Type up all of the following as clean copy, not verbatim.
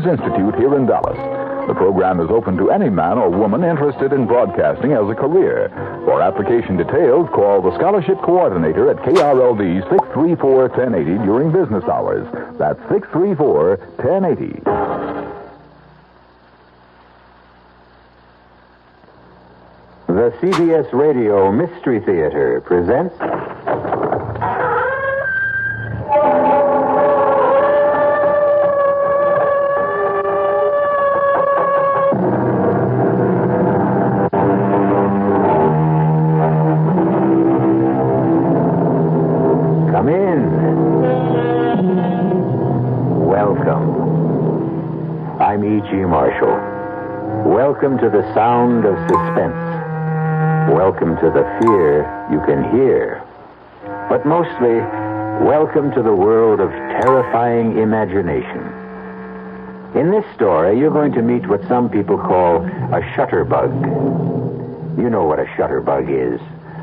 Scripps Institute here in Dallas. The program is open to any man or woman interested in broadcasting as a career. For application details, call the Scholarship Coordinator at KRLD 634-1080 during business hours. That's 634-1080. The CBS Radio Mystery Theater presents... Come in. Welcome. I'm E.G. Marshall. Welcome to the sound of suspense. Welcome to the fear you can hear. But mostly, welcome to the world of terrifying imagination. In this story, you're going to meet what some people call a shutterbug. You know what a shutterbug is.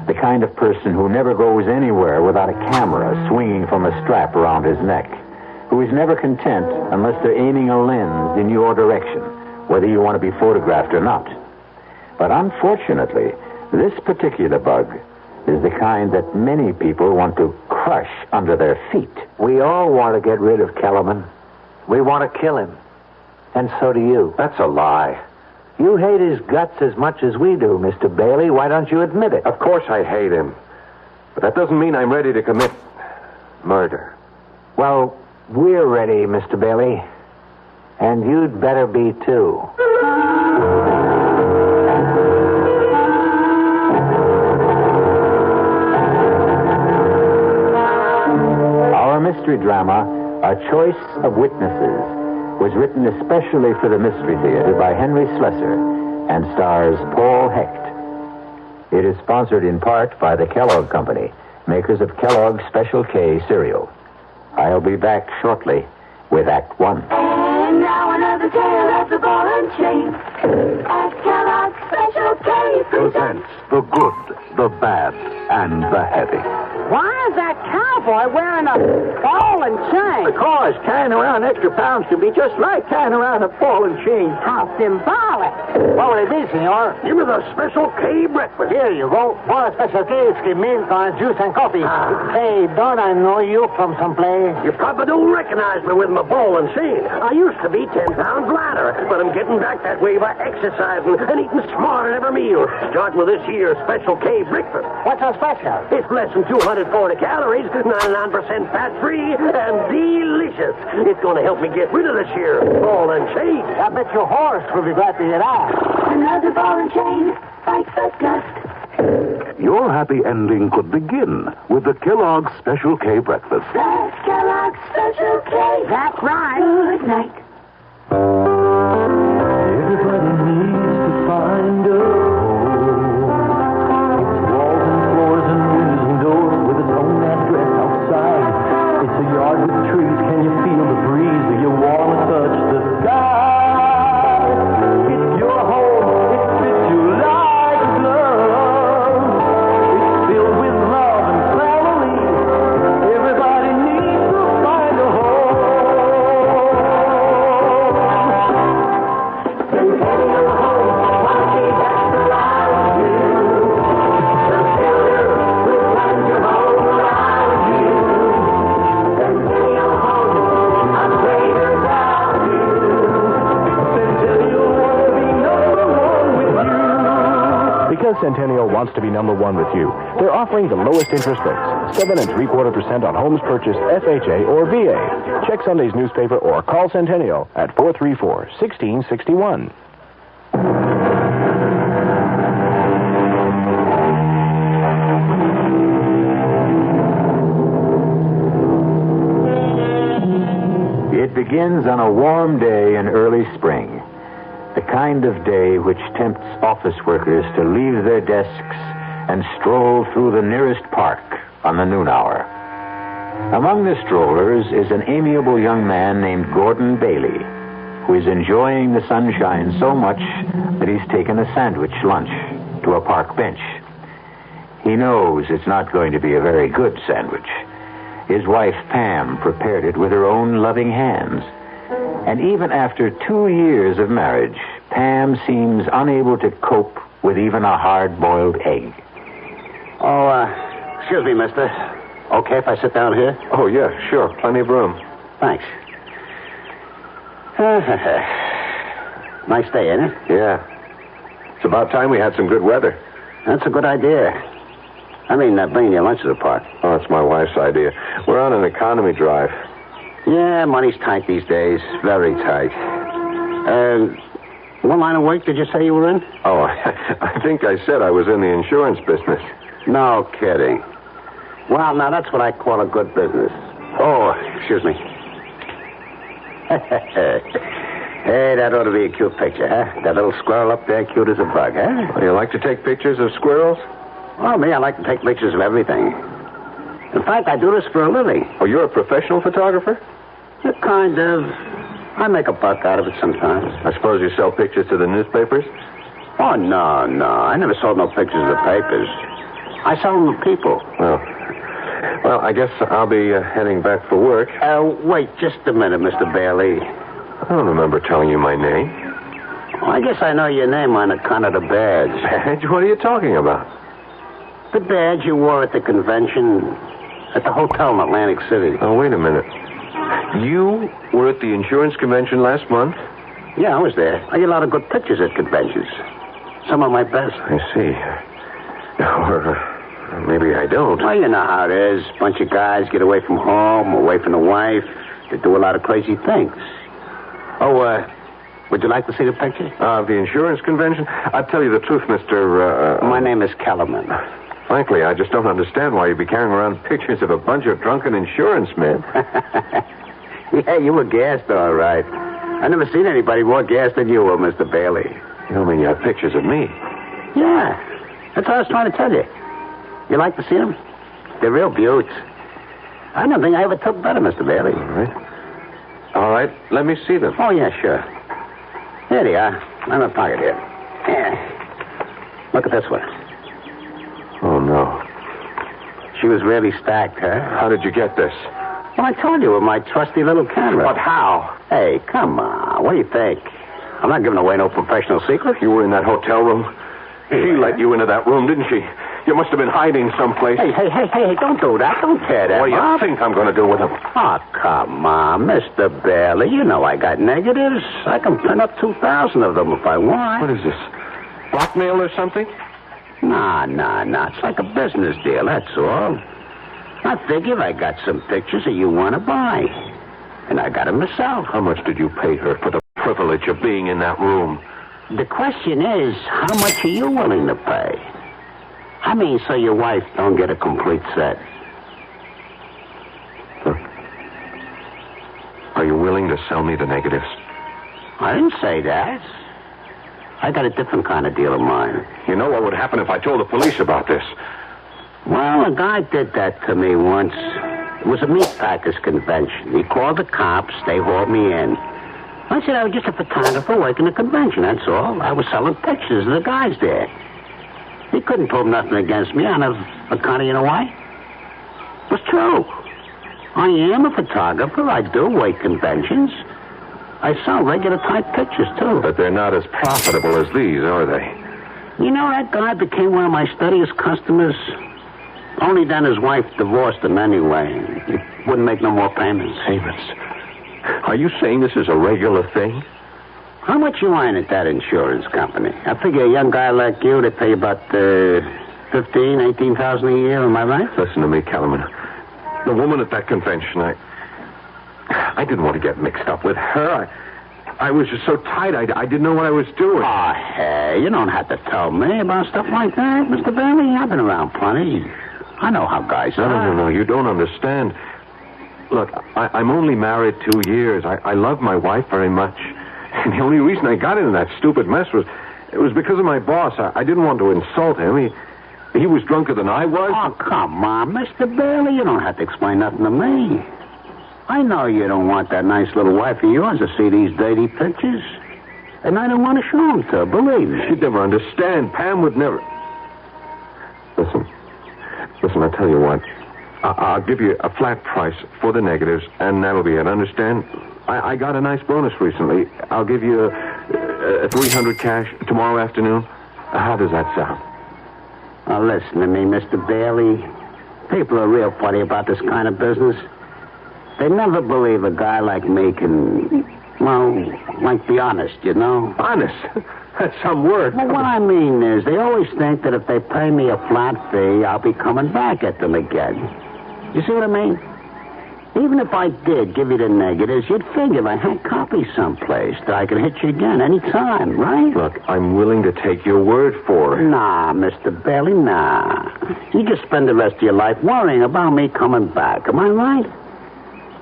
The kind of person who never goes anywhere without a camera swinging from a strap around his neck. Who is never content unless they're aiming a lens in your direction, whether you want to be photographed or not. But unfortunately, this particular bug is the kind that many people want to crush under their feet. We all want to get rid of Kellerman. We want to kill him. And so do you. That's a lie. You hate his guts as much as we do, Mr. Bailey. Why don't you admit it? Of course I hate him. But that doesn't mean I'm ready to commit murder. Well, we're ready, Mr. Bailey. And you'd better be, too. Mystery drama, A Choice of Witnesses, was written especially for the Mystery Theater by Henry Slessor and stars Paul Hecht. It is sponsored in part by the Kellogg Company, makers of Kellogg's Special K cereal. I'll be back shortly with Act One. And now another tale of the ball and chain. At Kellogg's Special K presents the good, the bad, and the heavy. Why is that cowboy wearing a ball and chain? Because carrying around extra pounds can be just like carrying around a ball and chain. How symbolic. What will it be, senor? Give me the Special K breakfast. Here you go. For a Special K, it's milk, juice, and coffee. Hey, don't I know you from someplace? You probably don't recognize me with my ball and chain. I used to be 10 pounds lighter, but I'm getting back that way by exercising and eating smart at every meal. Starting with this here Special K breakfast. What's so special? It's less than 240 calories, 99% fat-free, and delicious. It's going to help me get rid of this here ball and chain. I bet your horse will be glad to hear that. another ball and chain. Fight for gust. Your happy ending could begin with the Kellogg's Special K breakfast. That's Kellogg's Special K. That's right. Good night. Everybody needs to find a home. It's walls and floors and windows and doors with its own address outside. It's a yard with trees. Can you feel the breeze? Do you want to touch the sky? It's your home. It fits you like a glove. It's filled with love and family. Everybody needs to find a home. Centennial Home, Margie, that's around you. The builder will run your home around you. Centennial Home, upgraders around you. Centennial wants to be number one with you. Because Centennial wants to be number one with you, they're offering the lowest interest rates, 7.75% on homes purchased FHA or VA. Check Sunday's newspaper or call Centennial at 434-1661. It begins on a warm day in early spring. The kind of day which tempts office workers to leave their desks and stroll through the nearest park on the noon hour. Among the strollers is an amiable young man named Gordon Bailey, who is enjoying the sunshine so much that he's taken a sandwich lunch to a park bench. He knows it's not going to be a very good sandwich. His wife, Pam, prepared it with her own loving hands. And even after 2 years of marriage, Pam seems unable to cope with even a hard-boiled egg. Oh, excuse me, mister. Okay if I sit down here? Oh, yeah, sure. Plenty of room. Thanks. Nice day, ain't it? Yeah. It's about time we had some good weather. That's a good idea. I mean, bringing your lunches apart. Oh, it's my wife's idea. We're on an economy drive. Yeah, money's tight these days. Very tight. What line of work did you say you were in? Oh, I think I said I was in the insurance business. No kidding. Well, now that's what I call a good business. Oh, excuse me. Hey, that ought to be a cute picture, huh? That little squirrel up there, cute as a bug, huh? Oh, you like to take pictures of squirrels? Well, me, I like to take pictures of everything. In fact, I do this for a living. Oh, you're a professional photographer? Kind of. I make a buck out of it sometimes. I suppose you sell pictures to the newspapers? Oh, no. I never sold no pictures of the papers. I sell them to people. Well, I guess I'll be heading back for work. Wait just a minute, Mr. Bailey. I don't remember telling you my name. Well, I guess I know your name on account of the badge. Badge? What are you talking about? The badge you wore at the convention at the hotel in Atlantic City. Oh, wait a minute. You were at the insurance convention last month? Yeah, I was there. I get a lot of good pictures at conventions. Some of my best. I see. Or maybe I don't. Well, you know how it is. Bunch of guys get away from home, away from the wife. They do a lot of crazy things. Oh, would you like to see the picture? Of the insurance convention? I'll tell you the truth, Mr. My name is Kellerman. Frankly, I just don't understand why you'd be carrying around pictures of a bunch of drunken insurance men. Yeah, you were gassed, all right. I never seen anybody more gassed than you were, Mr. Bailey. You don't mean you have pictures of me? Yeah, that's what I was trying to tell you. You like to see them? They're real beauts. I don't think I ever took better, Mr. Bailey. All right, let me see them. Oh, yeah, sure. Here they are. I'm in my pocket here. Yeah. Look at this one. Oh, no. She was really stacked, huh? How did you get this? Well, I told you with my trusty little camera. But how? Hey, come on. What do you think? I'm not giving away no professional secrets. You were in that hotel room? She let you into that room, didn't she? You must have been hiding someplace. Hey, don't do that. Don't tear that What do you up. think I'm going to do with them? Oh, come on, Mr. Bailey. You know I got negatives. I can print up 2,000 of them if I want. What is this? Blackmail or something? Nah. It's like a business deal, that's all. I figure I got some pictures that you want to buy. And I got them myself. How much did you pay her for the privilege of being in that room? The question is, how much are you willing to pay? I mean, so your wife don't get a complete set. Look, are you willing to sell me the negatives? I didn't say that. I got a different kind of deal in mind. You know what would happen if I told the police about this? Well, a guy did that to me once. It was a meatpackers convention. He called the cops. They hauled me in. I said I was just a photographer working the convention, that's all. I was selling pictures of the guys there. He couldn't prove nothing against me on account of, you know why? It was true. I am a photographer. I do work conventions. I sell regular type pictures, too. But they're not as profitable as these, are they? You know, that guy became one of my steadiest customers. Only then his wife divorced him anyway. He wouldn't make no more payments. Payments? Are you saying this is a regular thing? How much you earn at that insurance company? I figure a young guy like you, they pay about $15,000, $18,000 a year. Am I right? Listen to me, Kellerman. The woman at that convention, I didn't want to get mixed up with her. I was just so tight, I didn't know what I was doing. Oh, hey, you don't have to tell me about stuff like that, Mr. Bailey. I've been around plenty. I know how guys are. No, you don't understand. Look, I'm only married 2 years. I love my wife very much. And the only reason I got into that stupid mess was because of my boss. I didn't want to insult him. He was drunker than I was. Oh, come on, Mr. Bailey. You don't have to explain nothing to me. I know you don't want that nice little wife of yours to see these dirty pictures. And I don't want to show them to her, believe me. She'd never understand. Pam would never... Listen, I'll tell you what. I'll give you a flat price for the negatives, and that'll be it. Understand? I got a nice bonus recently. I'll give you $300 cash tomorrow afternoon. How does that sound? Now, listen to me, Mr. Bailey. People are real funny about this kind of business. They never believe a guy like me can, well, like, be honest, you know? Honest? That's some word. Well, what I mean is, they always think that if they pay me a flat fee, I'll be coming back at them again. You see what I mean? Even if I did give you the negatives, you'd figure I had copies someplace that I could hit you again any time, right? Look, I'm willing to take your word for it. Nah, Mr. Bailey, nah. You just spend the rest of your life worrying about me coming back. Am I right?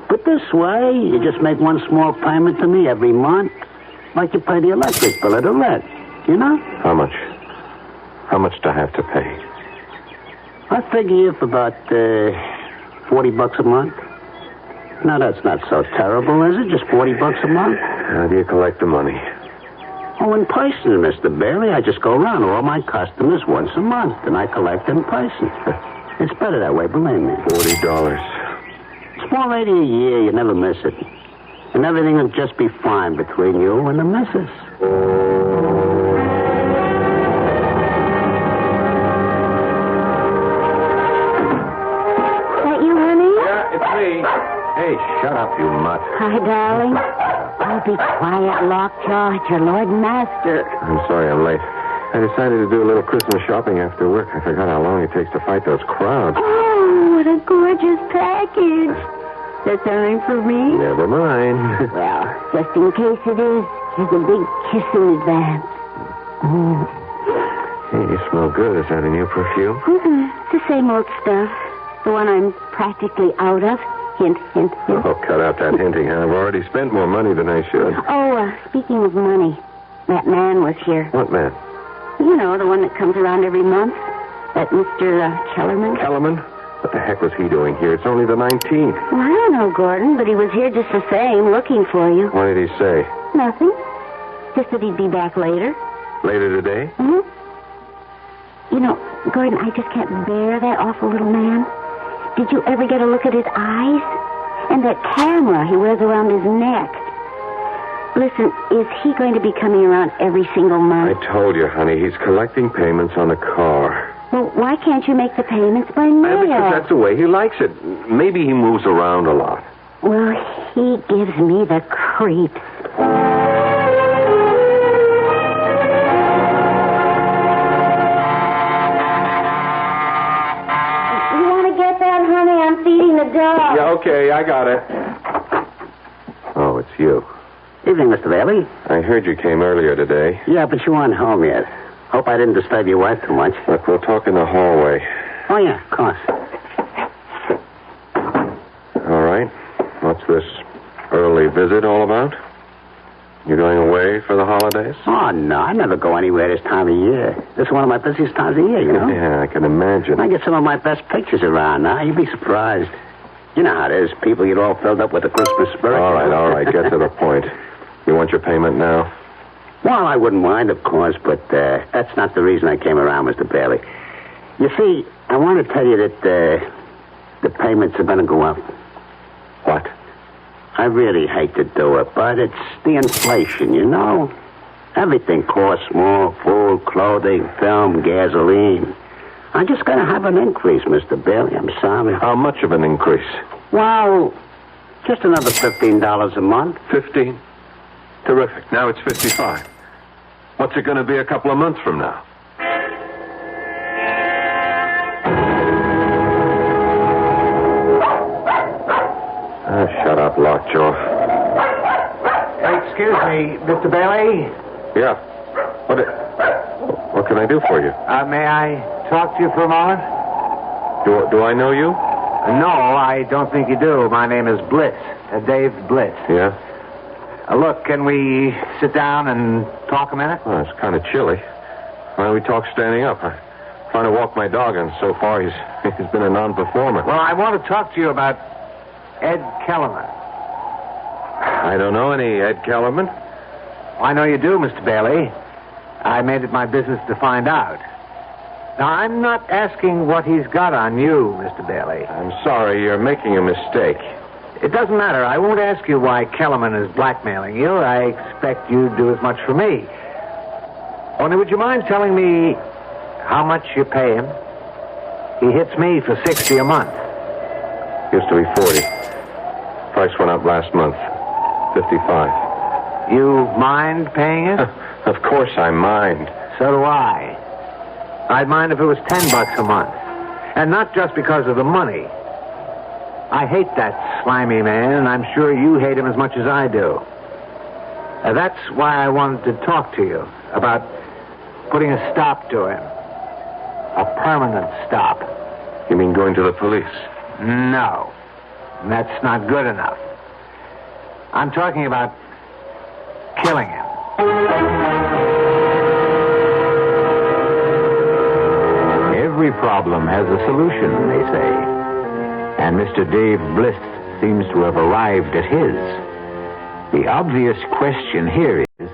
But this way, you just make one small payment to me every month, like you pay the electric bill or the rent, you know? How much? How much do I have to pay? I figure you for about $40 a month. Now, that's not so terrible, is it? Just $40 a month? How do you collect the money? Oh, in person, Mr. Bailey. I just go around to all my customers once a month, and I collect in person. It's better that way, believe me. $40. $4.80 a year, you never miss it. And everything will just be fine between you and the missus. That you, honey? Yeah, it's me. Hey, shut up, you mutt. Hi, darling. Oh, be quiet, Lockjaw. It's your Lord and Master. I'm sorry I'm late. I decided to do a little Christmas shopping after work. I forgot how long it takes to fight those crowds. Oh, what a gorgeous package. That's something for me? Never mind. Well, just in case it is, here's a big kiss in advance. Hey, you smell good. Is that a new perfume? It's the same old stuff. The one I'm practically out of. Hint, hint, hint. Oh, cut out that hinting. I've already spent more money than I should. Oh, speaking of money, that man was here. What man? You know, the one that comes around every month. That Mr. Kellerman. Kellerman? What the heck was he doing here? It's only the 19th. Well, I don't know, Gordon, but he was here just the same, looking for you. What did he say? Nothing. Just that he'd be back later. Later today? Mm-hmm. You know, Gordon, I just can't bear that awful little man. Did you ever get a look at his eyes? And that camera he wears around his neck. Listen, is he going to be coming around every single month? I told you, honey, he's collecting payments on the car. Well, why can't you make the payments by mail? Because that's the way he likes it. Maybe he moves around a lot. Well, he gives me the creeps. You want to get that, honey? I'm feeding the dog. Yeah, okay, I got it. Oh, it's you. Evening, Mr. Bailey. I heard you came earlier today. Yeah, but you aren't home yet. Hope I didn't disturb your wife too much. Look, we'll talk in the hallway. Oh, yeah, of course. All right. What's this early visit all about? You going away for the holidays? Oh, no, I never go anywhere this time of year. This is one of my busiest times of year, you know? Yeah, I can imagine. I get some of my best pictures around now. You'd be surprised. You know how it is. People get all filled up with the Christmas spirit. All right. Get to the point. You want your payment now? Well, I wouldn't mind, of course, but that's not the reason I came around, Mr. Bailey. You see, I want to tell you that the payments are going to go up. What? I really hate to do it, but it's the inflation, you know? Everything costs more. Food, clothing, film, gasoline. I'm just going to have an increase, Mr. Bailey. I'm sorry. How much of an increase? Well, just another $15 a month. 15? Terrific. Now it's 55. What's it going to be a couple of months from now? Shut up, Lockjaw. Excuse me, Mr. Bailey. Yeah. What can I do for you? May I talk to you for a moment? Do I know you? No, I don't think you do. My name is Blitz. Dave Blitz. Yeah? Look, can we sit down and talk a minute? Well, it's kind of chilly. Why don't we talk standing up? I'm trying to walk my dog, and so far he's been a non-performer. Well, I want to talk to you about Ed Kellerman. I don't know any Ed Kellerman. I know you do, Mr. Bailey. I made it my business to find out. Now, I'm not asking what he's got on you, Mr. Bailey. I'm sorry, you're making a mistake. It doesn't matter. I won't ask you why Kellerman is blackmailing you. I expect you'd do as much for me. Only would you mind telling me how much you pay him? He hits me for $60 a month. Used to be 40. Price went up last month. 55. You mind paying it? Of course I mind. So do I. I'd mind if it was $10 a month. And not just because of the money. I hate that slimy man, and I'm sure you hate him as much as I do. That's why I wanted to talk to you about putting a stop to him. A permanent stop. You mean going to the police? No. That's not good enough. I'm talking about killing him. Every problem has a solution, they say. And Mr. Dave Bliss seems to have arrived at his. The obvious question here is,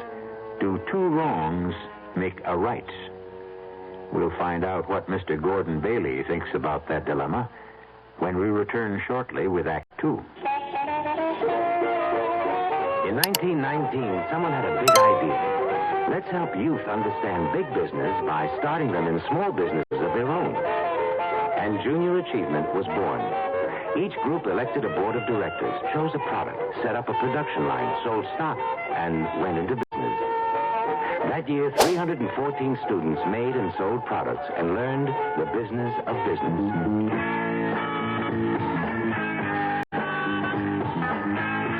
do two wrongs make a right? We'll find out what Mr. Gordon Bailey thinks about that dilemma when we return shortly with Act 2. In 1919, someone had a big idea. Let's help youth understand big business by starting them in small businesses of their own. And Junior Achievement was born. Each group elected a board of directors, chose a product, set up a production line, sold stock, and went into business. That year, 314 students made and sold products and learned the business of business.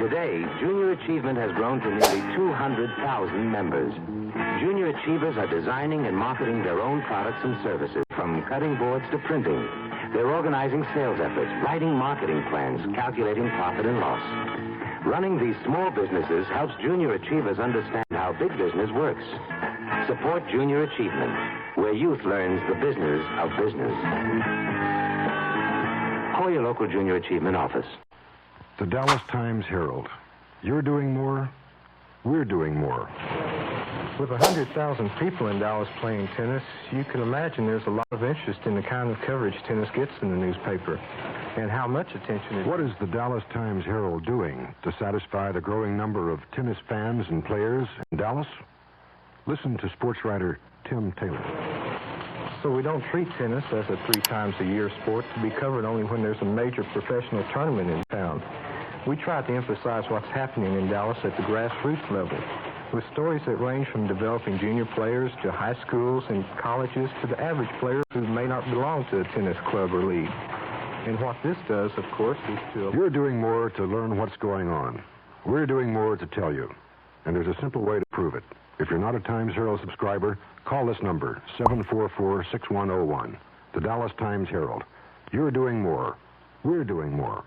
Today, Junior Achievement has grown to nearly 200,000 members. Junior Achievers are designing and marketing their own products and services, from cutting boards to printing. They're organizing sales efforts, writing marketing plans, calculating profit and loss. Running these small businesses helps Junior Achievers understand how big business works. Support Junior Achievement, where youth learns the business of business. Call your local Junior Achievement office. The Dallas Times-Herald. You're doing more, we're doing more. With 100,000 people in Dallas playing tennis, you can imagine there's a lot of interest in the kind of coverage tennis gets in the newspaper, and how much attention is... What is the Dallas Times-Herald doing to satisfy the growing number of tennis fans and players in Dallas? Listen to sports writer Tim Taylor. So we don't treat tennis as a 3 times a year sport to be covered only when there's a major professional tournament in town. We try to emphasize what's happening in Dallas at the grassroots level, with stories that range from developing junior players to high schools and colleges to the average player who may not belong to a tennis club or league. And what this does, of course, is to... You're doing more to learn what's going on. We're doing more to tell you. And there's a simple way to prove it. If you're not a Times-Herald subscriber, call this number, 744-6101, the Dallas Times-Herald. You're doing more. We're doing more.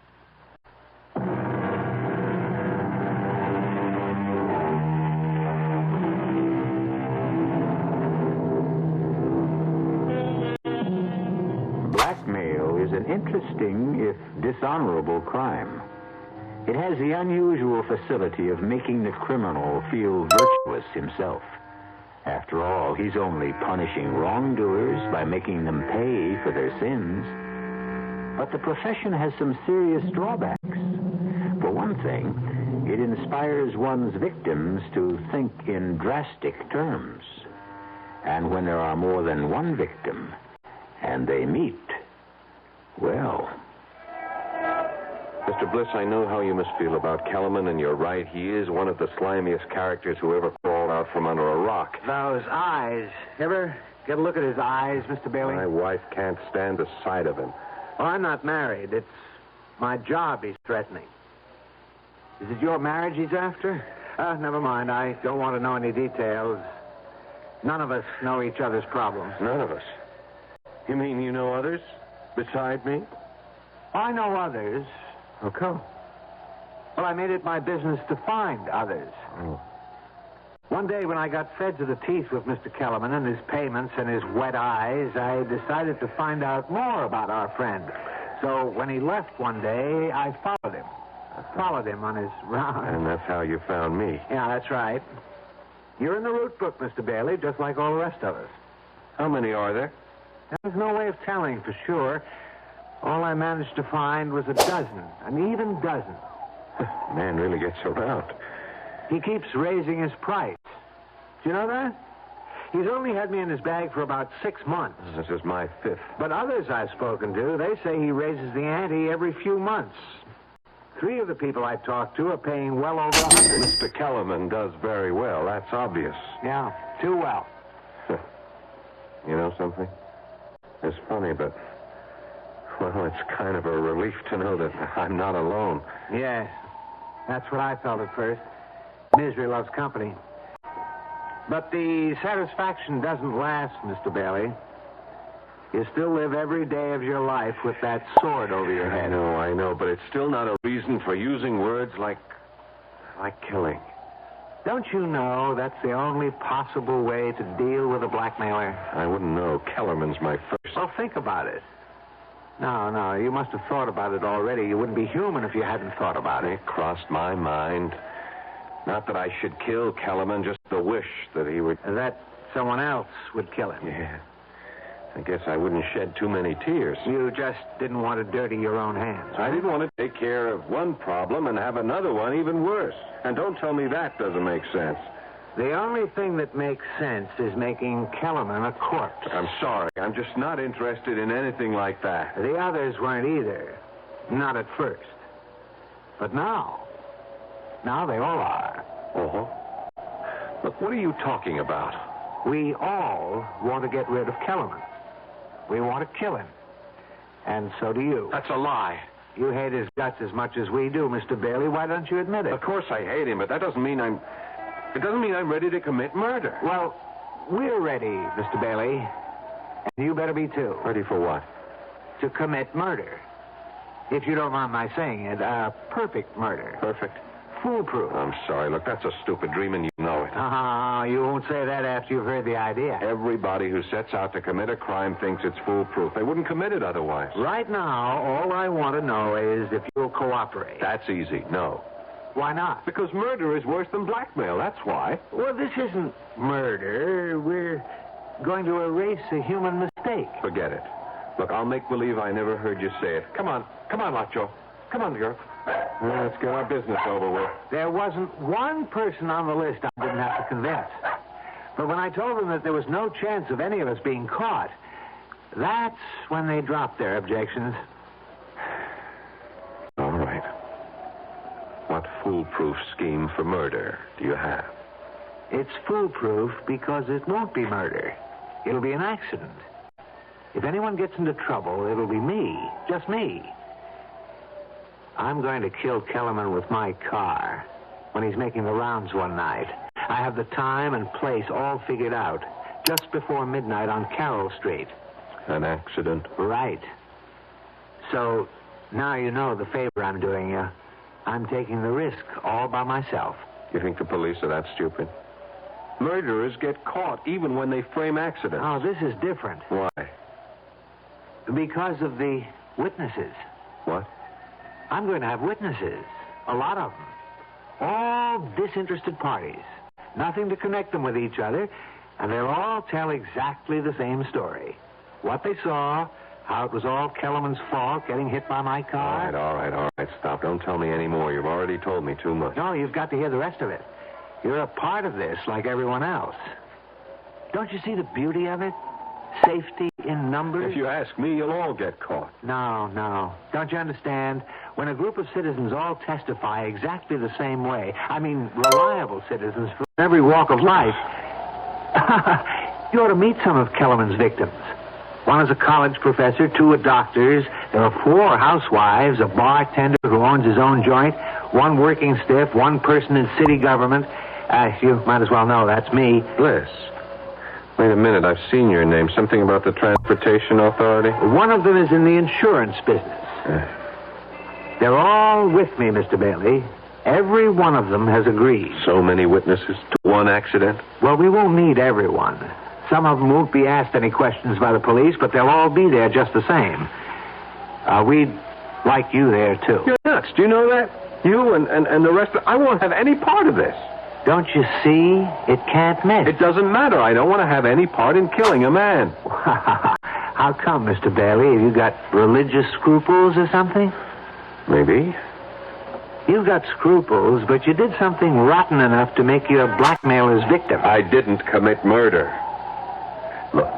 Blackmail is an interesting, if dishonorable, crime. It has the unusual facility of making the criminal feel virtuous himself. After all, he's only punishing wrongdoers by making them pay for their sins. But the profession has some serious drawbacks. For one thing, it inspires one's victims to think in drastic terms. And when there are more than one victim, and they meet, well... Mr. Bliss, I know how you must feel about Kellerman, and you're right. He is one of the slimiest characters who ever crawled out from under a rock. Those eyes. Ever get a look at his eyes, Mr. Bailey? My wife can't stand the sight of him. Well, I'm not married. It's my job he's threatening. Is it your marriage he's after? Never mind. I don't want to know any details. None of us know each other's problems. None of us? You mean you know others beside me? I know others. How come? Well, I made it my business to find others. Oh. One day when I got fed to the teeth with Mr. Kellerman and his payments and his wet eyes, I decided to find out more about our friend. So when he left one day, I followed him. I followed him on his round. And that's how you found me. Yeah, that's right. You're in the route book, Mr. Bailey, just like all the rest of us. How many are there? There's no way of telling for sure. All I managed to find was a dozen, an even dozen. Man really gets around. He keeps raising his price. Do you know that? He's only had me in his bag for about 6 months. This is my 5th. But others I've spoken to, they say he raises the ante every few months. 3 of the people I've talked to are paying well over $100. Mr. Kellerman does very well. That's obvious. Yeah, too well. You know something? It's funny, but, well, it's kind of a relief to know that I'm not alone. Yes, that's what I felt at first. Misery loves company. But the satisfaction doesn't last, Mr. Bailey. You still live every day of your life with that sword over your head. I know, but it's still not a reason for using words like killing. Don't you know that's the only possible way to deal with a blackmailer? I wouldn't know. Kellerman's my first. Well, think about it. No, you must have thought about it already. You wouldn't be human if you hadn't thought about it. It crossed my mind. Not that I should kill Kellerman, just the wish that he would... That someone else would kill him. Yeah. I guess I wouldn't shed too many tears. You just didn't want to dirty your own hands. I didn't want to take care of one problem and have another one even worse. And don't tell me that doesn't make sense. The only thing that makes sense is making Kellerman a corpse. I'm sorry. I'm just not interested in anything like that. The others weren't either. Not at first. But now they all are. Uh-huh. Look, what are you talking about? We all want to get rid of Kellerman. We want to kill him. And so do you. That's a lie. You hate his guts as much as we do, Mr. Bailey. Why don't you admit it? Of course I hate him, but that doesn't mean I'm ready to commit murder. Well, we're ready, Mr. Bailey. And you better be, too. Ready for what? To commit murder. If you don't mind my saying it, perfect murder. Perfect? Foolproof. I'm sorry. Look, that's a stupid dream, and you know it. You won't say that after you've heard the idea. Everybody who sets out to commit a crime thinks it's foolproof. They wouldn't commit it otherwise. Right now, all I want to know is if you'll cooperate. That's easy. No. Why not? Because murder is worse than blackmail. That's why. Well, this isn't murder. We're going to erase a human mistake. Forget it. Look, I'll make believe I never heard you say it. Come on, Lacho. Come on, girl. Let's get our business over with. There wasn't one person on the list I didn't have to convince. But when I told them that there was no chance of any of us being caught, that's when they dropped their objections. All right. What foolproof scheme for murder do you have? It's foolproof because it won't be murder. It'll be an accident. If anyone gets into trouble, it'll be me. Just me. I'm going to kill Kellerman with my car when he's making the rounds one night. I have the time and place all figured out. Just before midnight on Carroll Street. An accident? Right. So, now you know the favor I'm doing you. I'm taking the risk all by myself. You think the police are that stupid? Murderers get caught even when they frame accidents. Oh, this is different. Why? Because of the witnesses. What? I'm going to have witnesses. A lot of them. All disinterested parties. Nothing to connect them with each other. And they'll all tell exactly the same story. What they saw, how it was all Kellerman's fault getting hit by my car. All right. Stop. Don't tell me any more. You've already told me too much. No, you've got to hear the rest of it. You're a part of this like everyone else. Don't you see the beauty of it? Safety in numbers? If you ask me, you'll all get caught. No. Don't you understand? When a group of citizens all testify exactly the same way, I mean reliable citizens from every walk of life, you ought to meet some of Kellerman's victims. One is a college professor, 2 are doctors. There are 4 housewives, a bartender who owns his own joint, 1 working stiff, 1 person in city government. You might as well know that's me. Bliss. Wait a minute, I've seen your name. Something about the Transportation Authority? One of them is in the insurance business. They're all with me, Mr. Bailey. Every one of them has agreed. So many witnesses to one accident? Well, we won't need everyone. Some of them won't be asked any questions by the police, but they'll all be there just the same. We'd like you there, too. You're nuts. Do you know that? You and the rest of... I won't have any part of this. Don't you see? It can't miss. It doesn't matter. I don't want to have any part in killing a man. How come, Mr. Bailey? Have you got religious scruples or something? Maybe. You've got scruples, but you did something rotten enough to make you a blackmailer's victim. I didn't commit murder. Look,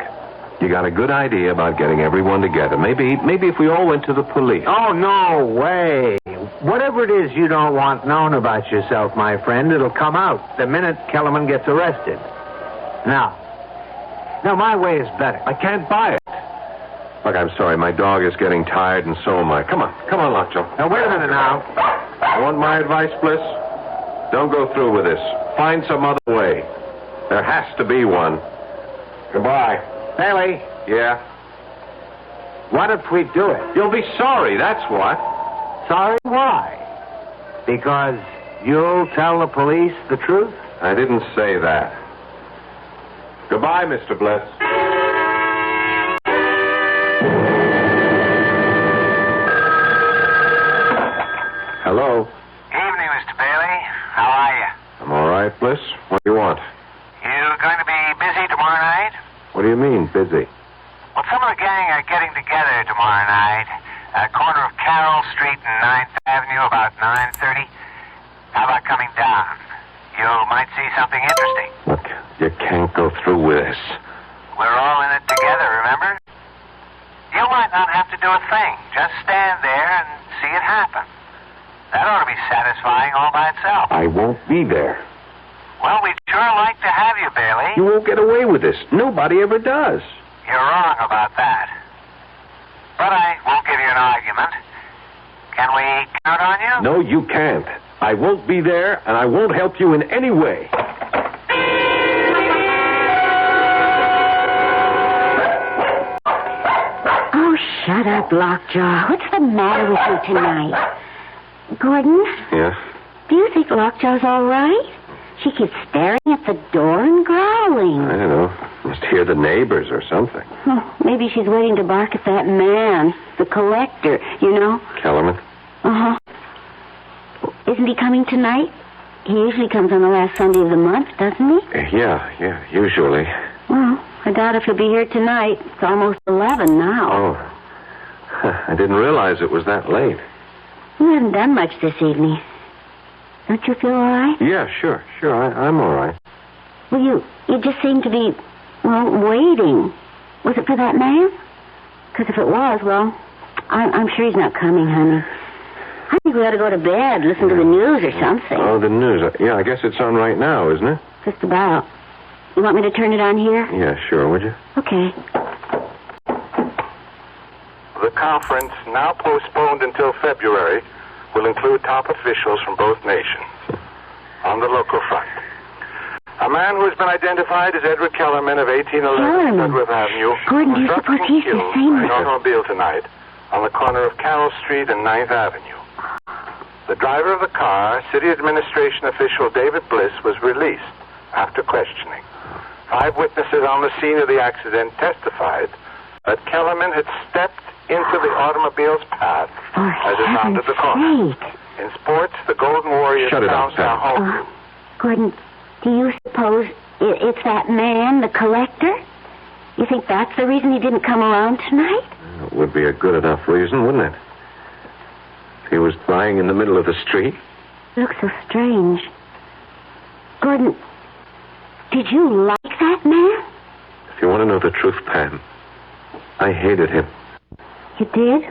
you got a good idea about getting everyone together. Maybe if we all went to the police. Oh, no way. Whatever it is you don't want known about yourself, my friend, it'll come out the minute Kellerman gets arrested. Now, my way is better. I can't buy it. Look, I'm sorry. My dog is getting tired, and so am I. Come on, Lockjaw. Now, wait a minute now. You want my advice, Bliss? Don't go through with this. Find some other way. There has to be one. Goodbye. Bailey. Yeah? What if we do it? You'll be sorry, that's what. Sorry? Why? Because you'll tell the police the truth? I didn't say that. Goodbye, Mr. Bliss. Hello. Evening, Mr. Bailey. How are you? I'm all right, Bliss. What do you want? You going to be busy tomorrow night? What do you mean, busy? Well, some of the gang are getting together tomorrow night at the corner of Carroll Street and 9th Avenue about 9:30. How about coming down? You might see something interesting. Look, you can't go through with this. We're all in it together, remember? You might not have to do a thing. Just stand there and see it happen. That ought to be satisfying all by itself. I won't be there. Well, we'd sure like to have you, Bailey. You won't get away with this. Nobody ever does. You're wrong about that. But I won't give you an argument. Can we count on you? No, you can't. I won't be there, and I won't help you in any way. Oh, shut up, Lockjaw. What's the matter with you tonight? Gordon? Yeah? Do you think Lockjaw's all right? She keeps staring at the door and growling. I don't know. Must hear the neighbors or something. Maybe she's waiting to bark at that man, the collector, you know? Kellerman? Uh-huh. Isn't he coming tonight? He usually comes on the last Sunday of the month, doesn't he? Yeah, usually. Well, I doubt if he'll be here tonight. It's almost 11 now. Oh. I didn't realize it was that late. You haven't done much this evening. Don't you feel all right? Yeah, sure. I'm all right. Well, you just seem to be, waiting. Was it for that man? Because if it was, well, I'm sure he's not coming, honey. I think we ought to go to bed, listen to the news or something. Oh, the news. Yeah, I guess it's on right now, isn't it? Just about. You want me to turn it on here? Yeah, sure, would you? Okay. The conference, now postponed until February, will include top officials from both nations. On the local front, a man who has been identified as Edward Kellerman of 1811 Sudworth Avenue Gordon, do you was suppose he's the killed same? by an automobile tonight on the corner of Carroll Street and 9th Avenue. The driver of the car, city administration official David Bliss, was released after questioning. 5 witnesses on the scene of the accident testified that Kellerman had stepped into the automobile's path as it rounded the corner. In sports, the Golden Warriors announced their home. Gordon, do you suppose it's that man, the collector? You think that's the reason he didn't come around tonight? It would be a good enough reason, wouldn't it? If he was lying in the middle of the street. It looks so strange. Gordon, did you like that man? If you want to know the truth, Pam, I hated him. You did?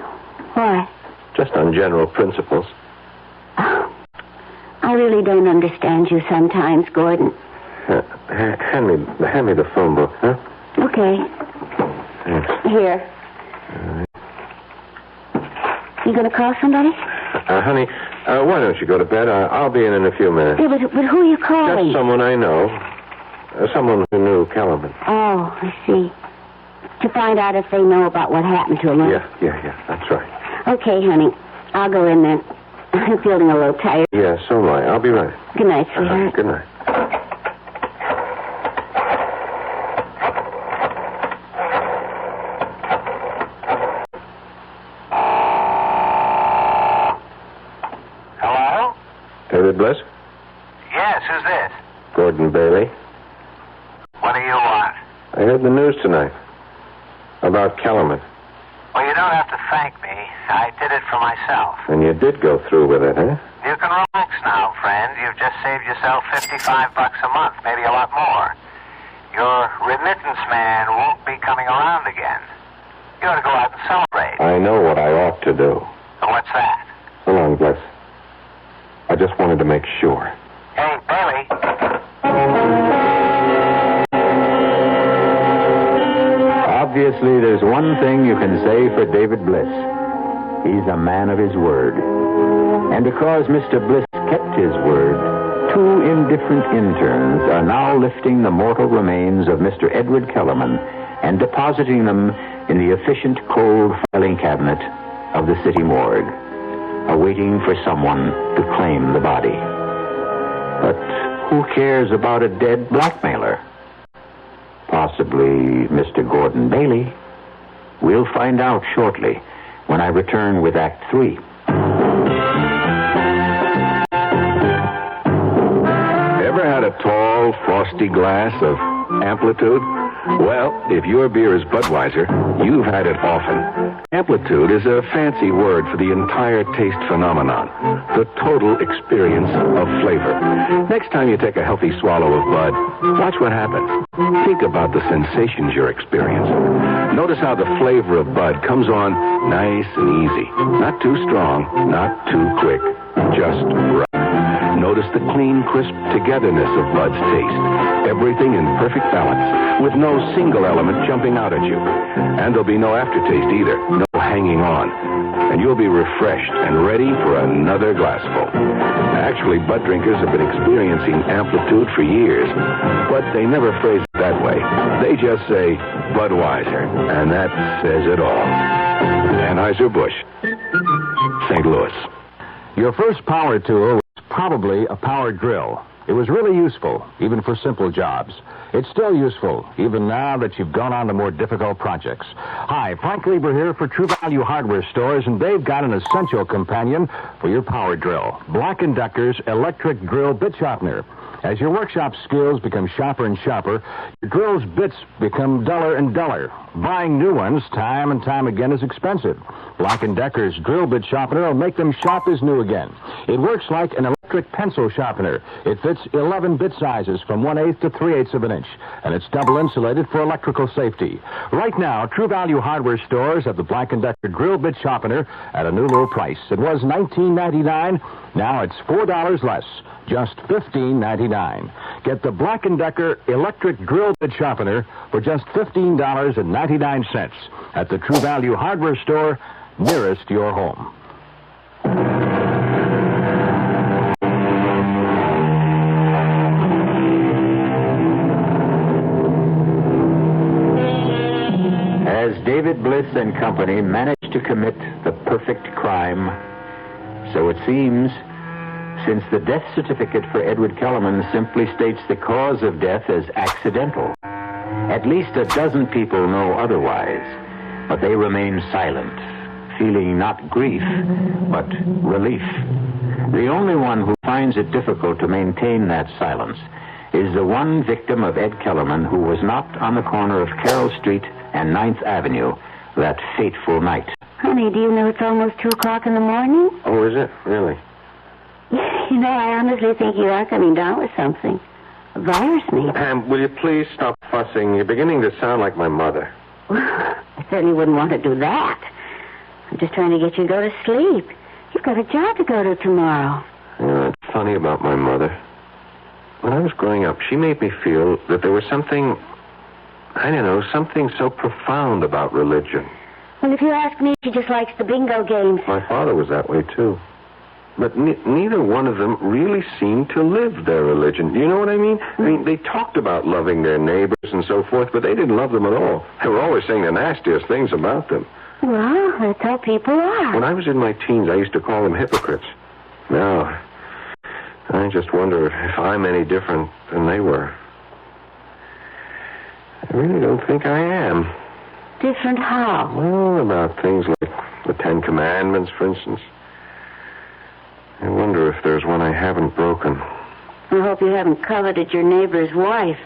Why? Just on general principles. Oh, I really don't understand you sometimes, Gordon. Hand me the phone book, huh? Okay. Thanks. Here. You going to call somebody? Honey, why don't you go to bed? I'll be in a few minutes. Yeah, but who are you calling? Just someone I know. Someone who knew Kellerman. Oh, I see. To find out if they know about what happened to him. Huh? Yeah, that's right. Okay, honey. I'll go in then. I'm feeling a little tired. Yeah, so am I. I'll be right. Good night, sweetheart. Good night. Hello? David Bliss? Yes, who's this? Gordon Bailey. What do you want? I heard the news tonight. About Kellerman. Well, you don't have to thank me. I did it for myself. And you did go through with it, huh? You can relax now, friend. You've just saved yourself $55 a month, maybe a lot more. Your remittance man won't be coming around again. You ought to go out and celebrate. I know what I ought to do. So what's that? So long, Bliss. I just wanted to make sure. Hey, Bailey. Obviously, there's one thing you can say for David Bliss. He's a man of his word. And because Mr. Bliss kept his word, two indifferent interns are now lifting the mortal remains of Mr. Edward Kellerman and depositing them in the efficient cold filing cabinet of the city morgue, awaiting for someone to claim the body. But who cares about a dead blackmailer? Possibly Mr. Gordon Bailey. We'll find out shortly when I return with Act 3. Ever had a tall, frosty glass of Amplitude? Well, if your beer is Budweiser, you've had it often. Amplitude is a fancy word for the entire taste phenomenon, the total experience of flavor. Next time you take a healthy swallow of Bud, watch what happens. Think about the sensations you're experiencing. Notice how the flavor of Bud comes on nice and easy. Not too strong, not too quick, just right. Notice the clean, crisp togetherness of Bud's taste. Everything in perfect balance, with no single element jumping out at you. And there'll be no aftertaste either, no hanging on. And you'll be refreshed and ready for another glassful. Actually, Bud drinkers have been experiencing Amplitude for years, but they never phrase it that way. They just say Budweiser, and that says it all. Anheuser-Busch, St. Louis. Your first power tool was probably a power drill. It was really useful, even for simple jobs. It's still useful, even now that you've gone on to more difficult projects. Hi, Frank Lieber here for True Value Hardware Stores, and they've got an essential companion for your power drill. Black & Decker's electric drill bit sharpener. As your workshop skills become sharper and sharper, your drill's bits become duller and duller. Buying new ones time and time again is expensive. Black & Decker's drill bit sharpener will make them sharp as new again. It works like an electric pencil sharpener. It fits 11 bit sizes from 1/8 to 3/8 of an inch, and it's double insulated for electrical safety. Right now, True Value Hardware Stores have the Black & Decker drill bit sharpener at a new low price. It was $19.99. Now it's $4 less. Just $15.99. Get the Black & Decker electric drill bit sharpener for just $15.99 at the True Value Hardware Store nearest your home. As David Bliss and company managed to commit the perfect crime, so it seems, since the death certificate for Edward Kellerman simply states the cause of death as accidental. At least a dozen people know otherwise, but they remain silent, feeling not grief, but relief. The only one who finds it difficult to maintain that silence is the one victim of Ed Kellerman who was knocked on the corner of Carroll Street and 9th Avenue that fateful night. Honey, do you know it's almost 2 o'clock in the morning? Oh, is it? Really? You know, I honestly think you are coming down with something. A virus, maybe. Pam, will you please stop fussing? You're beginning to sound like my mother. I certainly wouldn't want to do that. I'm just trying to get you to go to sleep. You've got a job to go to tomorrow. You know, it's funny about my mother. When I was growing up, she made me feel that there was something, I don't know, something so profound about religion. Well, if you ask me, she just likes the bingo games. My father was that way, too. But neither one of them really seemed to live their religion. You know what I mean? I mean, they talked about loving their neighbors and so forth, but they didn't love them at all. They were always saying the nastiest things about them. Well, that's how people are. When I was in my teens, I used to call them hypocrites. Now, I just wonder if I'm any different than they were. I really don't think I am. Different how? Well, about things like the 10 Commandments, for instance. I wonder if there's one I haven't broken. I hope you haven't coveted your neighbor's wife.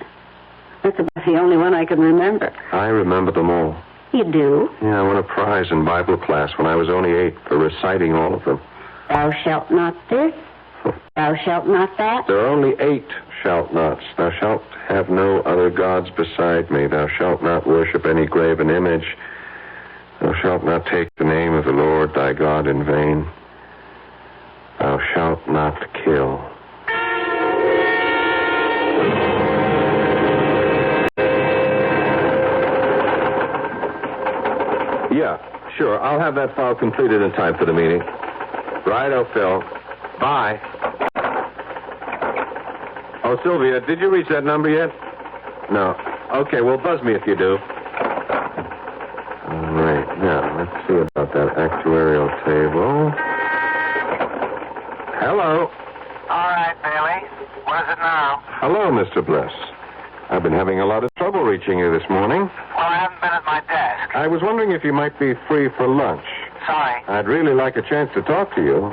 That's about the only one I can remember. I remember them all. You do? Yeah, I won a prize in Bible class when I was only 8 for reciting all of them. Thou shalt not this. Thou shalt not that. There are only 8 shalt nots. Thou shalt have no other gods beside me. Thou shalt not worship any graven image. Thou shalt not take the name of the Lord thy God in vain. Thou shalt not kill. Yeah, sure. I'll have that file completed in time for the meeting. Righto, Phil. Bye. Oh, Sylvia, did you reach that number yet? No. Okay, well, buzz me if you do. All right, now, let's see about that actuarial table. Hello. All right, Bailey. What is it now? Hello, Mr. Bliss. I've been having a lot of trouble reaching you this morning. Well, I haven't been at my desk. I was wondering if you might be free for lunch. Sorry. I'd really like a chance to talk to you.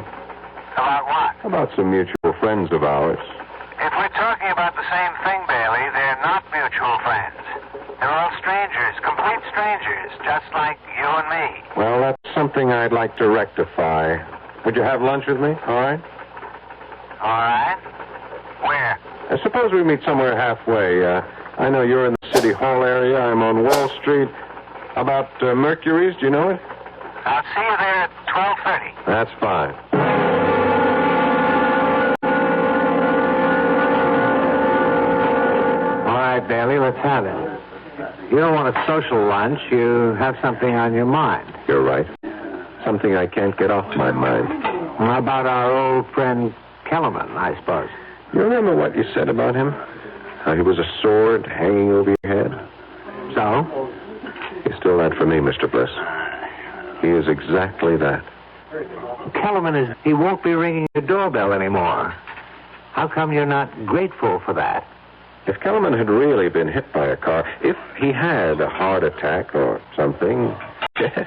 About what? About some mutual friends of ours. If we're talking about the same thing, Bailey, they're not mutual friends. They're all strangers, complete strangers, just like you and me. Well, that's something I'd like to rectify. Would you have lunch with me? All right? All right. Where? Suppose we meet somewhere halfway. I know you're in the City Hall area. I'm on Wall Street. About Mercury's, do you know it? I'll see you there at 12:30. That's fine. All right, Bailey, let's have it. You don't want a social lunch. You have something on your mind. You're right. Something I can't get off my mind. How about our old friend Kellerman, I suppose? You remember what you said about him? How he was a sword hanging over your head? So? He's still that for me, Mr. Bliss. He is exactly that. Kellerman he won't be ringing your doorbell anymore. How come you're not grateful for that? If Kellerman had really been hit by a car, if he had a heart attack or something, yes,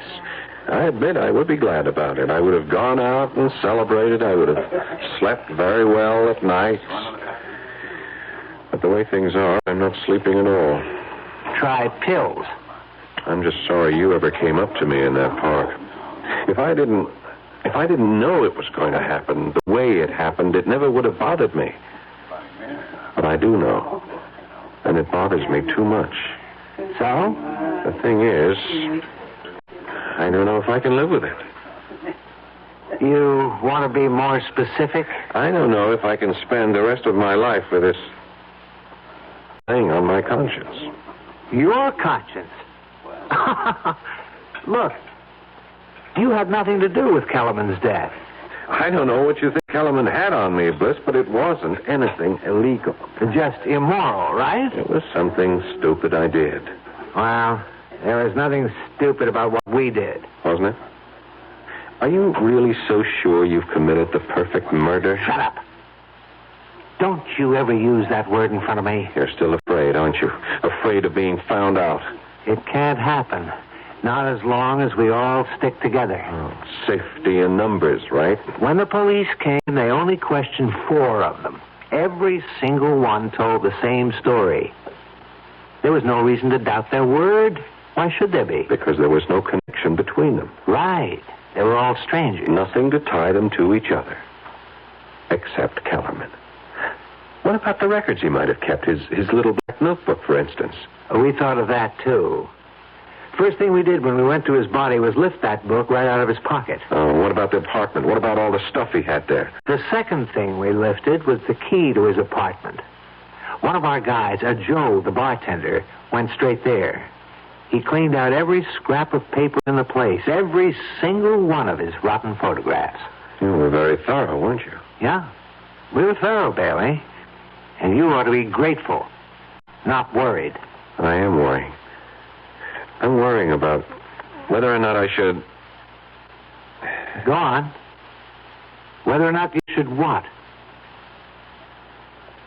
I admit I would be glad about it. I would have gone out and celebrated. I would have slept very well at night. But the way things are, I'm not sleeping at all. Try pills. I'm just sorry you ever came up to me in that park. If I didn't know it was going to happen the way it happened, it never would have bothered me. But I do know. And it bothers me too much. So? The thing is, I don't know if I can live with it. You want to be more specific? I don't know if I can spend the rest of my life with this thing on my conscience. Your conscience? Look, you had nothing to do with Kellerman's death. I don't know what you think Kellerman had on me, Bliss, but it wasn't anything illegal. Just immoral, right? It was something stupid I did. Well, there was nothing stupid about what we did. Wasn't it? Are you really so sure you've committed the perfect murder? Shut up. Don't you ever use that word in front of me. You're still afraid, aren't you? Afraid of being found out. It can't happen. Not as long as we all stick together. Oh, safety in numbers, right? When the police came, they only questioned 4 of them. Every single one told the same story. There was no reason to doubt their word. Why should there be? Because there was no connection between them. Right. They were all strangers. Nothing to tie them to each other. Except Kellerman. What about the records he might have kept? His little black notebook, for instance. We thought of that, too. First thing we did when we went to his body was lift that book right out of his pocket. Oh, what about the apartment? What about all the stuff he had there? The second thing we lifted was the key to his apartment. One of our guys, Joe, the bartender, went straight there. He cleaned out every scrap of paper in the place, every single one of his rotten photographs. You were very thorough, weren't you? Yeah. We were thorough, Bailey. And you ought to be grateful, not worried. I am worrying. I'm worrying about whether or not I should... Go on. Whether or not you should what?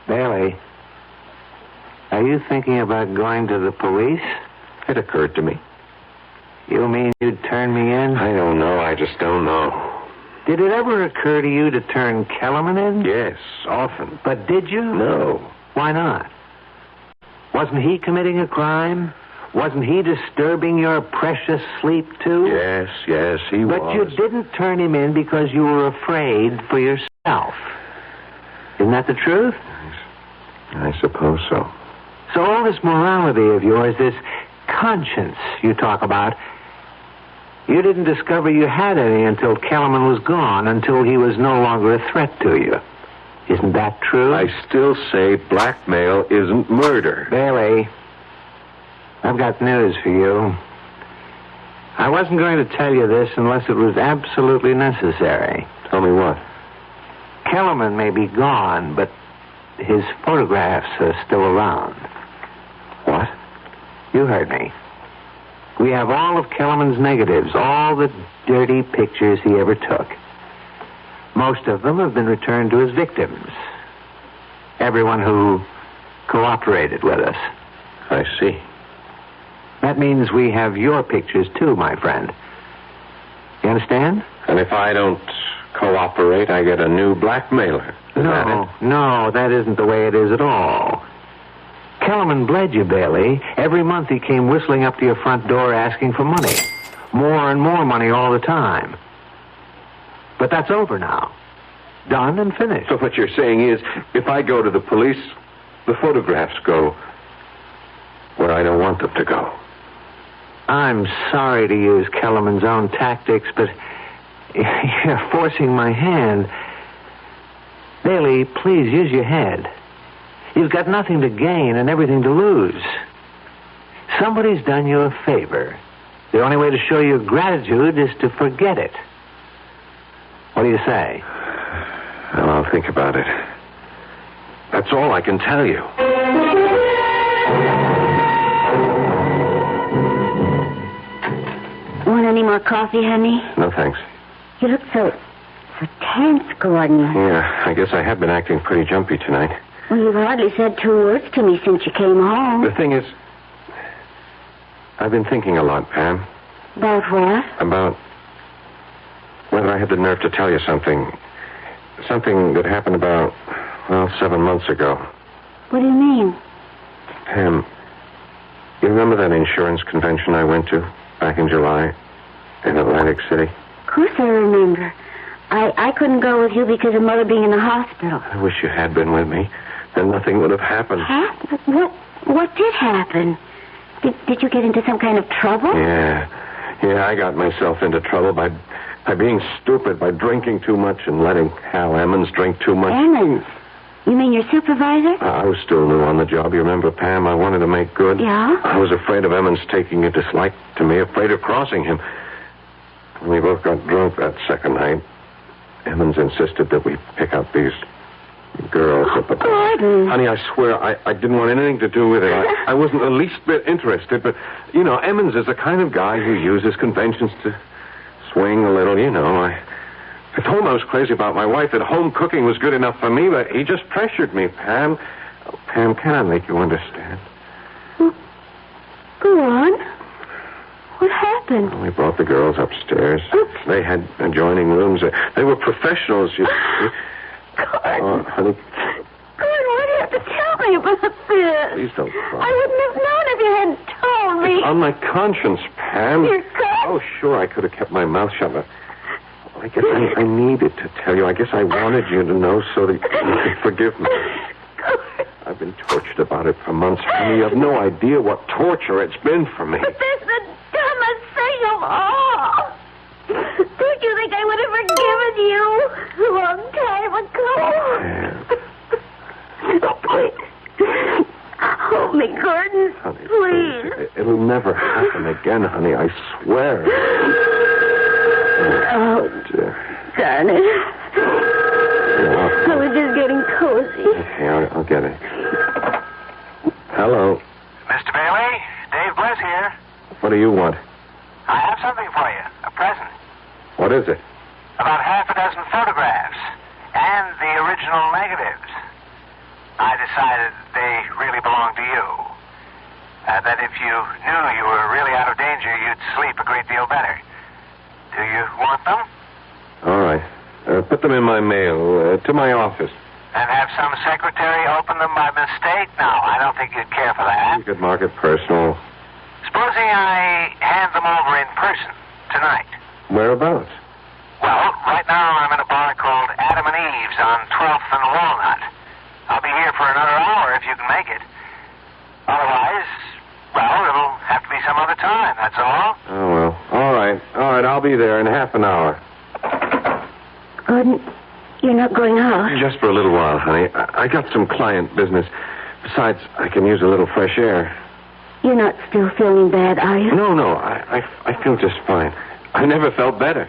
Bailey, are you thinking about going to the police? It occurred to me. You mean you'd turn me in? I don't know. I just don't know. Did it ever occur to you to turn Kellerman in? Yes, often. But did you? No. Why not? Wasn't he committing a crime? Wasn't he disturbing your precious sleep, too? Yes, he was. But you didn't turn him in because you were afraid for yourself. Isn't that the truth? I suppose so. So all this morality of yours, this conscience you talk about, you didn't discover you had any until Kellerman was gone, until he was no longer a threat to you. Isn't that true? I still say blackmail isn't murder. Bailey, I've got news for you. I wasn't going to tell you this unless it was absolutely necessary. Tell me what? Kellerman may be gone, but his photographs are still around. What? You heard me. We have all of Kellerman's negatives, all the dirty pictures he ever took. Most of them have been returned to his victims. Everyone who cooperated with us. I see. That means we have your pictures, too, my friend. You understand? And if I don't cooperate, I get a new blackmailer. Is that it? No, that isn't the way it is at all. Kellerman bled you, Bailey. Every month he came whistling up to your front door asking for money. More and more money all the time. But that's over now. Done and finished. So what you're saying is, if I go to the police, the photographs go where I don't want them to go. I'm sorry to use Kellerman's own tactics, but you're forcing my hand. Bailey, please use your head. You've got nothing to gain and everything to lose. Somebody's done you a favor. The only way to show your gratitude is to forget it. What do you say? Well, I'll think about it. That's all I can tell you. Want any more coffee, honey? No, thanks. You look so tense, Gordon. Yeah, I guess I have been acting pretty jumpy tonight. Well, you've hardly said 2 words to me since you came home. The thing is, I've been thinking a lot, Pam. About what? About whether I had the nerve to tell you something. Something that happened about, 7 months ago. What do you mean? Pam, you remember that insurance convention I went to back in July in Atlantic City? Of course I remember. I couldn't go with you because of Mother being in the hospital. I wish you had been with me. Then nothing would have happened. What did happen? Did you get into some kind of trouble? Yeah, I got myself into trouble by being stupid, by drinking too much and letting Hal Emmons drink too much. Emmons? You mean your supervisor? I was still new on the job. You remember, Pam? I wanted to make good. Yeah? I was afraid of Emmons taking a dislike to me, afraid of crossing him. We both got drunk that second night. Emmons insisted that we pick up these girls. But, Gordon. Honey, I swear I didn't want anything to do with it. I wasn't the least bit interested, but, Emmons is the kind of guy who uses conventions to swing a little, I told him I was crazy about my wife, that home cooking was good enough for me, but he just pressured me, Pam. Oh, Pam, can I make you understand? Go on. What happened? We brought the girls upstairs. Oops. They had adjoining rooms. They were professionals. Gordon. Oh, honey. Gordon, why do you have to tell me about this? Please don't cry. I wouldn't have known if you hadn't told me. It's on my conscience, Pam. Your conscience? Oh, sure, I could have kept my mouth shut, but I guess I needed to tell you. I guess I wanted you to know so that you could forgive me. I've been tortured about it for months, honey. You have no idea what torture it's been for me. But that's the dumbest thing of all. Don't you think I would have forgiven you a long time ago? Yeah. Oh, please. Hold me, Gordon. Honey, please. It'll never happen again, honey. I swear. Oh, dear. darn it. I was just getting cozy. Okay, I'll get it. Hello. Mr. Bailey, Dave Bliss here. What do you want? I have something for you, a present. What is it? About half a dozen photographs and the original negatives. I decided they really belonged to you. That if you knew you were really out of danger, you'd sleep a great deal better. Do you want them? All right. Put them in my mail, to my office. And have some secretary open them by mistake? No, I don't think you'd care for that. You could mark it personal. may I hand them over in person tonight? Whereabouts? Well, right now I'm in a bar called Adam and Eve's on 12th and Walnut. I'll be here for another hour if you can make it. Otherwise, well, it'll have to be some other time, that's all. Oh, well. All right, I'll be there in half an hour. Gordon, you're not going out. Just for a little while, honey. I got some client business. Besides, I can use a little fresh air. You're not still feeling bad, are you? No, I feel just fine. I never felt better.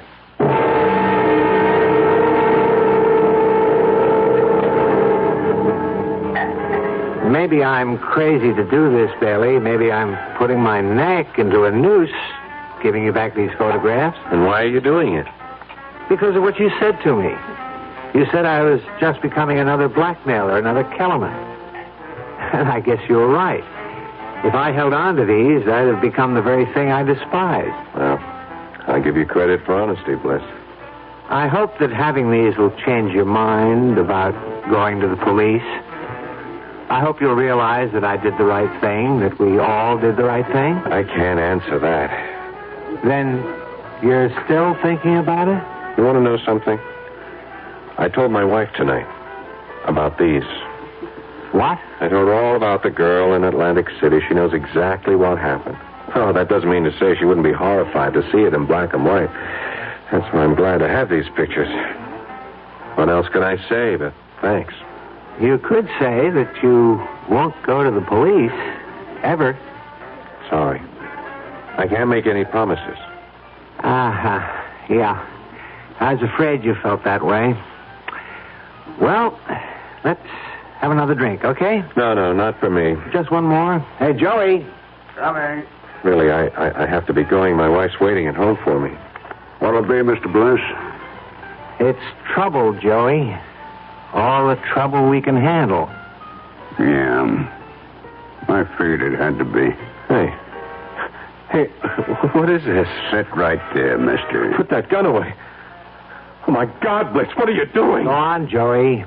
Maybe I'm crazy to do this, Bailey. Maybe I'm putting my neck into a noose, giving you back these photographs. And why are you doing it? Because of what you said to me. You said I was just becoming another blackmailer, another Kellerman. And I guess you were right. If I held on to these, I'd have become the very thing I despised. Well, I give you credit for honesty, Bliss. I hope that having these will change your mind about going to the police. I hope you'll realize that I did the right thing, that we all did the right thing. I can't answer that. Then you're still thinking about it? You want to know something? I told my wife tonight about these. What? I told her all about the girl in Atlantic City. She knows exactly what happened. Oh, that doesn't mean to say she wouldn't be horrified to see it in black and white. That's why I'm glad to have these pictures. What else can I say but thanks? You could say that you won't go to the police, ever. Sorry. I can't make any promises. Yeah. I was afraid you felt that way. Well, let's have another drink, okay? No, not for me. Just one more. Hey, Joey. Coming. Really, I have to be going. My wife's waiting at home for me. What'll it be, Mr. Bliss? It's trouble, Joey. All the trouble we can handle. Yeah. I figured it had to be. Hey, what is this? Sit right there, mister. Put that gun away. Oh, my God, Blitz, what are you doing? Go on, Joey.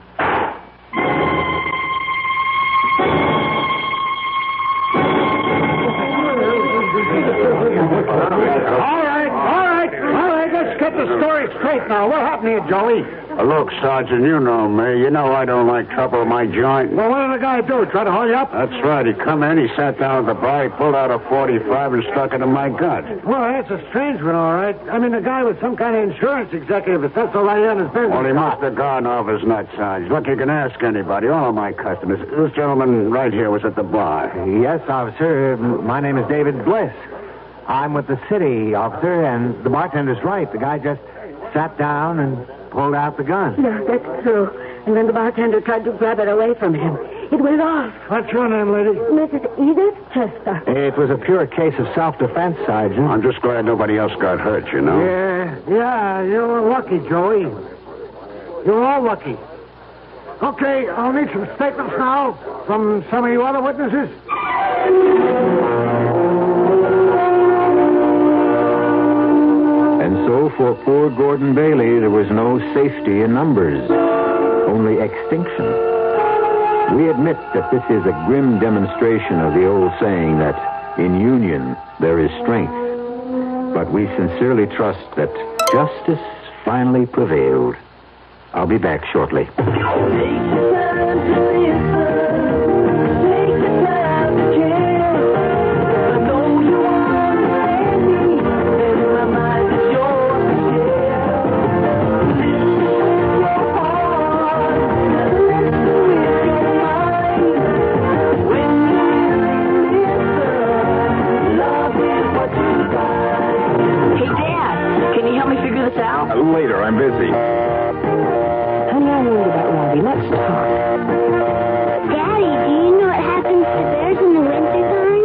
All right, let's get the story straight now. What happened to you, Joey? Look, Sergeant, you know me. You know I don't like trouble in my joint. Well, what did the guy do? Try to haul you up? That's right. He come in, he sat down at the bar, he pulled out a 45 and stuck it in my gut. Well, that's a strange one, all right. I mean, the guy was some kind of insurance executive. If that's all I on his business. Well, he must have gone off his nut, Sarge. Look, you can ask anybody, all of my customers. This gentleman right here was at the bar. Yes, officer. My name is David Bliss. I'm with the city, officer, and the bartender's right. The guy just sat down and pulled out the gun. Yeah, that's true. And then the bartender tried to grab it away from him. It went off. What's your name, lady? Mrs. Edith Chester. It was a pure case of self-defense, Sergeant. I'm just glad nobody else got hurt, you know. Yeah, you were lucky, Joey. You were all lucky. Okay, I'll need some statements now from some of you other witnesses. And so for poor Gordon Bailey, there was no safety in numbers, only extinction. We admit that this is a grim demonstration of the old saying that in union there is strength. But we sincerely trust that justice finally prevailed. I'll be back shortly. Later, I'm busy. Honey, I worried about Robbie. Let's talk. Daddy, do you know what happens to bears in the wintertime?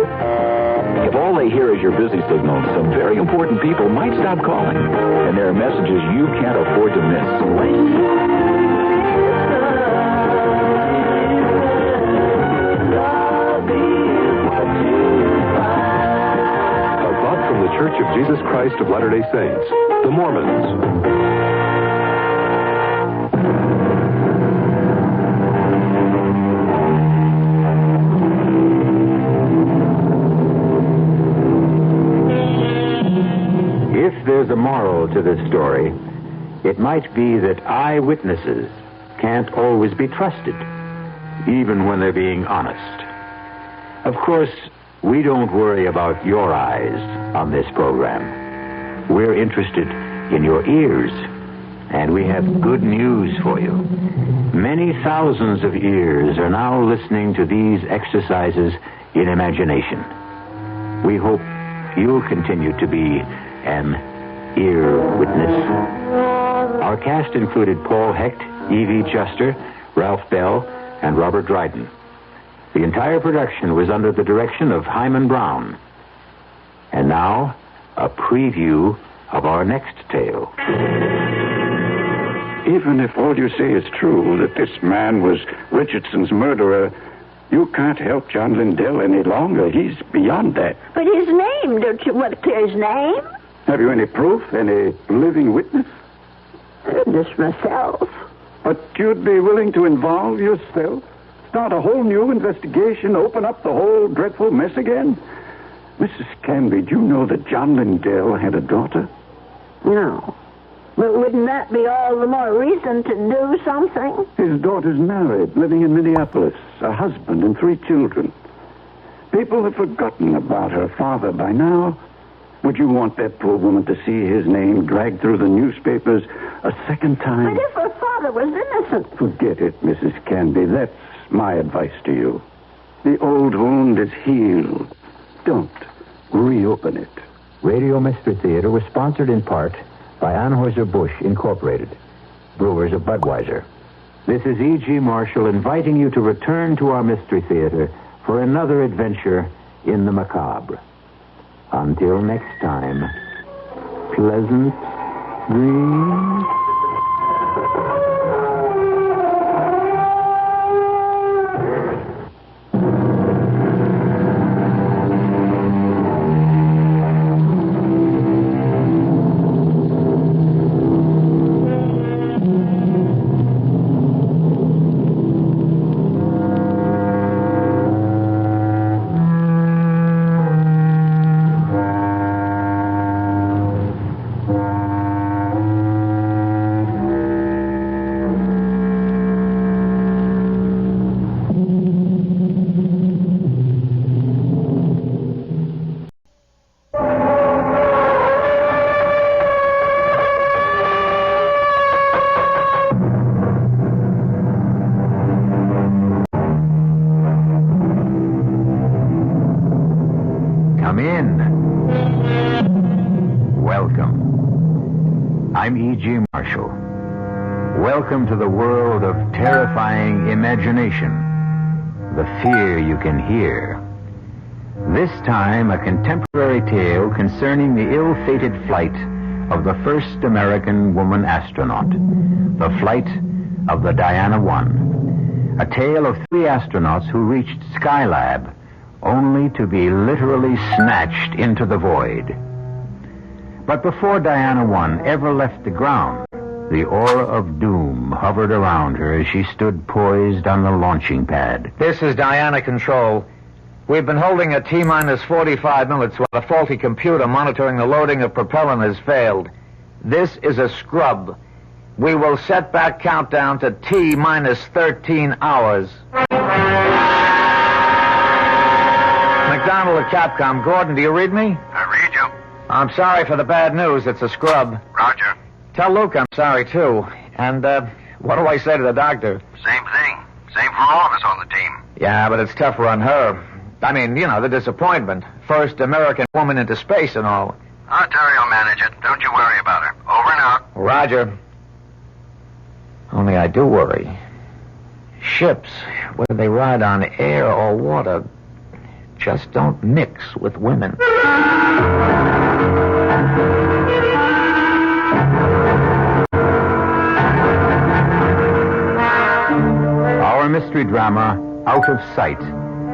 If all they hear is your busy signal, some very important people might stop calling. And there are messages you can't afford to miss. A thought from the Church of Jesus Christ of Latter-day Saints, the Mormons. a moral to this story, it might be that eyewitnesses can't always be trusted, even when they're being honest. Of course, we don't worry about your eyes on this program. We're interested in your ears, and we have good news for you. Many thousands of ears are now listening to these exercises in imagination. We hope you'll continue to be an ear witness. Our cast included Paul Hecht, Evie Juster, Ralph Bell, and Robert Dryden. The entire production was under the direction of Hyman Brown. And now, a preview of our next tale. Even if all you say is true, that this man was Richardson's murderer, you can't help John Lindell any longer. He's beyond that. But his name, don't you want to clear his name? Have you any proof, any living witness? Just myself. But you'd be willing to involve yourself? Start a whole new investigation, open up the whole dreadful mess again? Mrs. Canby, do you know that John Lindell had a daughter? No. But wouldn't that be all the more reason to do something? His daughter's married, living in Minneapolis, a husband and 3 children. People have forgotten about her father by now. Would you want that poor woman to see his name dragged through the newspapers a second time? But if her father was innocent... Forget it, Mrs. Canby. That's my advice to you. The old wound is healed. Don't reopen it. Radio Mystery Theater was sponsored in part by Anheuser-Busch Incorporated, brewers of Budweiser. This is E.G. Marshall inviting you to return to our Mystery Theater for another adventure in the macabre. Until next time, pleasant dreams. Come in. Welcome. I'm E.G. Marshall. Welcome to the world of terrifying imagination, the fear you can hear. This time, a contemporary tale concerning the ill-fated flight of the first American woman astronaut, the flight of the Diana I. A tale of 3 astronauts who reached Skylab only to be literally snatched into the void. But before Diana I ever left the ground, the aura of doom hovered around her as she stood poised on the launching pad. This is Diana Control. We've been holding at T-minus 45 minutes while a faulty computer monitoring the loading of propellant has failed. This is a scrub. We will set back countdown to T-minus 13 hours. McDonald at Capcom. Gordon, do you read me? I read you. I'm sorry for the bad news. It's a scrub. Roger. Tell Luke I'm sorry, too. And, what do I say to the doctor? Same thing. Same for all of us on the team. Yeah, but it's tougher on her. I mean, you know, the disappointment. First American woman into space and all. I'll tell you, I'll manage it. Don't you worry about her. Over and out. Roger. Only I do worry. Ships, whether they ride on air or water, just don't mix with women. Our mystery drama, Out of Sight,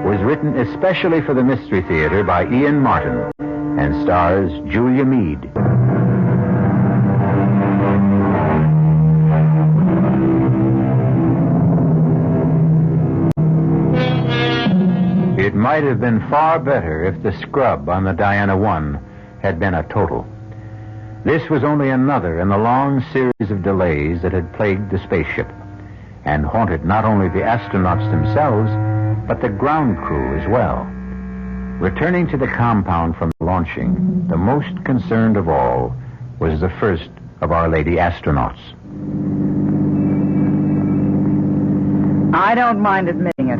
was written especially for the Mystery Theater by Ian Martin and stars Julia Mead. It might have been far better if the scrub on the Diana I had been a total. This was only another in the long series of delays that had plagued the spaceship and haunted not only the astronauts themselves, but the ground crew as well. Returning to the compound from launching, the most concerned of all was the first of our lady astronauts. I don't mind admitting it,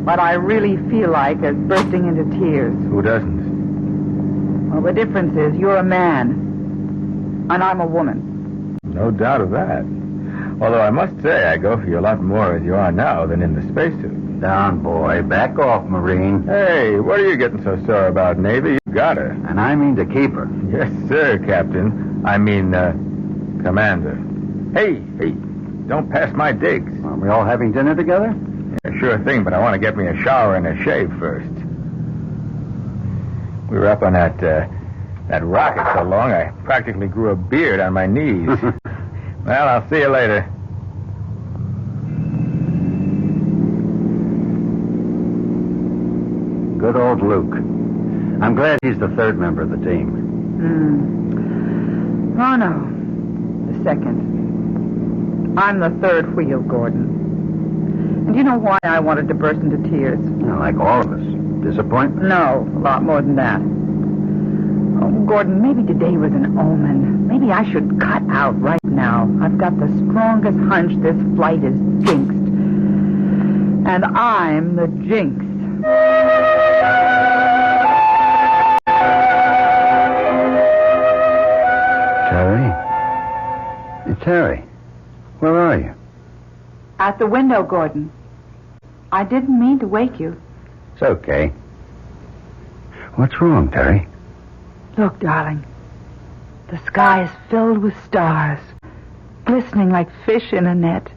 but I really feel like bursting into tears. Who doesn't? Well, the difference is you're a man, and I'm a woman. No doubt of that. Although I must say I go for you a lot more as you are now than in the spacesuit. Down, boy. Back off, Marine. Hey, what are you getting so sore about, Navy? You got her. And I mean to keep her. Yes, sir, Captain. I mean, Commander. Hey, don't pass my digs. Are we all having dinner together? Yeah, sure thing, but I want to get me a shower and a shave first. We were up on that rocket so long, I practically grew a beard on my knees. Well, I'll see you later. Good old Luke. I'm glad he's the third member of the team. Oh, no. The second. I'm the third wheel, Gordon. And you know why I wanted to burst into tears? Like all of us. Disappointment? No, a lot more than that. Oh, Gordon, maybe today was an omen. Maybe I should cut out right now. I've got the strongest hunch this flight is jinxed. And I'm the jinx. Terry, where are you? At the window, Gordon. I didn't mean to wake you. It's okay. What's wrong, Terry? Look, darling. The sky is filled with stars, glistening like fish in a net.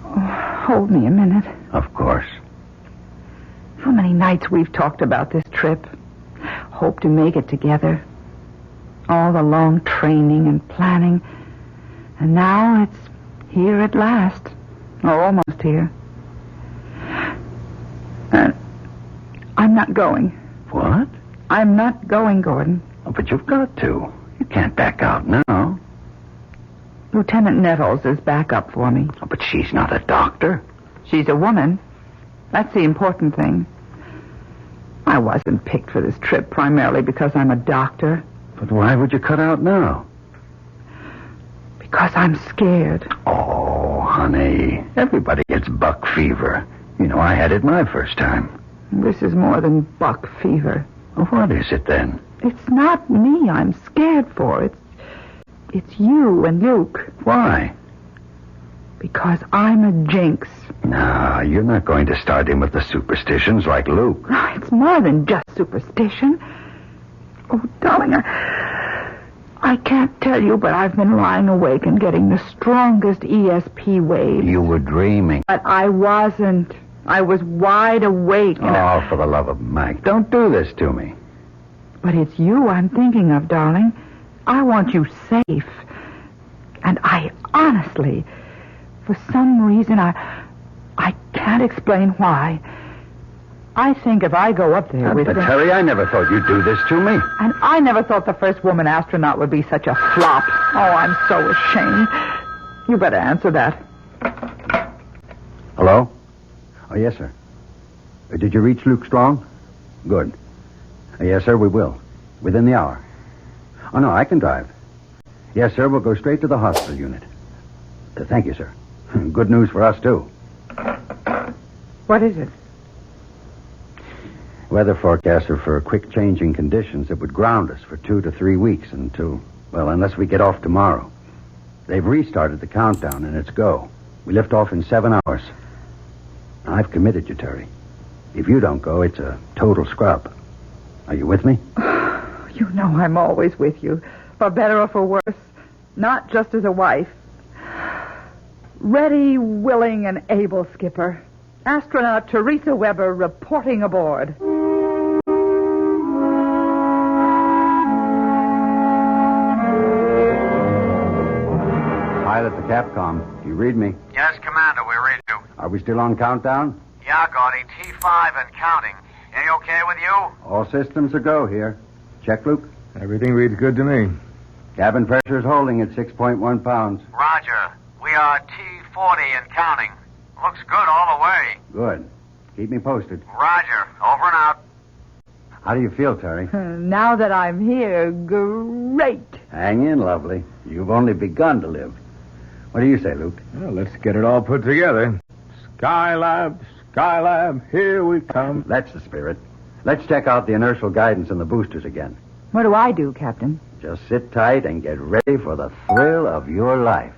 Oh, hold me a minute. Of course. How many nights we've talked about this trip. Hope to make it together. All the long training and planning. And now it's here at last. Or almost here. And I'm not going. What? I'm not going, Gordon. Oh, but you've got to. You can't back out now. Lieutenant Nettles is back up for me. Oh, but she's not a doctor. She's a woman. That's the important thing. I wasn't picked for this trip primarily because I'm a doctor. But why would you cut out now? Because I'm scared. Oh, honey. Everybody gets buck fever. You know, I had it my first time. This is more than buck fever. Well, what is it then? It's not me I'm scared for. It's you and Luke. Why? Because I'm a jinx. No, you're not going to start in with the superstitions like Luke. It's more than just superstition. Oh, darling, I can't tell you, but I've been lying awake and getting the strongest ESP waves. You were dreaming. But I wasn't. I was wide awake. And for the love of Mike, don't do this to me. But it's you I'm thinking of, darling. I want you safe. And I honestly, for some reason, I can't explain why, I think if I go up there with... But Terry, I never thought you'd do this to me. And I never thought the first woman astronaut would be such a flop. Oh, I'm so ashamed. You better answer that. Hello? Oh, yes, sir. Did you reach Luke Strong? Good. Yes, sir, we will. Within the hour. Oh, no, I can drive. Yes, sir, we'll go straight to the hospital unit. Thank you, sir. Good news for us, too. What is it? Weather forecasts are for quick changing conditions that would ground us for 2 to 3 weeks unless we get off tomorrow. They've restarted the countdown, and it's go. We lift off in 7 hours. I've committed you, Terry. If you don't go, it's a total scrub. Are you with me? You know I'm always with you, for better or for worse. Not just as a wife. Ready, willing, and able, Skipper. Astronaut Teresa Weber reporting aboard. Pilot to Capcom. Do you read me? Yes, Commander, we read you. Are we still on countdown? Yeah, Gordy, T5 and counting. Any okay with you? All systems are go here. Check, Luke? Everything reads good to me. Cabin pressure is holding at 6.1 pounds. Roger. We are T40 and counting. Looks good all the way. Good. Keep me posted. Roger. Over and out. How do you feel, Terry? Now that I'm here, great. Hang in, lovely. You've only begun to live. What do you say, Luke? Well, let's get it all put together. Skylab, here we come. That's the spirit. Let's check out the inertial guidance and the boosters again. What do I do, Captain? Just sit tight and get ready for the thrill of your life.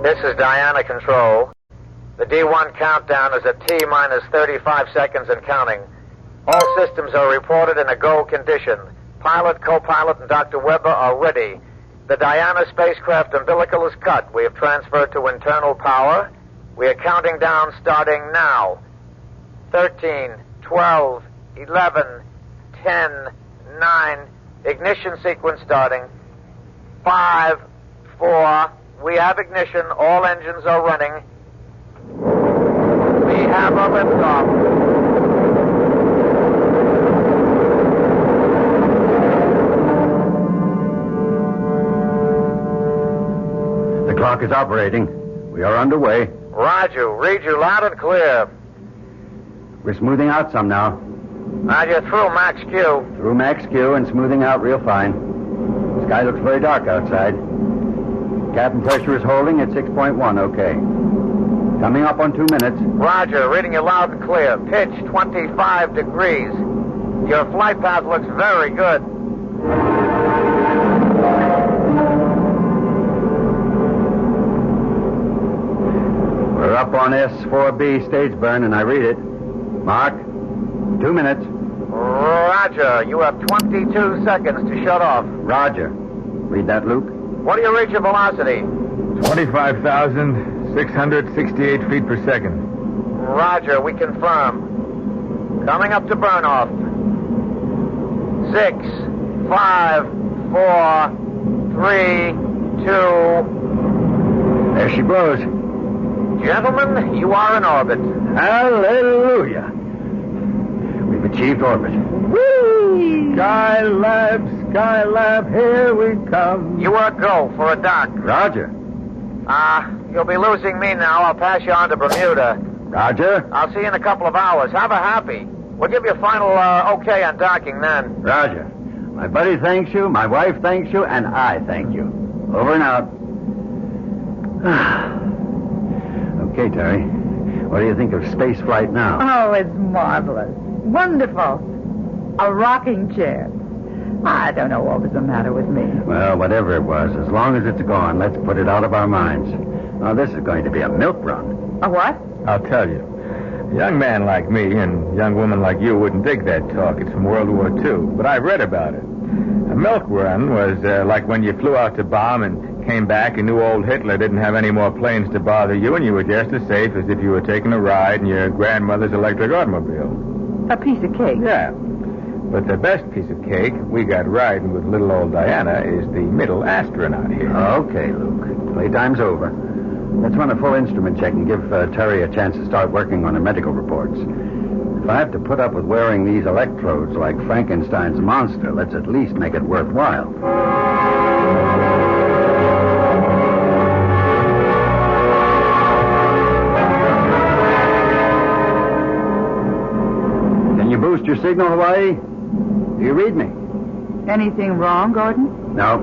This is Diana Control. The D1 countdown is at T-minus 35 seconds and counting. All systems are reported in a go condition. Pilot, co-pilot, and Dr. Weber are ready. The Diana spacecraft umbilical is cut. We have transferred to internal power. We are counting down starting now. 13, 12, 11, 10, 9. Ignition sequence starting. 5, 4. We have ignition. All engines are running. We have a liftoff. The clock is operating. We are underway. Roger. Read you loud and clear. We're smoothing out some now. Roger. Through Max Q. Through Max Q and smoothing out real fine. The sky looks very dark outside. Cabin pressure is holding at 6.1, okay. Coming up on 2 minutes. Roger. Reading you loud and clear. Pitch 25 degrees. Your flight path looks very good. We're up on S4B stage burn, and I read it. Mark, 2 minutes. Roger. You have 22 seconds to shut off. Roger. Read that, Luke. What do you reach your velocity? 25,668 feet per second. Roger. We confirm. Coming up to burn off. 6, 5, 4, 3, 2. There she blows. Gentlemen, you are in orbit. Hallelujah. We've achieved orbit. Whee! Skylab, here we come. You are go for a dock. Roger. You'll be losing me now. I'll pass you on to Bermuda. Roger. I'll see you in a couple of hours. Have a happy. We'll give you a final okay on docking then. Roger. My buddy thanks you, my wife thanks you, and I thank you. Over and out. Okay, Terry. What do you think of space flight now? Oh, it's marvelous. Wonderful. A rocking chair. I don't know what was the matter with me. Well, whatever it was, as long as it's gone, let's put it out of our minds. Now, this is going to be a milk run. A what? I'll tell you. A young man like me and a young woman like you wouldn't dig that talk. It's from World War II, but I've read about it. A milk run was like when you flew out to bomb and came back and knew old Hitler didn't have any more planes to bother you, and you were just as safe as if you were taking a ride in your grandmother's electric automobile. A piece of cake. Yeah. But the best piece of cake we got riding with little old Diana is the middle astronaut here. Okay, Luke. Playtime's over. Let's run a full instrument check and give Terry a chance to start working on her medical reports. If I have to put up with wearing these electrodes like Frankenstein's monster, let's at least make it worthwhile. Can you boost your signal, Hawaii? Do you read me? Anything wrong, Gordon? No.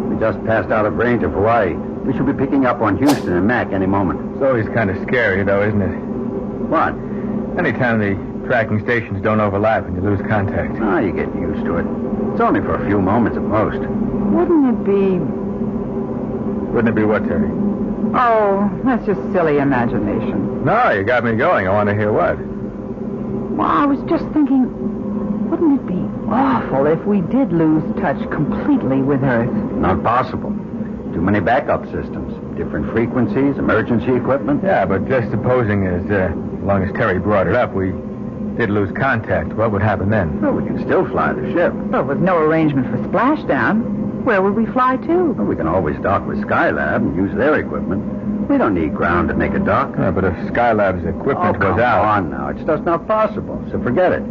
We just passed out of range of Hawaii. We should be picking up on Houston and Mac any moment. It's always kind of scary, though, isn't it? What? Anytime the tracking stations don't overlap and you lose contact. Ah, you get used to it. It's only for a few moments at most. Wouldn't it be... Wouldn't it be what, Terry? Oh, that's just silly imagination. No, you got me going. I want to hear what. Well, I was just thinking, wouldn't it be awful if we did lose touch completely with Earth? Not possible. Too many backup systems. Different frequencies, emergency equipment. Yeah, but just supposing as long as Terry brought it up, we did lose contact. What would happen then? Well, we can still fly the ship. Well, with no arrangement for splashdown, where would we fly to? Well, we can always dock with Skylab and use their equipment. We don't need ground to make a dock. Yeah, but if Skylab's equipment was out... Come on now. It's just not possible, so forget it.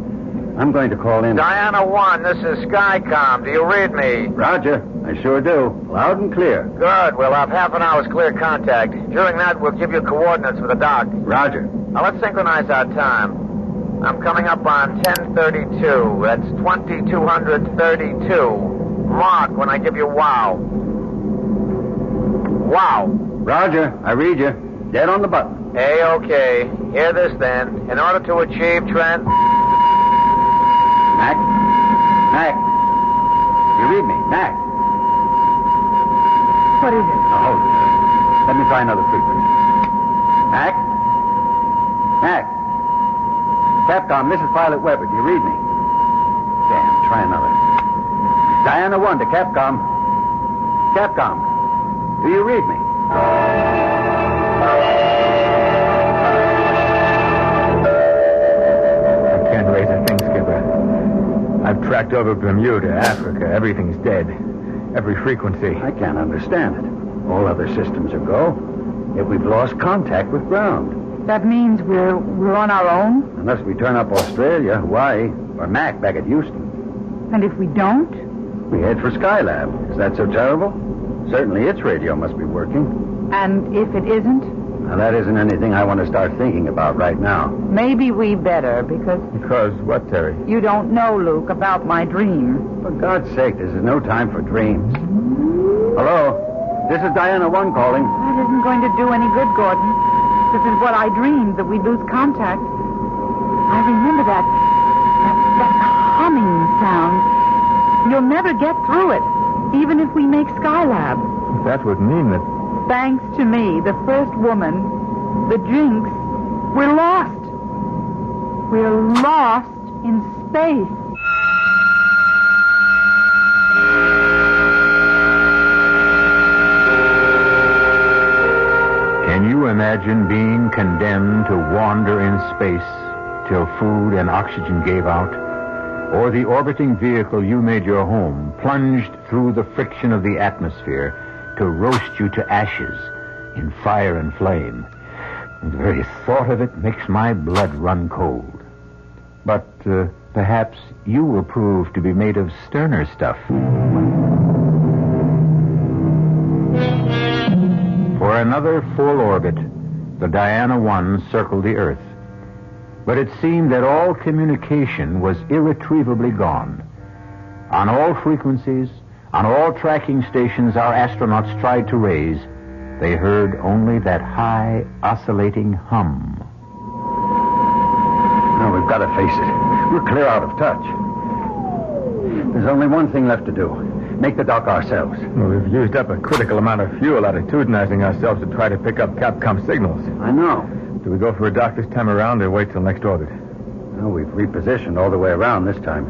I'm going to call in. Diana 1, this is Skycom. Do you read me? Roger. I sure do. Loud and clear. Good. We'll have half an hour's clear contact. During that, we'll give you coordinates for the dock. Roger. Now, let's synchronize our time. I'm coming up on 10:32. That's 2232. Mark when I give you wow. Wow. Roger. I read you. Dead on the button. Hey, okay. Hear this, then. In order to achieve Trent... Mac? You read me? Mac? What is it? Oh, hold it. Let me try another frequency. Mac? Capcom, this is Pilot Weber. Do you read me? Damn, try another. Diana 1 to Capcom. Capcom, do you read me? I can't raise a thing, Skipper. I've tracked over Bermuda, Africa. Everything's dead. Every frequency. I can't understand it. All other systems are go. Yet we've lost contact with ground. That means we're on our own? Unless we turn up Australia, Hawaii, or Mac back at Houston. And if we don't? We head for Skylab. Is that so terrible? Certainly its radio must be working. And if it isn't? Now, that isn't anything I want to start thinking about right now. Maybe we better, because... Because what, Terry? You don't know, Luke, about my dream. For God's sake, this is no time for dreams. Hello? This is Diana 1 calling. That isn't going to do any good, Gordon. This is what I dreamed, that we'd lose contact. I remember that humming sound. You'll never get through it, even if we make Skylab. That would mean that... Thanks to me, the first woman, the Jinx, we're lost. We're lost in space. Can you imagine being condemned to wander in space till food and oxygen gave out? Or the orbiting vehicle you made your home plunged through the friction of the atmosphere to roast you to ashes in fire and flame? And the very thought of it makes my blood run cold. But perhaps you will prove to be made of sterner stuff. For another full orbit, the Diana 1 circled the Earth. But it seemed that all communication was irretrievably gone. On all frequencies, on all tracking stations our astronauts tried to raise, they heard only that high, oscillating hum. No, we've got to face it. We're clear out of touch. There's only one thing left to do. Make the dock ourselves. Well, we've used up a critical amount of fuel attitudinizing ourselves to try to pick up Capcom signals. I know. Do we go for a dock this time around or wait till next orbit? Well, we've repositioned all the way around this time.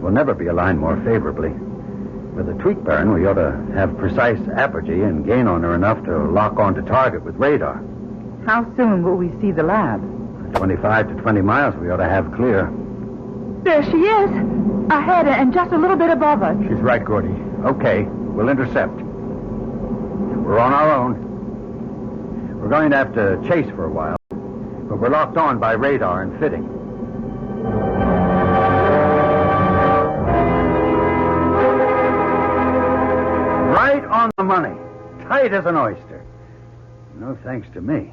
We'll never be aligned more favorably. With a tweak burn, we ought to have precise apogee and gain on her enough to lock onto target with radar. How soon will we see the lab? 25 to 20 miles we ought to have clear. There she is. Ahead and just a little bit above us. She's right, Gordy. Okay, we'll intercept. We're on our own. We're going to have to chase for a while, but we're locked on by radar and fitting. Right on the money. Tight as an oyster. No thanks to me.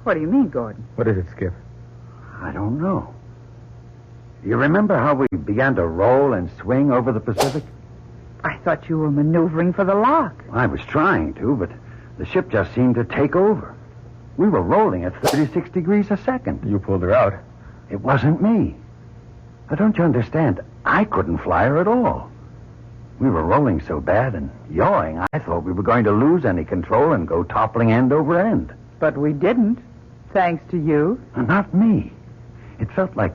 What do you mean, Gordon? What is it, Skip? I don't know. You remember how we began to roll and swing over the Pacific? I thought you were maneuvering for the lock. I was trying to, but the ship just seemed to take over. We were rolling at 36 degrees a second. You pulled her out. It wasn't me. Now, don't you understand? I couldn't fly her at all. We were rolling so bad and yawing, I thought we were going to lose any control and go toppling end over end. But we didn't, thanks to you. Not me. It felt like,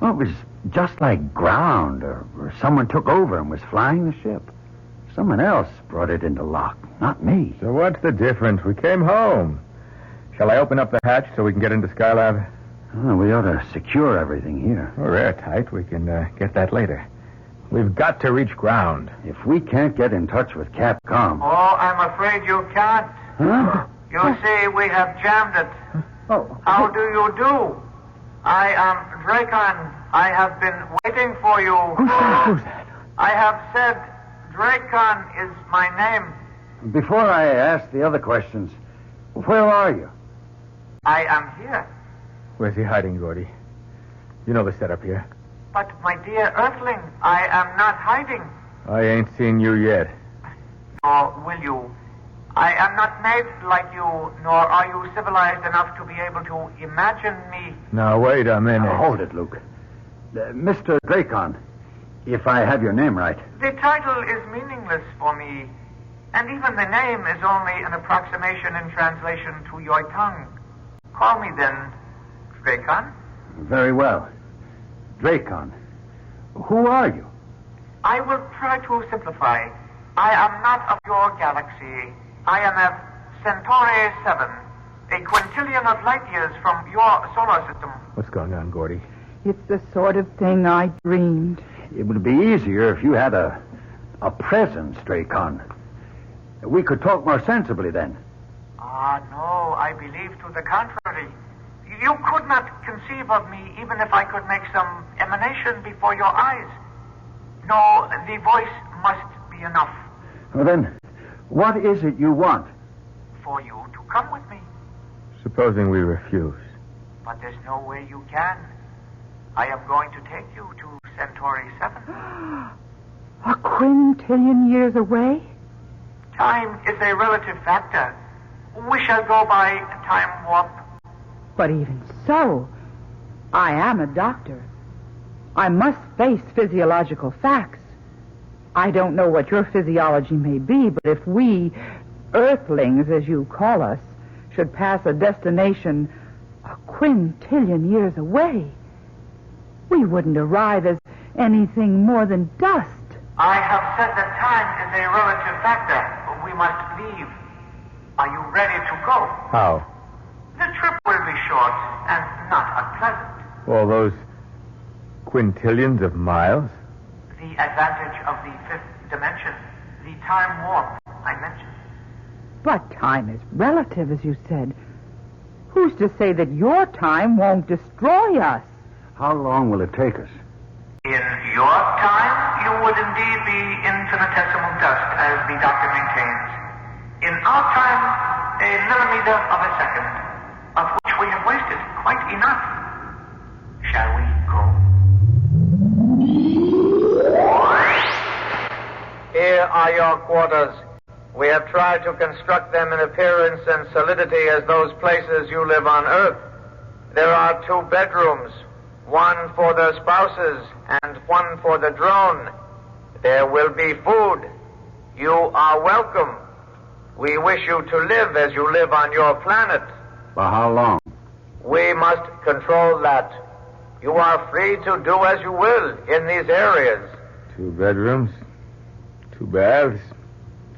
well, it was just like ground, or someone took over and was flying the ship. Someone else brought it into lock, not me. So what's the difference? We came home. Shall I open up the hatch so we can get into Skylab? Oh, we ought to secure everything here. We're airtight. We can get that later. We've got to reach ground. If we can't get in touch with Capcom... Oh, I'm afraid you can't. Huh? You see, we have jammed it. How do you do? I am Dracon. I have been waiting for you. Who's that? I have said Dracon is my name. Before I ask the other questions, where are you? I am here. Where's he hiding, Gordy? You know the setup here. But, my dear Earthling, I am not hiding. I ain't seen you yet. Nor will you. I am not made like you, nor are you civilized enough to be able to imagine me. Now, wait a minute. Now, hold it, Luke. Mr. Dracon, if I have your name right. The title is meaningless for me, and even the name is only an approximation in translation to your tongue. Call me then Dracon. Very well. Dracon, who are you? I will try to simplify. I am not of your galaxy. I am of Centauri 7, a quintillion of light years from your solar system. What's going on, Gordy? It's the sort of thing I dreamed. It would be easier if you had a presence, Dracon. We could talk more sensibly then. Ah, no, I believe to the contrary. You could not conceive of me even if I could make some emanation before your eyes. No, the voice must be enough. Well, then, what is it you want? For you to come with me. Supposing we refuse. But there's no way you can. I am going to take you to Centauri 7. A quintillion years away? Time is a relative factor. We shall go by time warp. But even so, I am a doctor. I must face physiological facts. I don't know what your physiology may be, but if we, Earthlings, as you call us, should pass a destination a quintillion years away, we wouldn't arrive as anything more than dust. I have said that time is a relative factor. We must leave. Are you ready to go? How? The trip will be short and not unpleasant. All those quintillions of miles? The advantage of the fifth dimension, the time warp I mentioned. But time is relative, as you said. Who's to say that your time won't destroy us? How long will it take us? In your time, you would indeed be infinitesimal dust, as the doctor maintains. In our time, a millimeter of a second, of which we have wasted quite enough. Shall we go? Here are your quarters. We have tried to construct them in appearance and solidity as those places you live on Earth. There are 2 bedrooms, one for the spouses and one for the drone. There will be food. You are welcome. We wish you to live as you live on your planet. For how long? We must control that. You are free to do as you will in these areas. 2 bedrooms, 2 baths,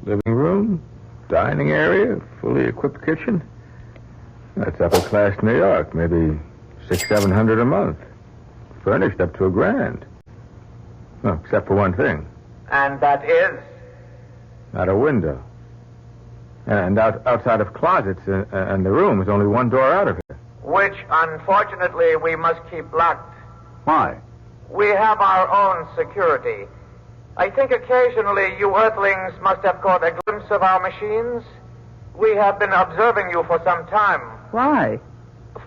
living room, dining area, fully equipped kitchen. That's upper class New York, maybe $600-700 a month. Furnished up to $1,000. Well, except for one thing. And that is? Not a window. And outside of closets and the room is only one door out of it. Which, unfortunately, we must keep locked. Why? We have our own security. I think occasionally you Earthlings must have caught a glimpse of our machines. We have been observing you for some time. Why?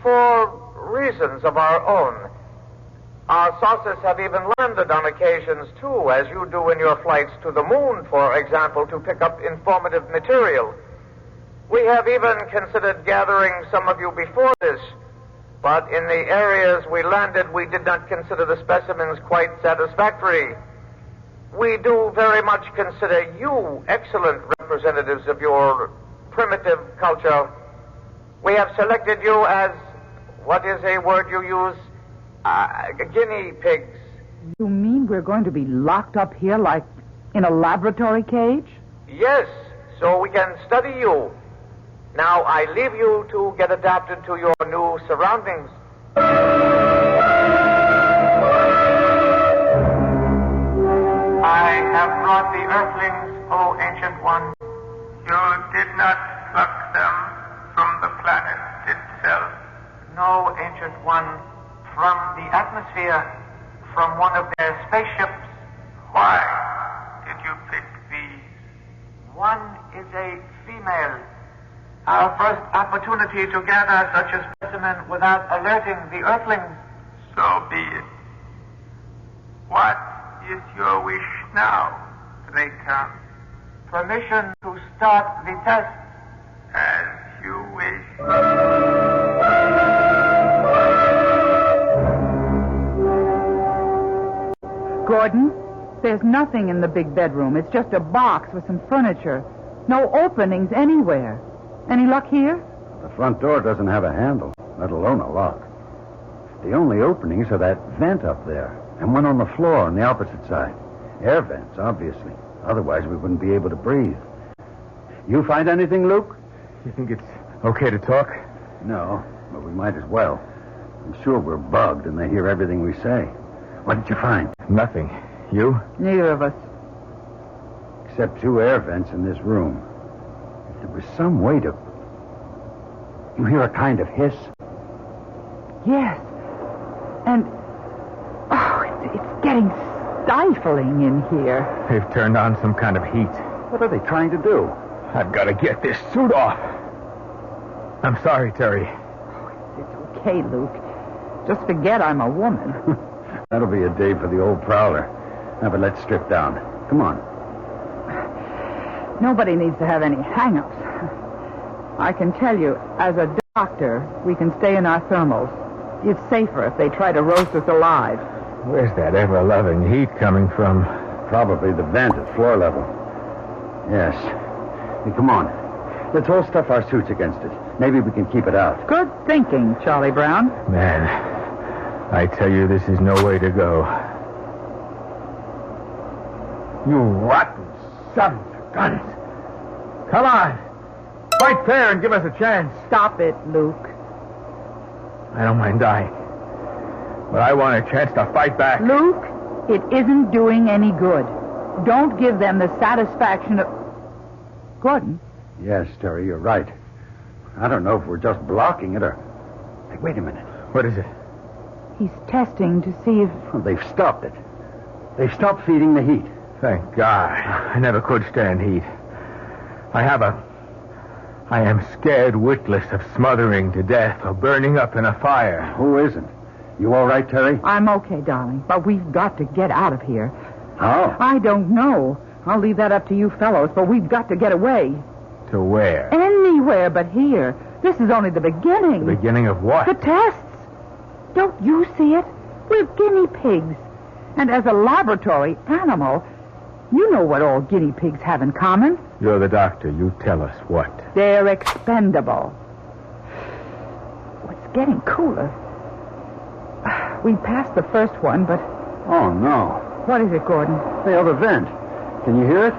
For reasons of our own. Our saucers have even landed on occasions, too, as you do in your flights to the moon, for example, to pick up informative material. We have even considered gathering some of you before this, but in the areas we landed, we did not consider the specimens quite satisfactory. We do very much consider you excellent representatives of your primitive culture. We have selected you as, what is a word you use? Guinea pigs. You mean we're going to be locked up here like in a laboratory cage? Yes, so we can study you. Now I leave you to get adapted to your new surroundings. I have brought the Earthlings, O Ancient One. You did not pluck them captured one from the atmosphere from one of their spaceships. Why did you pick these? One is a female. Our first opportunity to gather such a specimen without alerting the Earthlings. So be it. What is your wish now, Dracon? Permission to start the test. As you wish. Gordon, there's nothing in the big bedroom. It's just a box with some furniture. No openings anywhere. Any luck here? The front door doesn't have a handle, let alone a lock. The only openings are that vent up there and one on the floor on the opposite side. Air vents, obviously. Otherwise, we wouldn't be able to breathe. You find anything, Luke? You think it's okay to talk? No, but we might as well. I'm sure we're bugged and they hear everything we say. What did you find? Nothing. You? Neither of us. Except 2 air vents in this room. If there was some way to... You hear a kind of hiss? Yes. And... Oh, it's getting stifling in here. They've turned on some kind of heat. What are they trying to do? I've got to get this suit off. I'm sorry, Terry. It's okay, Luke. Just forget I'm a woman. That'll be a day for the old prowler. Now, but let's strip down. Come on. Nobody needs to have any hang-ups. I can tell you, as a doctor, we can stay in our thermals. It's safer if they try to roast us alive. Where's that ever-loving heat coming from? Probably the vent at floor level. Yes. Hey, come on. Let's all stuff our suits against it. Maybe we can keep it out. Good thinking, Charlie Brown. Man, I tell you, this is no way to go. You rotten sons of guns. Come on. Fight fair and give us a chance. Stop it, Luke. I don't mind dying. But I want a chance to fight back. Luke, it isn't doing any good. Don't give them the satisfaction of... Gordon? Yes, Terry, you're right. I don't know if we're just blocking it or... Hey, wait a minute. What is it? He's testing to see if... Well, they've stopped it. They've stopped feeding the heat. Thank God. I never could stand heat. I am scared witless of smothering to death or burning up in a fire. Who isn't? You all right, Terry? I'm okay, darling, but we've got to get out of here. How? I don't know. I'll leave that up to you fellows, but we've got to get away. To where? Anywhere but here. This is only the beginning. The beginning of what? The tests. Don't you see it? We're guinea pigs. And as a laboratory animal, you know what all guinea pigs have in common. You're the doctor. You tell us what. They're expendable. It's getting cooler. We passed the first one, but... Oh, no. What is it, Gordon? The other vent. Can you hear it?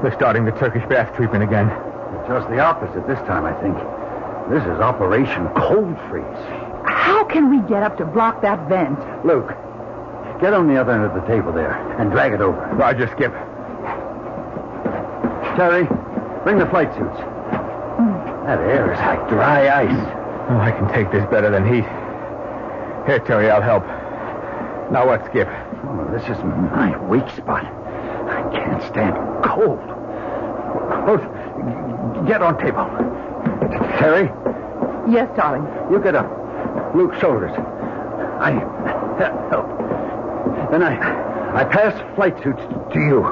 They're starting the Turkish bath treatment again. Just the opposite this time, I think. This is Operation Cold Freeze. How can we get up to block that vent? Luke, get on the other end of the table there and drag it over. Roger, Skip. Terry, bring the flight suits. That air is like dry ice. Oh, I can take this better than heat. Here, Terry, I'll help. Now what, Skip? Oh, this is my weak spot. I can't stand cold. Both, get on table. Terry? Yes, darling. You get up. Luke's shoulders. I help. Then I pass flight suits to you.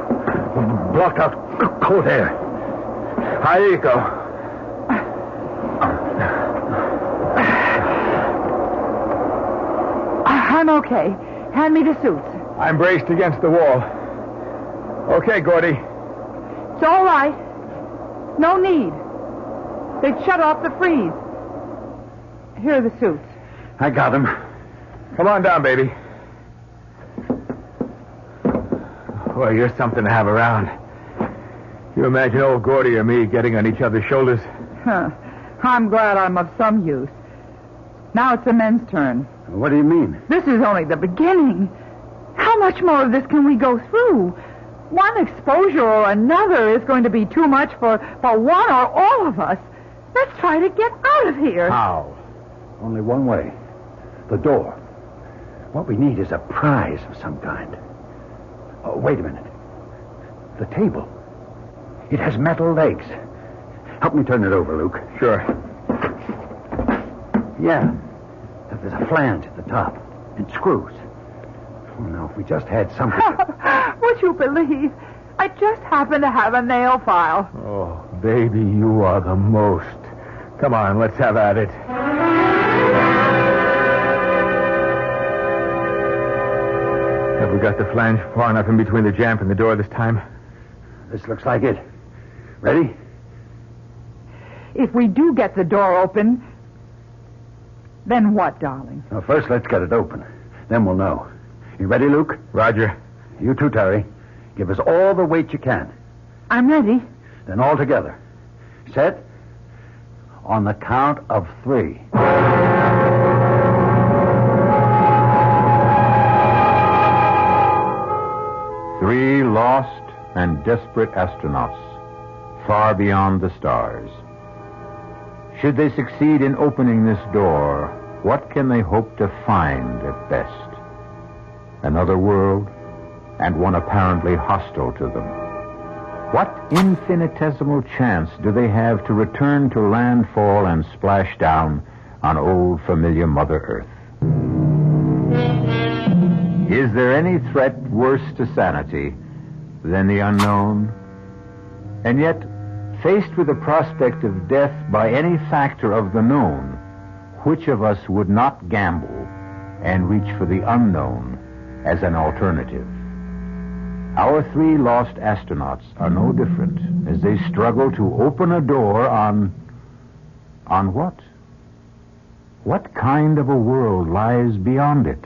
Block out cold air. Here you go. I'm okay. Hand me the suits. I'm braced against the wall. Okay, Gordy. It's all right. No need. They've shut off the freeze. Here are the suits. I got them. Come on down, baby. Well, you're something to have around. You imagine old Gordy or me getting on each other's shoulders? Huh. I'm glad I'm of some use. Now it's the men's turn. What do you mean? This is only the beginning. How much more of this can we go through? One exposure or another is going to be too much for one or all of us. Let's try to get out of here. How? Only one way. The door. What we need is a prize of some kind. Oh, wait a minute. The table. It has metal legs. Help me turn it over, Luke. Sure. Yeah. There's a flange at the top. And screws. Oh, now, if we just had something... Would you believe? I just happen to have a nail file. Oh, baby, you are the most. Come on, let's have at it. Have we got the flange far enough in between the jamb and the door this time? This looks like it. Ready? If we do get the door open, then what, darling? Now, first, let's get it open. Then we'll know. You ready, Luke? Roger. You too, Terry. Give us all the weight you can. I'm ready. Then all together. Set? On the count of 3. Three lost and desperate astronauts, far beyond the stars. Should they succeed in opening this door, what can they hope to find at best? Another world, and one apparently hostile to them. What infinitesimal chance do they have to return to landfall and splash down on old familiar Mother Earth? Is there any threat worse to sanity than the unknown? And yet, faced with the prospect of death by any factor of the known, which of us would not gamble and reach for the unknown as an alternative? Our 3 lost astronauts are no different as they struggle to open a door on what? What kind of a world lies beyond it?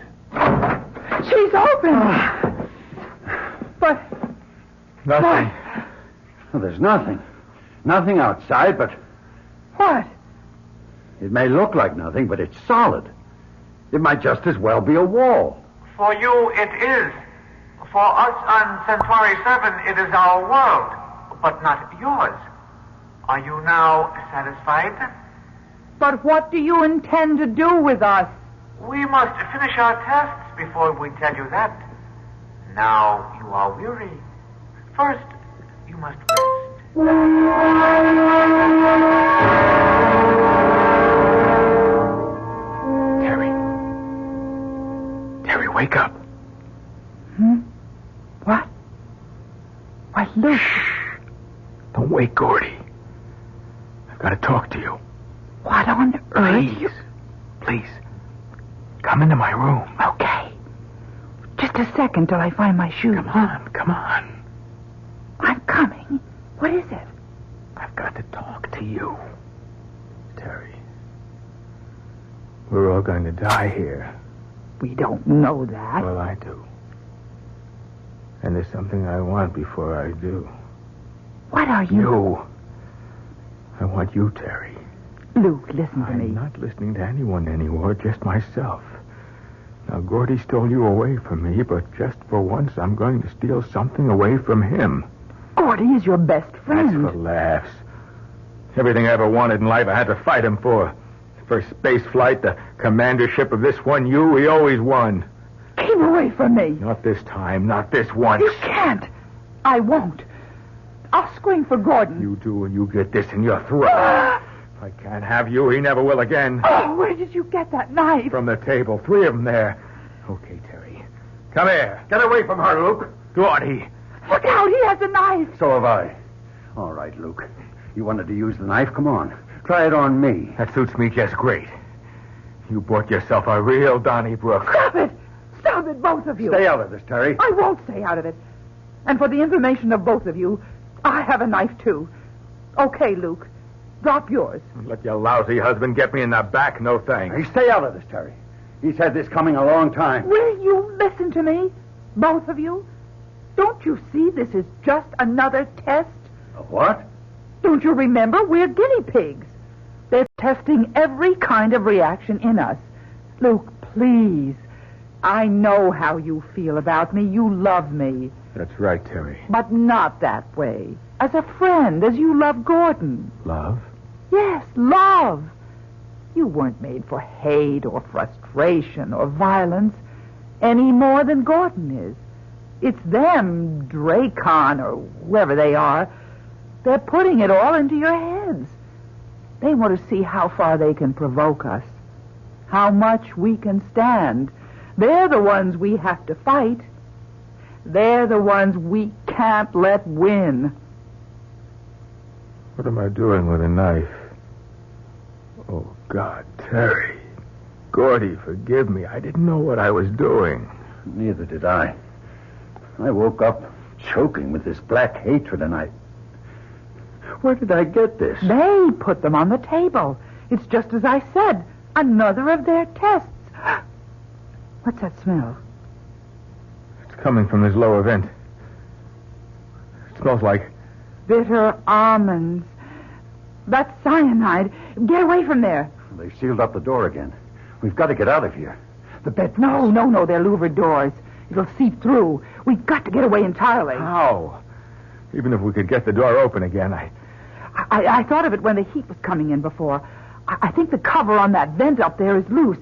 She's open. But... Nothing. Well, there's nothing. Nothing outside, but... What? It may look like nothing, but it's solid. It might just as well be a wall. For you, it is. For us on Centauri 7, it is our world, but not yours. Are you now satisfied? But what do you intend to do with us? We must finish our tests before we tell you that. Now you are weary. First, you must rest. Terry, wake up. What? Why, Luke. Shh. Don't wake Gordy. I've got to talk to you. What on earth? Please. Come into my room. Okay. Just a second till I find my shoes. Come on. I'm coming. What is it? I've got to talk to you. Terry. We're all going to die here. We don't know that. Well, I do. And there's something I want before I do. What are you? You. I want you, Terry. Luke, listen to me. I'm not listening to anyone anymore, just myself. Now, Gordy stole you away from me, but just for once, I'm going to steal something away from him. Gordy is your best friend. That's for laughs. Everything I ever wanted in life, I had to fight him for. First space flight, the commandership of this one U, he always won. Keep away from me. Not this time, not this once. You can't. I won't. I'll scream for Gordon. You do, and you get this in your throat. If I can't have you, he never will again. Oh, where did you get that knife? From the table. 3 of them there. Okay, Terry. Come here. Get away from her, Luke. Gordy. Look out, he has a knife. So have I. All right, Luke. You wanted to use the knife? Come on. Try it on me. That suits me just great. You bought yourself a real Donnybrook. Stop it. Stop it, both of you. Stay out of this, Terry. I won't stay out of it. And for the information of both of you, I have a knife, too. Okay, Luke. Drop yours. Let your lousy husband get me in the back, no thanks. Hey, stay out of this, Terry. He's had this coming a long time. Will you listen to me? Both of you? Don't you see this is just another test? What? Don't you remember? We're guinea pigs. They're testing every kind of reaction in us. Luke, please. I know how you feel about me. You love me. That's right, Terry. But not that way. As a friend, as you love Gordon. Love? Yes, love. You weren't made for hate or frustration or violence any more than Gordon is. It's them, Dracon or whoever they are. They're putting it all into your heads. They want to see how far they can provoke us, how much we can stand. They're the ones we have to fight. They're the ones we can't let win. What am I doing with a knife? Oh, God, Terry. Gordy, forgive me. I didn't know what I was doing. Neither did I. I woke up choking with this black hatred, and where did I get this? They put them on the table. It's just as I said. Another of their tests. What's that smell? It's coming from this lower vent. It smells like... bitter almonds. That's cyanide. Get away from there. They sealed up the door again. We've got to get out of here. The bed... No, they're louvered doors. It'll seep through. We've got to get away entirely. How? Even if we could get the door open again, I thought of it when the heat was coming in before. I think the cover on that vent up there is loose.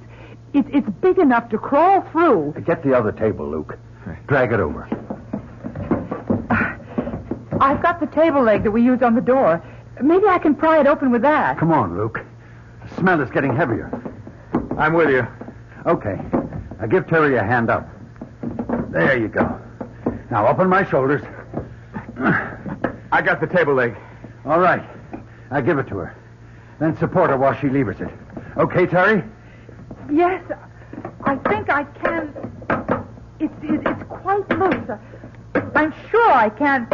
It's big enough to crawl through. Get the other table, Luke. Drag it over. I've got the table leg that we used on the door. Maybe I can pry it open with that. Come on, Luke. The smell is getting heavier. I'm with you. Okay. Now give Terry a hand up. There you go. Now up on my shoulders. I got the table leg. All right. Now give it to her. Then support her while she levers it. Okay, Terry? Yes. I think I can. It's quite loose. I'm sure I can.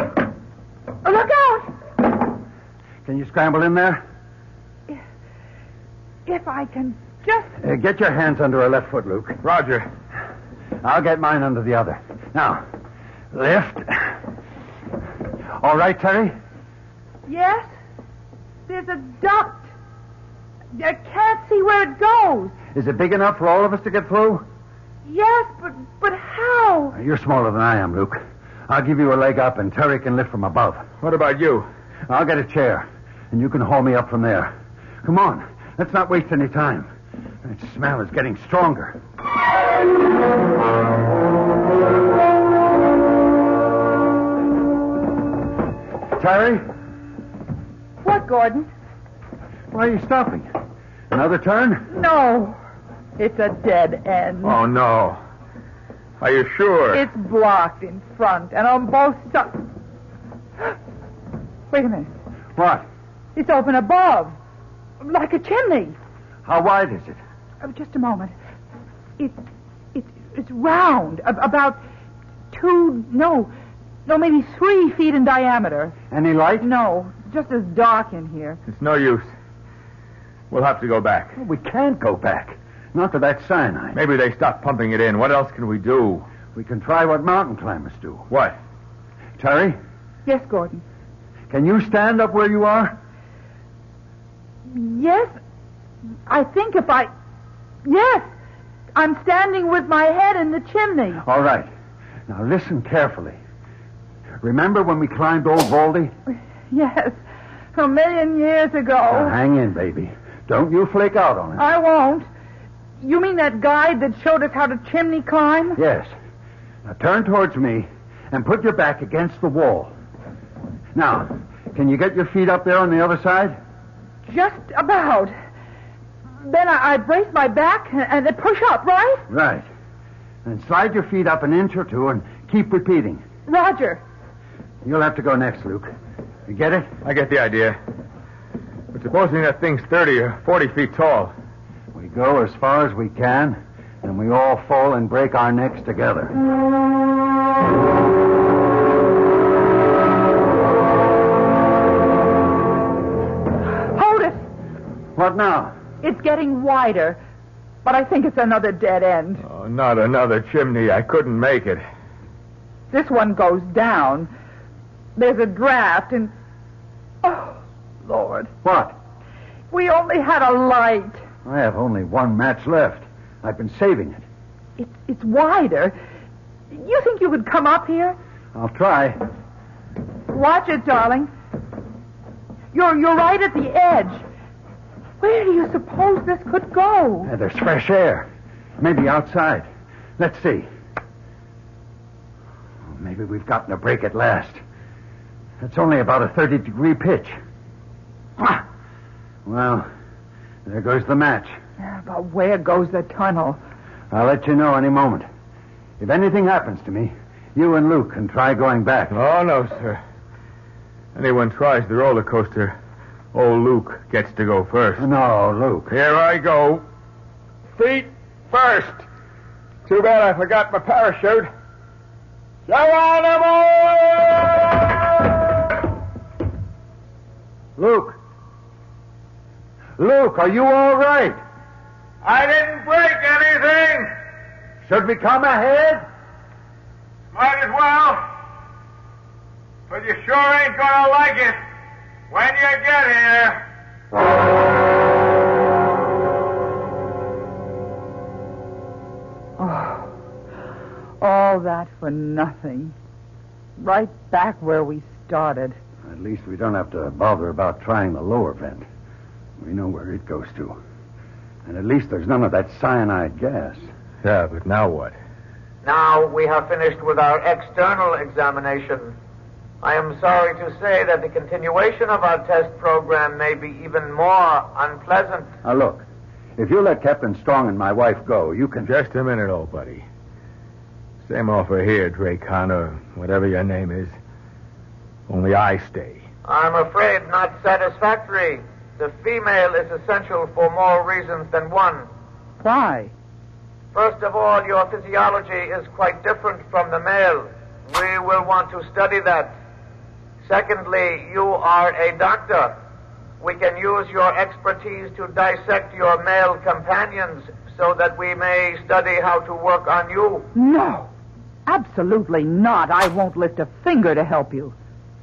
Oh, look out! Can you scramble in there? If I can just... get your hands under her left foot, Luke. Roger. I'll get mine under the other. Now, lift. All right, Terry? Yes? There's a duct. I can't see where it goes. Is it big enough for all of us to get through? Yes, but how? You're smaller than I am, Luke. I'll give you a leg up, and Terry can lift from above. What about you? I'll get a chair, and you can haul me up from there. Come on. Let's not waste any time. That smell is getting stronger. Terry? What, Gordon? Why are you stopping? Another turn? No. It's a dead end. Oh, no. Are you sure? It's blocked in front and on both sides. Wait a minute. What? It's open above. Like a chimney. How wide is it? Just a moment. It's round. About maybe 3 feet in diameter. Any light? No. Just as dark in here. It's no use. We'll have to go back. We can't go back. Not to that cyanide. Maybe they stopped pumping it in. What else can we do? We can try what mountain climbers do. What? Terry? Yes, Gordon. Can you stand up where you are? Yes. I think if I... Yes. I'm standing with my head in the chimney. All right. Now listen carefully. Remember when we climbed Old Baldy? Yes. 1,000,000 years ago. Now hang in, baby. Don't you flake out on it. I won't. You mean that guide that showed us how to chimney climb? Yes. Now turn towards me and put your back against the wall. Now, can you get your feet up there on the other side? Just about. Then I brace my back and then push up, right? Right. Then slide your feet up an inch or two and keep repeating. Roger. You'll have to go next, Luke. You get it? I get the idea. But supposing that thing's 30 or 40 feet tall. We go as far as we can, and we all fall and break our necks together. Hold it! What now? It's getting wider, but I think it's another dead end. Oh, not another chimney. I couldn't make it. This one goes down. There's a draft, and... Oh, Lord. What? We only had a light. I have only one match left. I've been saving it. It's wider. You think you could come up here? I'll try. Watch it, darling. You're right at the edge. Where do you suppose this could go? There's fresh air. Maybe outside. Let's see. Maybe we've gotten a break at last. It's only about a 30-degree pitch. Ah! Well, there goes the match. Yeah, but where goes the tunnel? I'll let you know any moment. If anything happens to me, you and Luke can try going back. Oh, no, sir. Anyone tries the roller coaster, old Luke gets to go first. No, Luke. Here I go. Feet first. Too bad I forgot my parachute. Luke. Luke, are you all right? I didn't break anything. Should we come ahead? Might as well. But you sure ain't gonna like it when you get here. Oh, all that for nothing. Right back where we started. At least we don't have to bother about trying the lower vent. We know where it goes to. And at least there's none of that cyanide gas. Yeah, but now what? Now we have finished with our external examination. I am sorry to say that the continuation of our test program may be even more unpleasant. Now, look. If you let Captain Strong and my wife go, you can... Just a minute, old buddy. Same offer here, Dracon, or whatever your name is. Only I stay. I'm afraid not satisfactory. The female is essential for more reasons than one. Why? First of all, your physiology is quite different from the male. We will want to study that. Secondly, you are a doctor. We can use your expertise to dissect your male companions so that we may study how to work on you. No, absolutely not. I won't lift a finger to help you.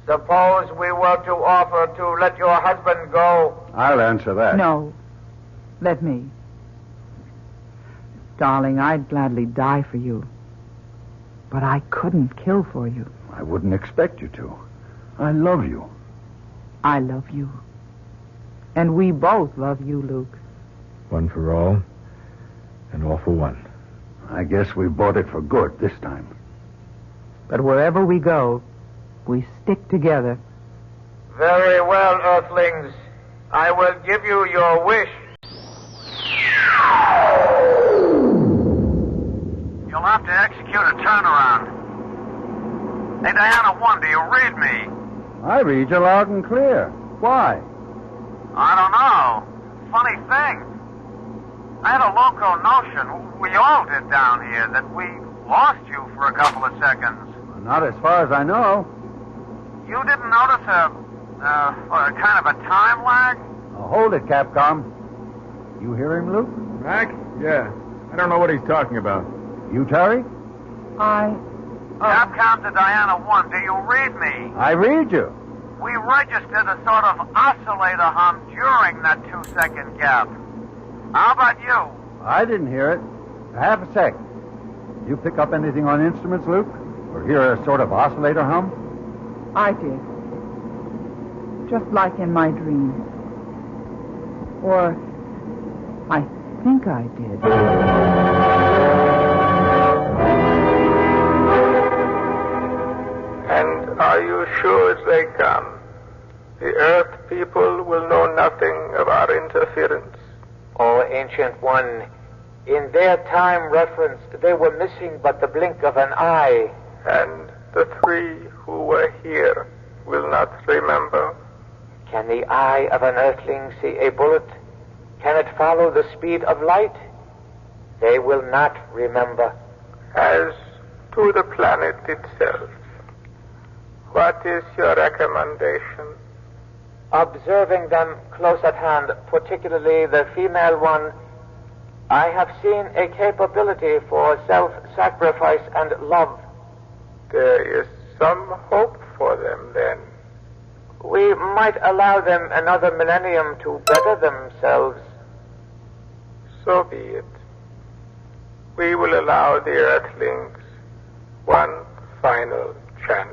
Suppose we were to offer to let your husband go. I'll answer that. No, let me. Darling, I'd gladly die for you. But I couldn't kill for you. I wouldn't expect you to. I love you. I love you. And we both love you, Luke. One for all, and all for one. I guess we bought it for good this time. But wherever we go, we stick together. Very well, Earthlings. I will give you your wish. You'll have to execute a turnaround. Hey, Diana 1, do you read me? I read you loud and clear. Why? I don't know. Funny thing. I had a loco notion, we all did down here, that we lost you for a couple of seconds. Not as far as I know. You didn't notice a kind of a time lag? Now, hold it, Capcom. You hear him, Luke? Mac? Yeah. I don't know what he's talking about. You, Terry? Capcom to Diana 1, do you read me? I read you. We registered a sort of oscillator hum during that 2-second gap. How about you? I didn't hear it. Half a sec. You pick up anything on instruments, Luke? Or hear a sort of oscillator hum? I did. Just like in my dream. Or I think I did. And are you sure they come? The Earth people will know nothing of our interference. Oh, Ancient One, in their time referenced, they were missing but the blink of an eye. And the three who were here will not remember. Can the eye of an Earthling see a bullet? Can it follow the speed of light? They will not remember. As to the planet itself, what is your recommendation? Observing them close at hand, particularly the female one, I have seen a capability for self-sacrifice and love. There is some hope for them, then. We might allow them another millennium to better themselves. So be it. We will allow the Earthlings one final chance.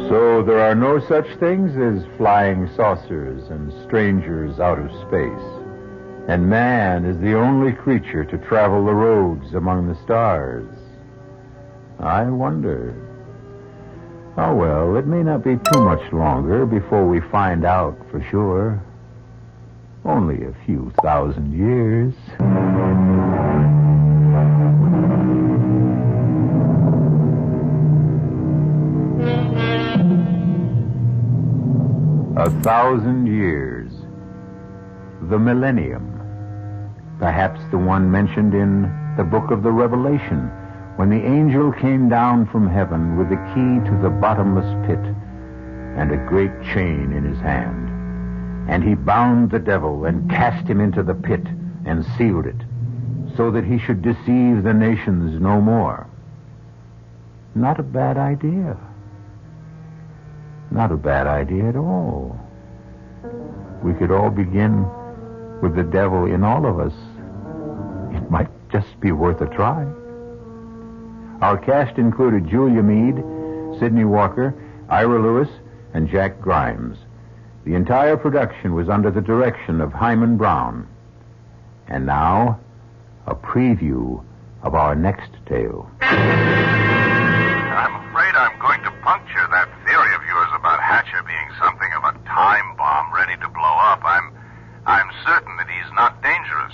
So there are no such things as flying saucers and strangers out of space. And man is the only creature to travel the roads among the stars. I wonder. Oh, well, it may not be too much longer before we find out for sure. Only a few thousand years. 1,000 years. The millennium. Perhaps the one mentioned in the book of the Revelation, when the angel came down from heaven with the key to the bottomless pit and a great chain in his hand. And he bound the devil and cast him into the pit and sealed it, so that he should deceive the nations no more. Not a bad idea. Not a bad idea at all. We could all begin with the devil in all of us. It might just be worth a try. Our cast included Julia Mead, Sidney Walker, Ira Lewis, and Jack Grimes. The entire production was under the direction of Hyman Brown. And now, a preview of our next tale. I'm afraid I'm going to puncture that theory of yours about Hatcher being something of a time bomb ready to blow up. I'm certain that he's not dangerous.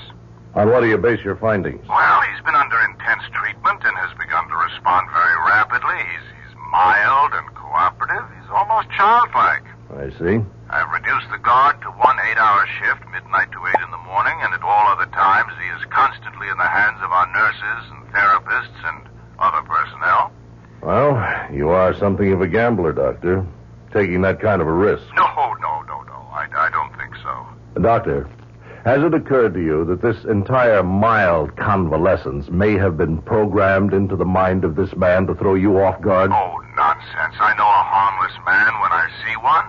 On what do you base your findings? Well, he's been under intense treatment and has begun to respond very rapidly. He's mild and cooperative. He's almost childlike. I see. I've reduced the guard to 1 8-hour shift, midnight to 8 in the morning, and at all other times he is constantly in the hands of our nurses and therapists and other personnel. Well, you are something of a gambler, Doctor, taking that kind of a risk. No. I don't think so. Doctor, has it occurred to you that this entire mild convalescence may have been programmed into the mind of this man to throw you off guard? Oh, nonsense. I know a harmless man when I see one.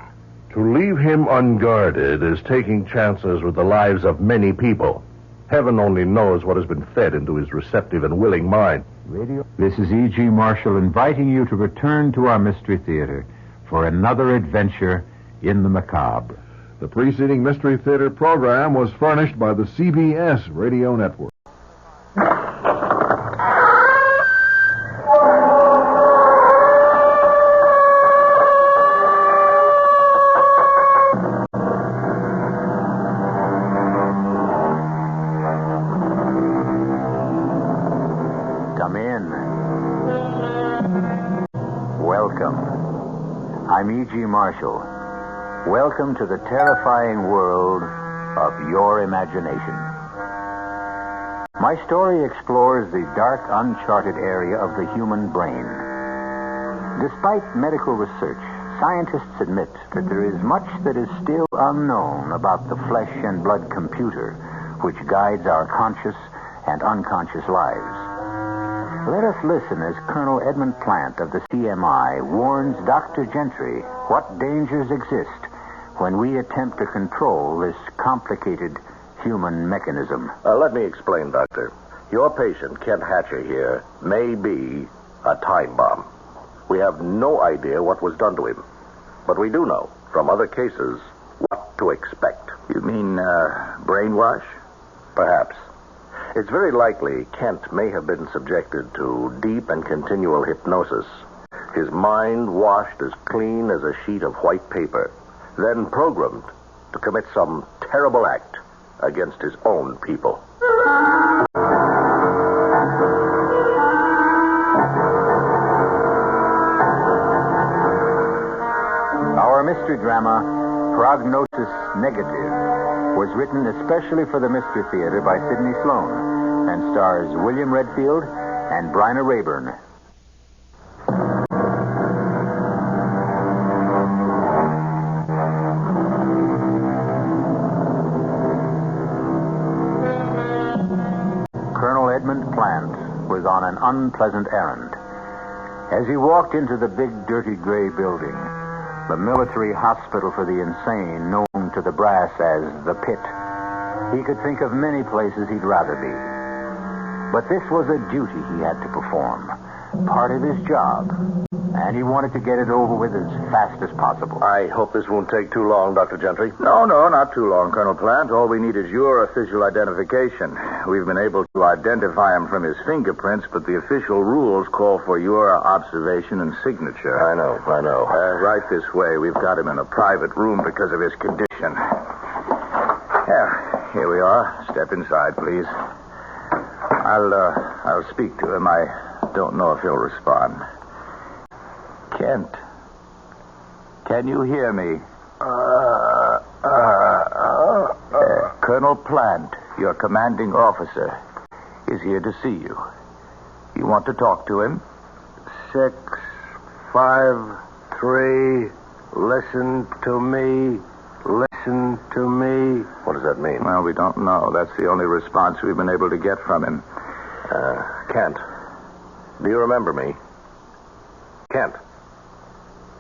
To leave him unguarded is taking chances with the lives of many people. Heaven only knows what has been fed into his receptive and willing mind. This is E.G. Marshall inviting you to return to our Mystery Theater for another adventure in the macabre. The preceding Mystery Theater program was furnished by the CBS Radio Network. Come in. Welcome. I'm E.G. Marshall. Welcome to the terrifying world of your imagination. My story explores the dark, uncharted area of the human brain. Despite medical research, scientists admit that there is much that is still unknown about the flesh and blood computer which guides our conscious and unconscious lives. Let us listen as Colonel Edmund Plant of the CMI warns Dr. Gentry what dangers exist when we attempt to control this complicated human mechanism. Let me explain, Doctor. Your patient, Kent Hatcher here, may be a time bomb. We have no idea what was done to him. But we do know, from other cases, what to expect. You mean, brainwash? Perhaps. It's very likely Kent may have been subjected to deep and continual hypnosis. His mind washed as clean as a sheet of white paper, then programmed to commit some terrible act against his own people. Our mystery drama, Prognosis Negative, was written especially for the Mystery Theater by Sidney Sloan and stars William Redfield and Bryna Rayburn. Colonel Edmund Plant was on an unpleasant errand. As he walked into the big, dirty gray building, the military hospital for the insane, known to the brass as the Pit, he could think of many places he'd rather be. But this was a duty he had to perform, part of his job. And he wanted to get it over with as fast as possible. I hope this won't take too long, Dr. Gentry. No, not too long, Colonel Plant. All we need is your official identification. We've been able to identify him from his fingerprints, but the official rules call for your observation and signature. I know. Right this way. We've got him in a private room because of his condition. Yeah, here we are. Step inside, please. I'll speak to him. I don't know if he'll respond. Kent, can you hear me? Colonel Plant, your commanding officer, is here to see you. You want to talk to him? 6, 5, 3, listen to me. Listen to me. What does that mean? Well, we don't know. That's the only response we've been able to get from him. Kent, do you remember me? Kent.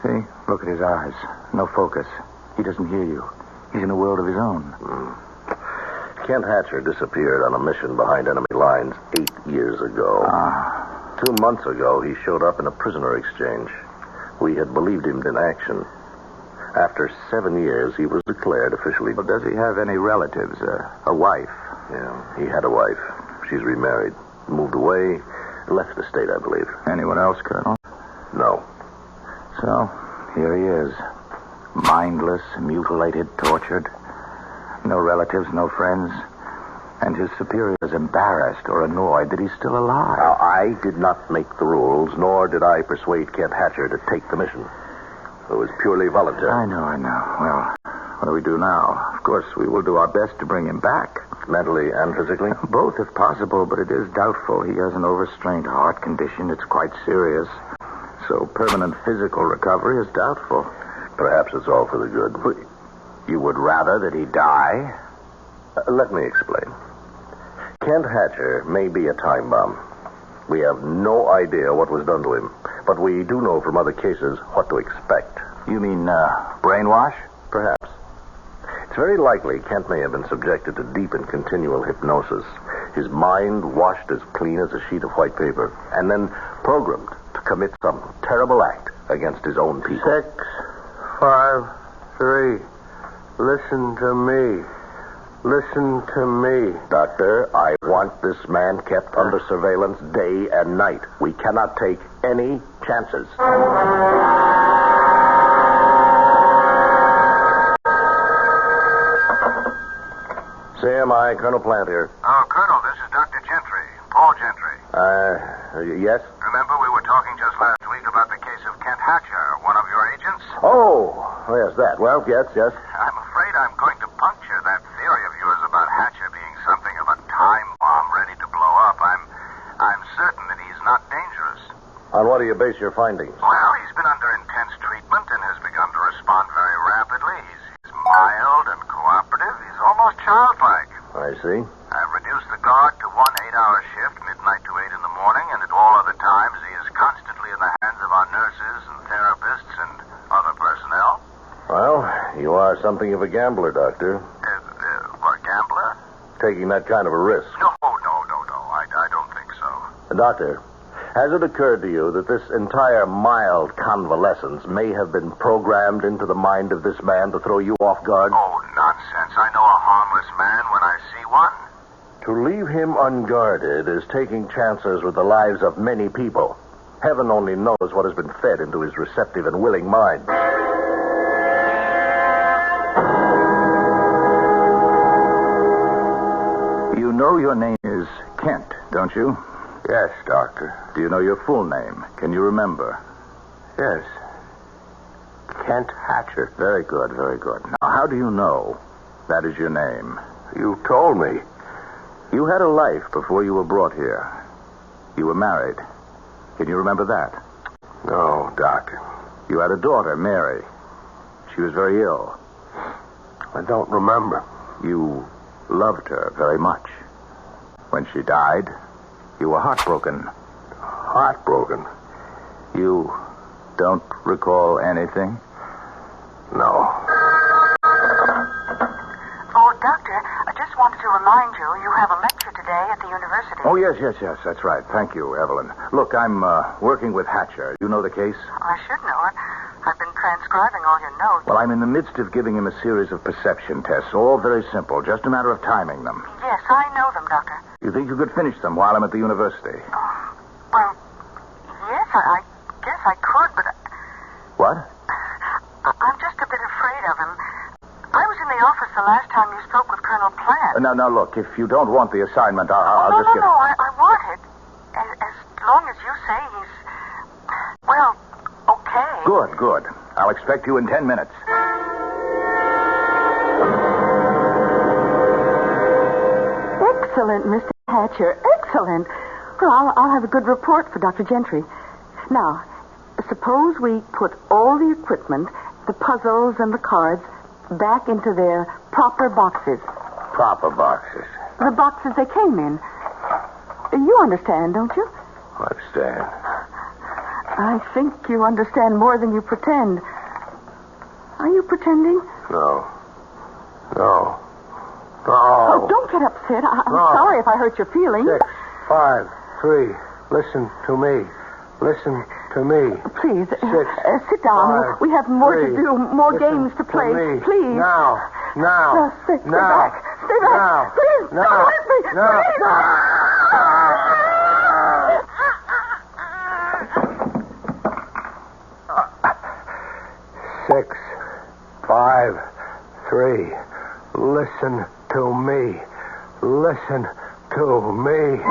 See? Look at his eyes. No focus. He doesn't hear you. He's in a world of his own. Kent Hatcher disappeared on a mission behind enemy lines 8 years ago. 2 months ago, he showed up in a prisoner exchange. We had believed him in action. After 7 years, he was declared officially... Well, does he have any relatives? A wife? Yeah, he had a wife. She's remarried. Moved away, left the state, I believe. Anyone else, Colonel? No. So, here he is. Mindless, mutilated, tortured. No relatives, no friends. And his superiors embarrassed or annoyed that he's still alive. Now, I did not make the rules, nor did I persuade Kent Hatcher to take the mission. It was purely voluntary. I know. Well, what do we do now? Of course, we will do our best to bring him back. Mentally and physically? Both, if possible, but it is doubtful. He has an overstrained heart condition. It's quite serious. So permanent physical recovery is doubtful. Perhaps it's all for the good. You would rather that he die? Let me explain. Kent Hatcher may be a time bomb. We have no idea what was done to him, but we do know from other cases what to expect. You mean brainwash? Perhaps. It's very likely Kent may have been subjected to deep and continual hypnosis. His mind washed as clean as a sheet of white paper, and then programmed to commit some terrible act against his own people. 6, 5, 3, listen to me. Listen to me. Doctor, I want this man kept under surveillance day and night. We cannot take any chances. CMI, Colonel Plant here. Oh, Colonel, this is Dr. Gentry. Paul Gentry. Yes? Remember we were talking just last week about the case of Kent Hatcher, one of your agents? Oh, yes, that. Well, yes. I'm afraid I'm going to puncture that theory of yours about Hatcher being something of a time bomb ready to blow up. I'm certain that he's not dangerous. On what do you base your findings? Well, he's been under intense treatment and has begun to respond very rapidly. He's mild and cooperative. He's almost childlike. I see. I've reduced the guard to 1 8-hour shift, midnight to 8 in the morning, and at all other times he is constantly in the hands of our nurses and therapists and other personnel. Well, you are something of a gambler, Doctor. What, gambler? Taking that kind of a risk. No. I don't think so. Doctor, has it occurred to you that this entire mild convalescence may have been programmed into the mind of this man to throw you off guard? Oh, nonsense. I know a harmless man when I see one. To leave him unguarded is taking chances with the lives of many people. Heaven only knows what has been fed into his receptive and willing mind. You know your name is Kent, don't you? Yes, Doctor. Do you know your full name? Can you remember? Yes. Kent Hatcher. Very good. Now, how do you know that is your name? You told me. You had a life before you were brought here. You were married. Can you remember that? No, Doctor. You had a daughter, Mary. She was very ill. I don't remember. You loved her very much. When she died, you were heartbroken. Heartbroken? You don't recall anything? No. Oh, Doctor, I just wanted to remind you have a lecture today. today at the university. Oh, yes, that's right. Thank you, Evelyn. Look, I'm working with Hatcher. You know the case? I should know it. I've been transcribing all your notes. Well, I'm in the midst of giving him a series of perception tests, all very simple, just a matter of timing them. Yes, I know them, Doctor. You think you could finish them while I'm at the university? Well, yes, I guess I could, but What? I'm just a bit afraid of him. I was in the office the last time you spoke with Colonel Plant. Now, look, if you don't want the assignment, I'll just get... No, I want it. As long as you say he's, well, okay. Good. I'll expect you in 10 minutes. Excellent, Mr. Hatcher. Excellent. Well, I'll have a good report for Dr. Gentry. Now, suppose we put all the equipment, the puzzles and the cards, back into their proper boxes. Proper boxes. The boxes they came in. You understand, don't you? Understand. I think you understand more than you pretend. Are you pretending? No. Oh, don't get upset. I'm sorry if I hurt your feelings. 6, 5, 3. Listen to me. Listen to me. Please, 6, sit down. 5, we have more 3. to do, more Listen games to play. me. Please. Now. Stay back. Stay back. Now. Please, Now. stay with me. Now. Please. 6, 5, 3. Listen to me. Listen to me.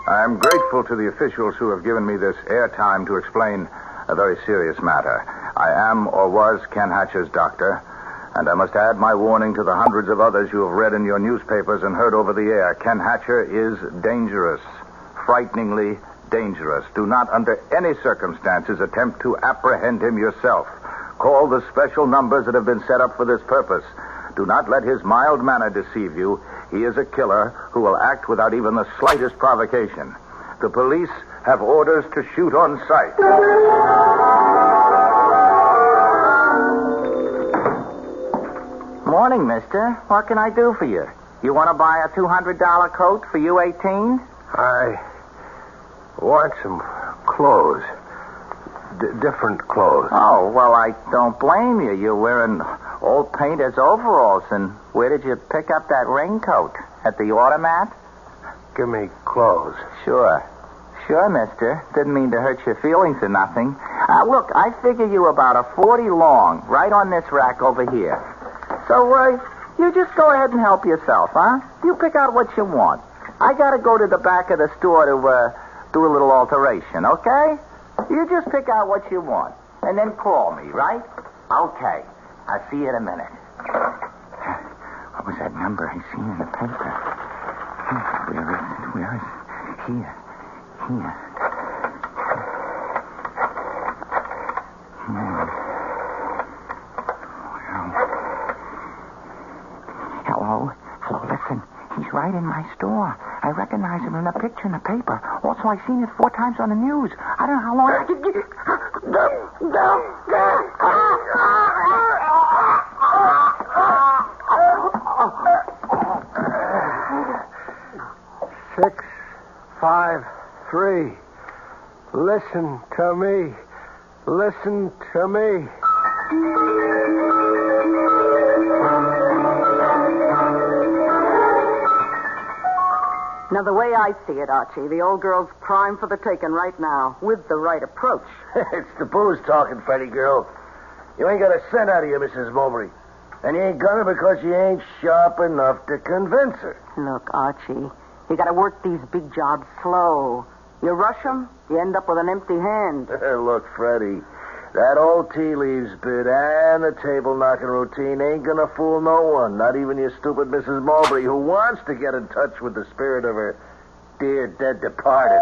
I'm grateful to the officials who have given me this airtime to explain a very serious matter. I am or was Ken Hatcher's doctor, and I must add my warning to the hundreds of others you have read in your newspapers and heard over the air. Ken Hatcher is dangerous, frighteningly dangerous. Do not, under any circumstances, attempt to apprehend him yourself. Call the special numbers that have been set up for this purpose. Do not let his mild manner deceive you. He is a killer who will act without even the slightest provocation. The police have orders to shoot on sight. Morning, mister. What can I do for you? You want to buy a $200 coat for U18? I want some clothes. Different clothes. Oh, well, I don't blame you. You're wearing old painter's overalls. And where did you pick up that raincoat? At the automat? Give me clothes. Sure, mister. Didn't mean to hurt your feelings or nothing. Look, I figure you about a 40 long, right on this rack over here. So, you just go ahead and help yourself, huh? You pick out what you want. I gotta go to the back of the store to, do a little alteration, okay? You just pick out what you want, and then call me, right? Okay. I'll see you in a minute. What was that number I seen in the paper? Where is it? Here. Hello, listen. He's right in my store. I recognize him in a picture in the paper. Also, I've seen it 4 times on the news. I don't know how long I can get... Six, 5, 3. Listen to me. Listen to me. Now, the way I see it, Archie, the old girl's prime for the taking right now, with the right approach. It's the booze talking, Freddie girl. You ain't got a cent out of you, Mrs. Mowbray. And you ain't gonna because you ain't sharp enough to convince her. Look, Archie, you gotta work these big jobs slow. You rush them, you end up with an empty hand. Look, Freddie, that old tea leaves bit and the table knocking routine ain't gonna fool no one, not even your stupid Mrs. Mowbray, who wants to get in touch with the spirit of her dear dead departed.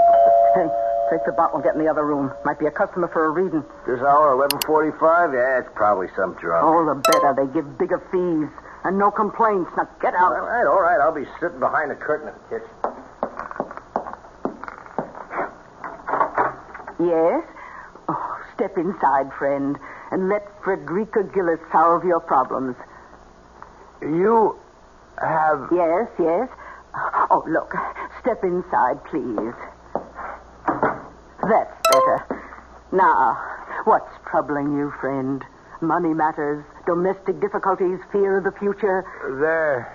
Hey, take the bottle and get in the other room. Might be a customer for a reading. This hour, 11:45? Yeah, it's probably some drunk. Oh, the better. They give bigger fees. And no complaints. Now, get out. All right. I'll be sitting behind the curtain in the kitchen. Yes? Oh, step inside, friend. and let Frederica Gillis solve your problems. You have... Yes, yes. Oh, look. Step inside, please. That's better. Now, what's troubling you, friend? Money matters, domestic difficulties, fear of the future? There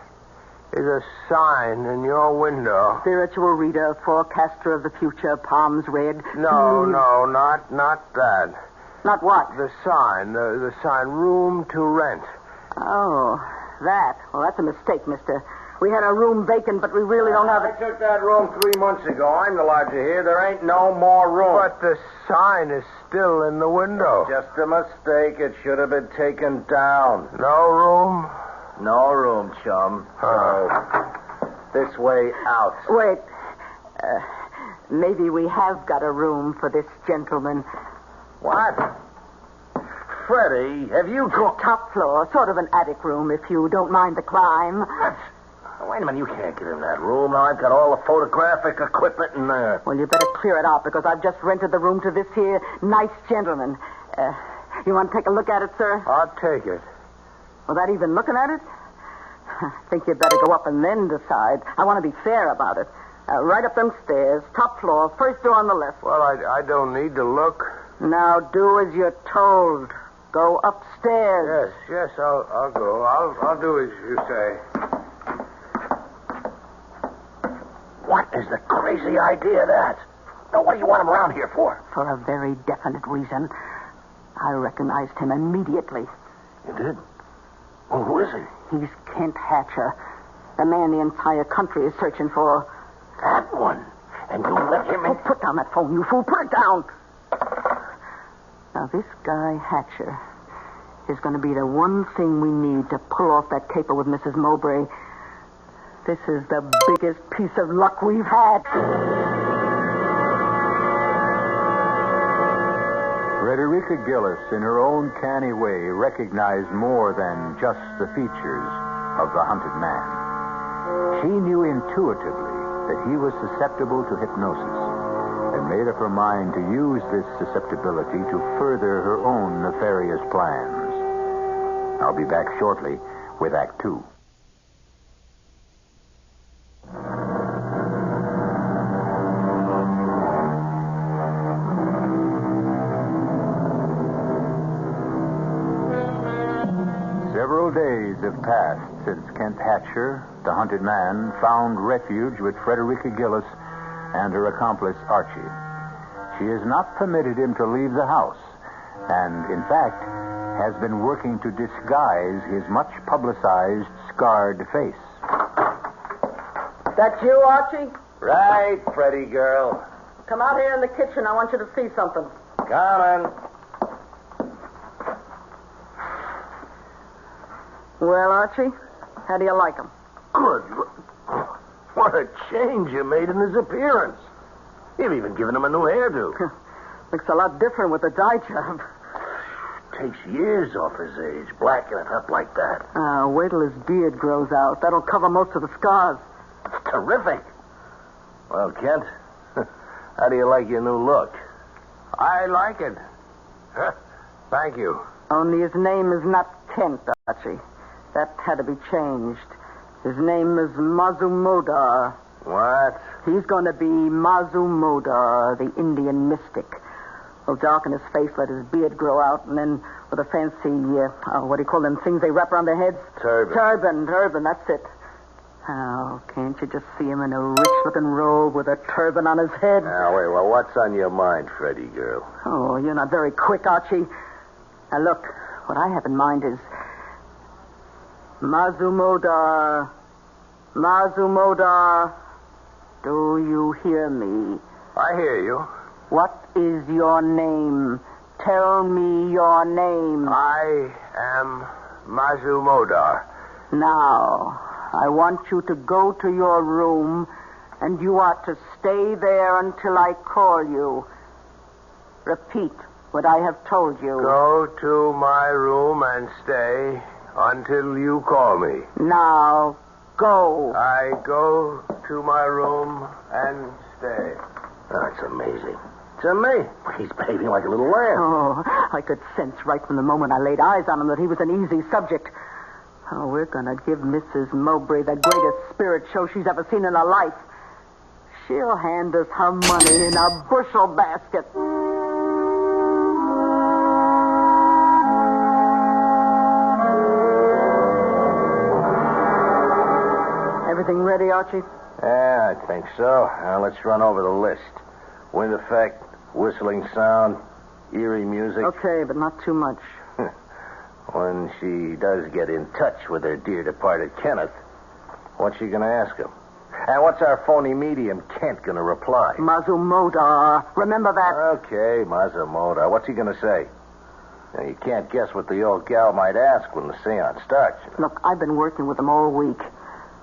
is a sign in your window. Spiritual reader, forecaster of the future, palms red. No, not that. Not what? The sign, the sign, room to rent. Oh, that. Well, that's a mistake, mister. We had a room vacant, but we really don't have it. I took that room 3 months ago. I'm the lodger here. There ain't no more room. But the sign is still in the window. Just a mistake. It should have been taken down. No room? No room, chum. This way out. Wait. Maybe we have got a room for this gentleman. What? Freddie, have you got... Top floor, sort of an attic room, if you don't mind the climb. Wait a minute, you can't get in that room. Now, I've got all the photographic equipment in there. Well, you better clear it out, because I've just rented the room to this here nice gentleman. You want to take a look at it, sir? I'll take it. Without even looking at it? I think you better go up and then decide. I want to be fair about it. Right up them stairs, top floor, first door on the left. Well, I don't need to look. Now, do as you're told. Go upstairs. Yes, I'll go. I'll do as you say. What is the crazy idea of that? Now, what do you want him around here for? For a very definite reason. I recognized him immediately. You did? Well, who is he? He's Kent Hatcher, the man the entire country is searching for. That one? And you let him in? Oh, put down that phone, you fool. Put it down. Now, this guy, Hatcher, is going to be the one thing we need to pull off that caper with Mrs. Mowbray. This is the biggest piece of luck we've had. Frederica Gillis, in her own canny way, recognized more than just the features of the hunted man. She knew intuitively that he was susceptible to hypnosis and made up her mind to use this susceptibility to further her own nefarious plans. I'll be back shortly with Act 2. Several days have passed since Kent Hatcher, the hunted man, found refuge with Frederica Gillis and her accomplice, Archie. She has not permitted him to leave the house, and, in fact, has been working to disguise his much-publicized, scarred face. That you, Archie? Right, Freddie girl. Come out here in the kitchen. I want you to see something. Coming. Well, Archie, how do you like him? Good. What a change you made in his appearance. You've even given him a new hairdo. Looks a lot different with the dye job. Takes years off his age, blacking it up like that. Wait till his beard grows out. That'll cover most of the scars. That's terrific. Well, Kent, how do you like your new look? I like it. Thank you. Only his name is not Kent, Archie. That had to be changed. His name is Mazumodar. What? He's going to be Mazumodar, the Indian mystic. He'll darken his face, let his beard grow out, and then with a fancy, what do you call them things they wrap around their heads? Turban. Turban, that's it. Oh, can't you just see him in a rich-looking robe with a turban on his head? Now, wait, well, what's on your mind, Freddie girl? Oh, you're not very quick, Archie. Now, look, what I have in mind is... Mazumodar, do you hear me? I hear you. What is your name? Tell me your name. I am Mazumodar. Now, I want you to go to your room, and you are to stay there until I call you. Repeat what I have told you. Go to my room and stay until you call me. Now, go. I go to my room and stay. That's amazing. To me. He's behaving like a little lamb. Oh, I could sense right from the moment I laid eyes on him that he was an easy subject. Oh, we're going to give Mrs. Mowbray the greatest spirit show she's ever seen in her life. She'll hand us her money in a bushel basket. Everything ready, Archie? Yeah, I think so. Now let's run over the list. Wind effect, whistling sound, eerie music. Okay, but not too much. When she does get in touch with her dear departed Kenneth, what's she going to ask him? And what's our phony medium Kent going to reply? Mazumoda. Remember that? Okay, Mazumoda. What's he going to say? Now, you can't guess what the old gal might ask when the seance starts. Look, I've been working with him all week.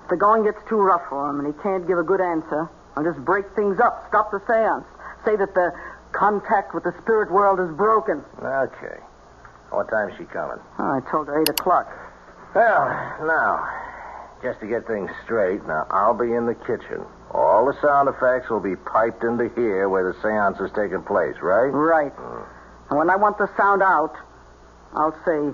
If the going gets too rough for him and he can't give a good answer, I'll just break things up, stop the seance. Say that the contact with the spirit world is broken. Okay. What time's she coming? Oh, I told her 8 o'clock. Well, now, just to get things straight, now, I'll be in the kitchen. All the sound effects will be piped into here where the seance is taking place, right? Right. And when I want the sound out, I'll say,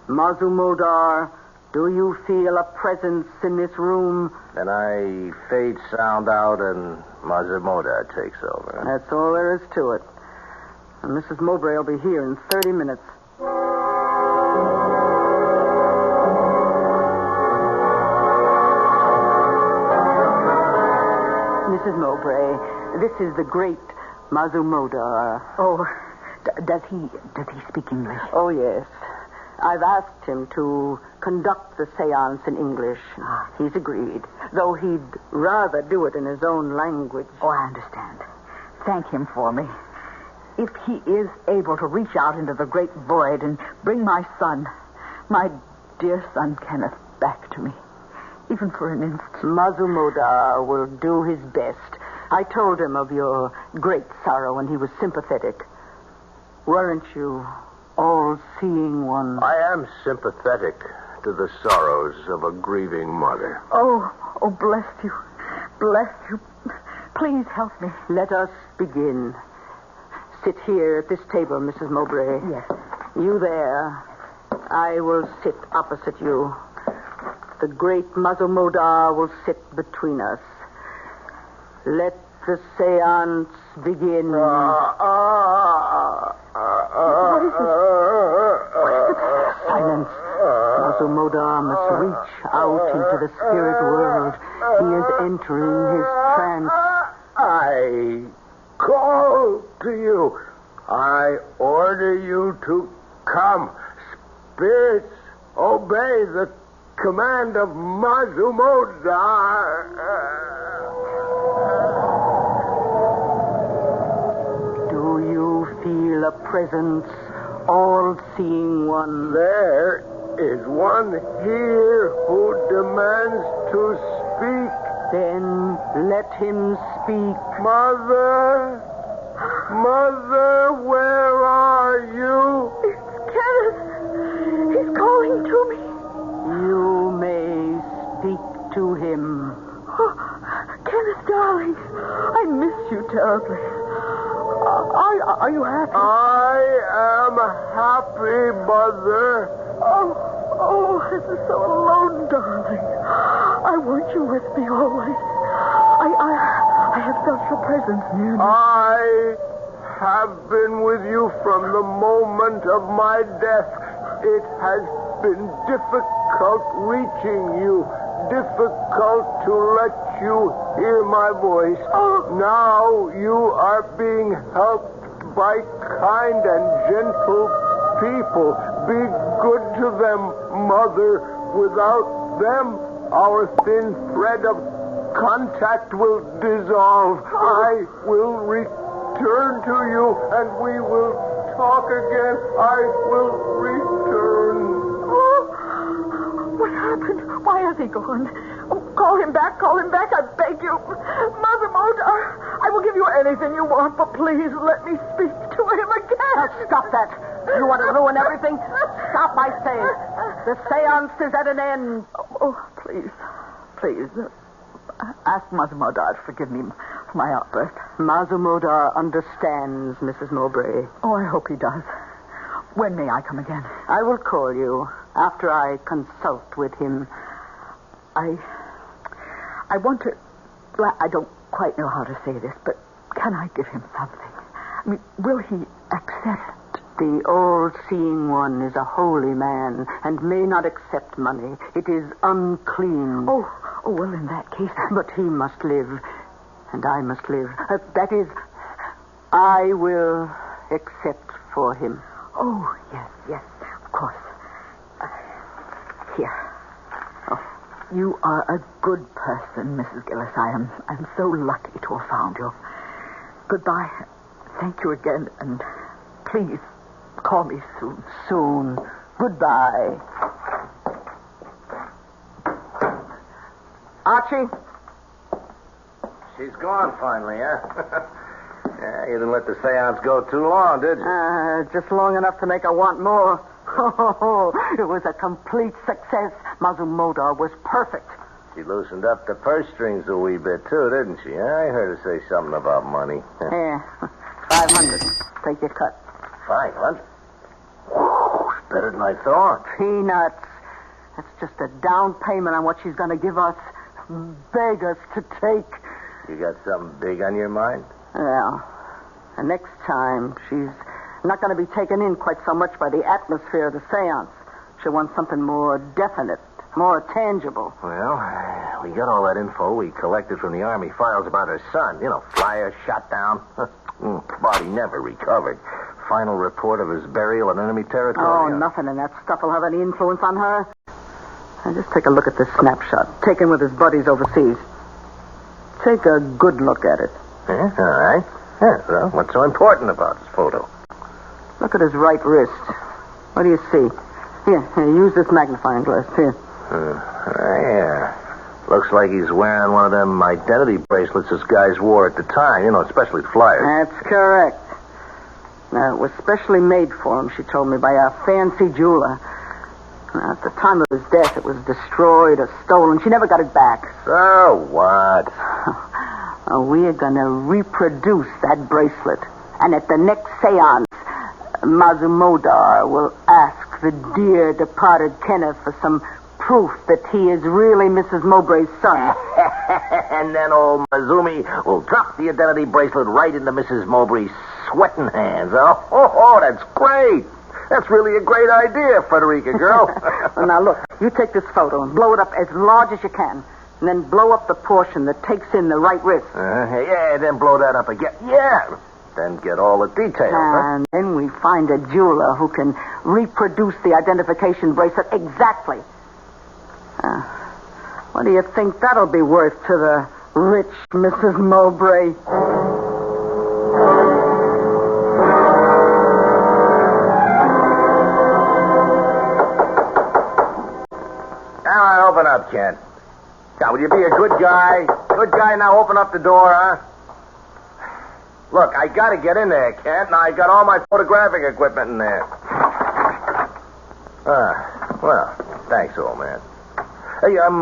Mazumodar, do you feel a presence in this room? Then I fade sound out and Mazumodar takes over. That's all there is to it. And Mrs. Mowbray will be here in 30 minutes. Mrs. Mowbray, this is the great Mazumodar. Oh, does he speak English? Oh, yes. I've asked him to conduct the seance in English. He's agreed, though he'd rather do it in his own language. Oh, I understand. Thank him for me. If he is able to reach out into the great void and bring my son, my dear son Kenneth, back to me, even for an instant. Mazumodar will do his best. I told him of your great sorrow, and he was sympathetic. Weren't you all-seeing one? I am sympathetic to the sorrows of a grieving mother. Oh, bless you. Bless you. Please help me. Let us begin. Sit here at this table, Mrs. Mowbray. Yes. You there. I will sit opposite you. The great Mazumodar will sit between us. Let the seance begin. What is it? Silence. Mazumodar must reach out into the spirit world. He is entering his trance. I call to you. I order you to come. Spirits, obey the command of Mazumodar. Do you feel a presence, all-seeing one? There is one here who demands to speak. Then let him speak. Mother, where are you? It's Kenneth. He's calling to me. You may speak to him. Oh, Kenneth, darling, I miss you terribly. Are you happy? I am happy, Mother. Oh, this is so alone, darling. I want you with me always. I have felt your presence near me. I have been with you from the moment of my death. It has been difficult reaching you, difficult to let you hear my voice. Now you are being helped by kind and gentle people. Be good to them, Mother. Without them, our thin thread of contact will dissolve. I will return to you, and we will talk again. I will return. Oh, what happened? Why has he gone? Oh, call him back, I beg you. Mazumodar, I will give you anything you want, but please let me speak to him again. Now, stop that. You want to ruin everything? Stop, I say. The seance is at an end. Oh, please. Ask Mazumodar to forgive me for my outburst. Mazumodar understands, Mrs. Mowbray. Oh, I hope he does. When may I come again? I will call you after I consult with him. I want to... Well, I don't quite know how to say this, but can I give him something? I mean, will he accept? The all-seeing one is a holy man and may not accept money. It is unclean. Oh, well, in that case... But he must live, and I must live. That is, I will accept for him. Oh, yes, of course. Here. Oh, you are a good person, Mrs. Gillis. I'm so lucky to have found you. Goodbye. Thank you again, and please call me soon. Soon. Goodbye. Archie? She's gone finally, huh? Yeah, you didn't let the seance go too long, did you? Just long enough to make her want more. It was a complete success. Mazumodar was perfect. She loosened up the purse strings a wee bit, too, didn't she? I heard her say something about money. Here, 500. Take your cut. 500? Whoa, it's better than I thought. Peanuts. That's just a down payment on what she's going to give us. Beg us to take. You got something big on your mind? Well, the next time, she's not going to be taken in quite so much by the atmosphere of the seance. She'll want something more definite, more tangible. Well, we got all that info we collected from the Army files about her son. You know, flyer shot down. Body never recovered. Final report of his burial in enemy territory. Oh, nothing in that stuff will have any influence on her. Now, just take a look at this snapshot, taken with his buddies overseas. Take a good look at it. Yeah, all right. Yeah, well, what's so important about this photo? Look at his right wrist. What do you see? Here, use this magnifying glass. Here. Yeah. Looks like he's wearing one of them identity bracelets this guys wore at the time. You know, especially flyers. That's correct. Now, it was specially made for him, she told me, by a fancy jeweler. Now, at the time of his death, it was destroyed or stolen. She never got it back. So what? We are going to reproduce that bracelet. And at the next seance, Mazumodar will ask the dear departed Kenneth for some proof that he is really Mrs. Mowbray's son. And then old Mazumi will drop the identity bracelet right into Mrs. Mowbray's sweating hands. Oh, that's great. That's really a great idea, Frederica girl. Well, now, look, you take this photo and blow it up as large as you can. And then blow up the portion that takes in the right wrist. Yeah, then blow that up again. Yeah. Then get all the details. And then we find a jeweler who can reproduce the identification bracelet exactly. What do you think that'll be worth to the rich Mrs. Mowbray? Now, open up, Kent. Now, will you be a good guy? Good guy, now open up the door, huh? Look, I gotta get in there, Kent. Now, I got all my photographic equipment in there. Well, thanks, old man. Hey, I'm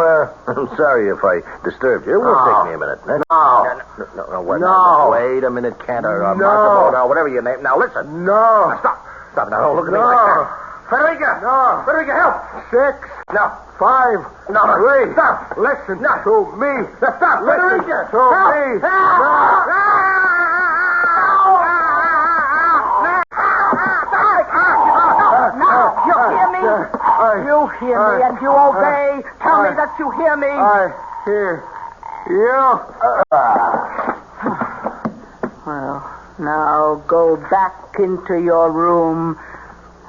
sorry if I disturbed you. It will take me a minute. No, what? No. Wait a minute, Kent, or Massimo, whatever your name. Now, listen. No. Stop. Now, don't look at me like that. Frederica! No. Frederica, help! 6. No. 5. No. 3. Stop. Listen to me. Stop. Frederica! To me. Now, you hear me? You hear me and you obey. Tell me that you hear me. I hear you. Well, now go back into your room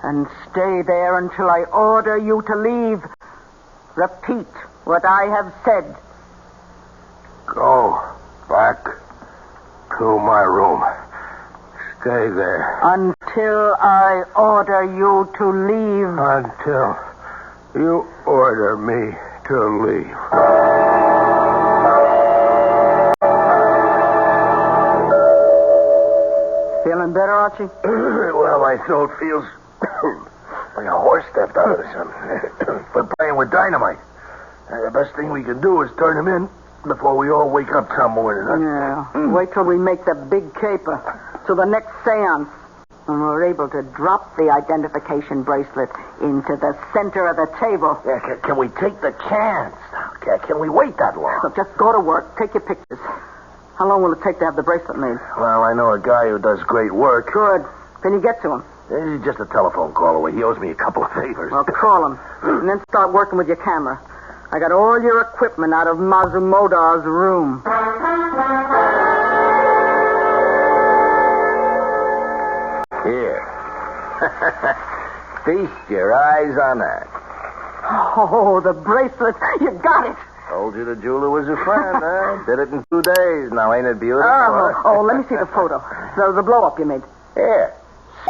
and stay there until I order you to leave. Repeat what I have said. Go back to my room. Stay there. Until I order you to leave. Until you order me to leave. Feeling better, Archie? Well, my throat feels like a horse stepped out of something. We're playing with dynamite. The best thing we can do is turn him in before we all wake up some morning, huh? Yeah. Wait till we make the big caper. To the next seance. And we're able to drop the identification bracelet into the center of the table. Yeah, can we take the chance? Can we wait that long? So just go to work. Take your pictures. How long will it take to have the bracelet made? Well, I know a guy who does great work. Good. Can you get to him? He's just a telephone call away. He owes me a couple of favors. Well, call him. And then start working with your camera. I got all your equipment out of Mazumodar's room. Here. Feast your eyes on that. Oh, the bracelet. You got it. Told you the jeweler was a friend, huh? Did it in 2 days. Now, ain't it beautiful? Let me see the photo. The blow-up you made. Here.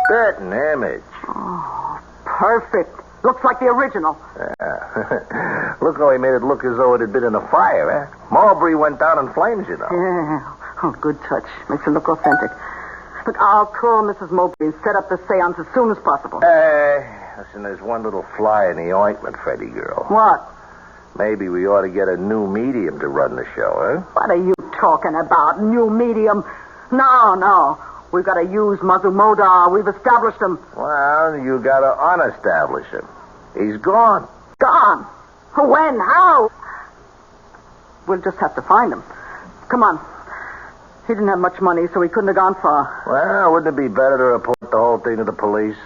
Spitting image. Oh, perfect. Looks like the original. Yeah. Look how he made it look as though it had been in a fire, eh? Mulberry went down in flames, you know. Yeah. Oh, good touch. Makes it look authentic. Look, I'll call Mrs. Mowbray and set up the seance as soon as possible. Listen, there's one little fly in the ointment, Freddie girl. What? Maybe we ought to get a new medium to run the show, huh? What are you talking about? New medium? No. We've got to use Mazumodar. We've established him. Well, you got to unestablish him. He's gone. Gone? When? How? We'll just have to find him. Come on. He didn't have much money, so he couldn't have gone far. Well, wouldn't it be better to report the whole thing to the police?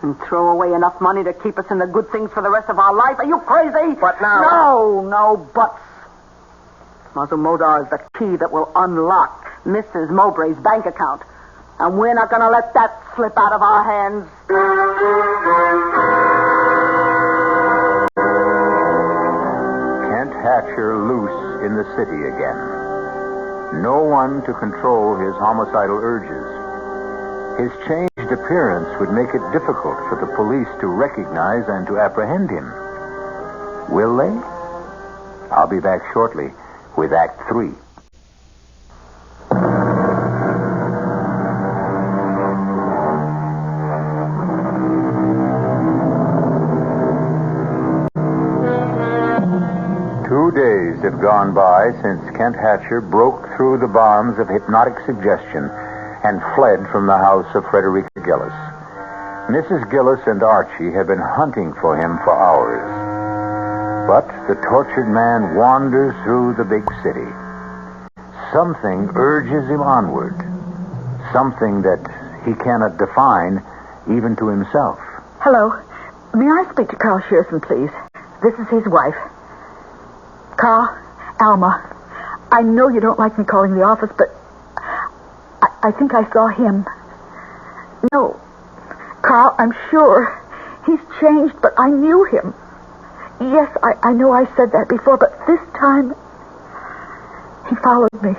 And throw away enough money to keep us in the good things for the rest of our life? Are you crazy? But now... No buts. Mazumodar is the key that will unlock Mrs. Mowbray's bank account. And we're not going to let that slip out of our hands. Kent Hatcher loose in the city again. No one to control his homicidal urges. His changed appearance would make it difficult for the police to recognize and to apprehend him. Will they? I'll be back shortly with Act 3. Days have gone by since Kent Hatcher broke through the bonds of hypnotic suggestion and fled from the house of Frederica Gillis. Mrs. Gillis and Archie have been hunting for him for hours. But the tortured man wanders through the big city. Something urges him onward. Something that he cannot define even to himself. Hello. May I speak to Carl Shearson, please? This is his wife. Carl, Alma, I know you don't like me calling the office, but I think I saw him. No, Carl, I'm sure. He's changed, but I knew him. Yes, I know I said that before, but this time he followed me.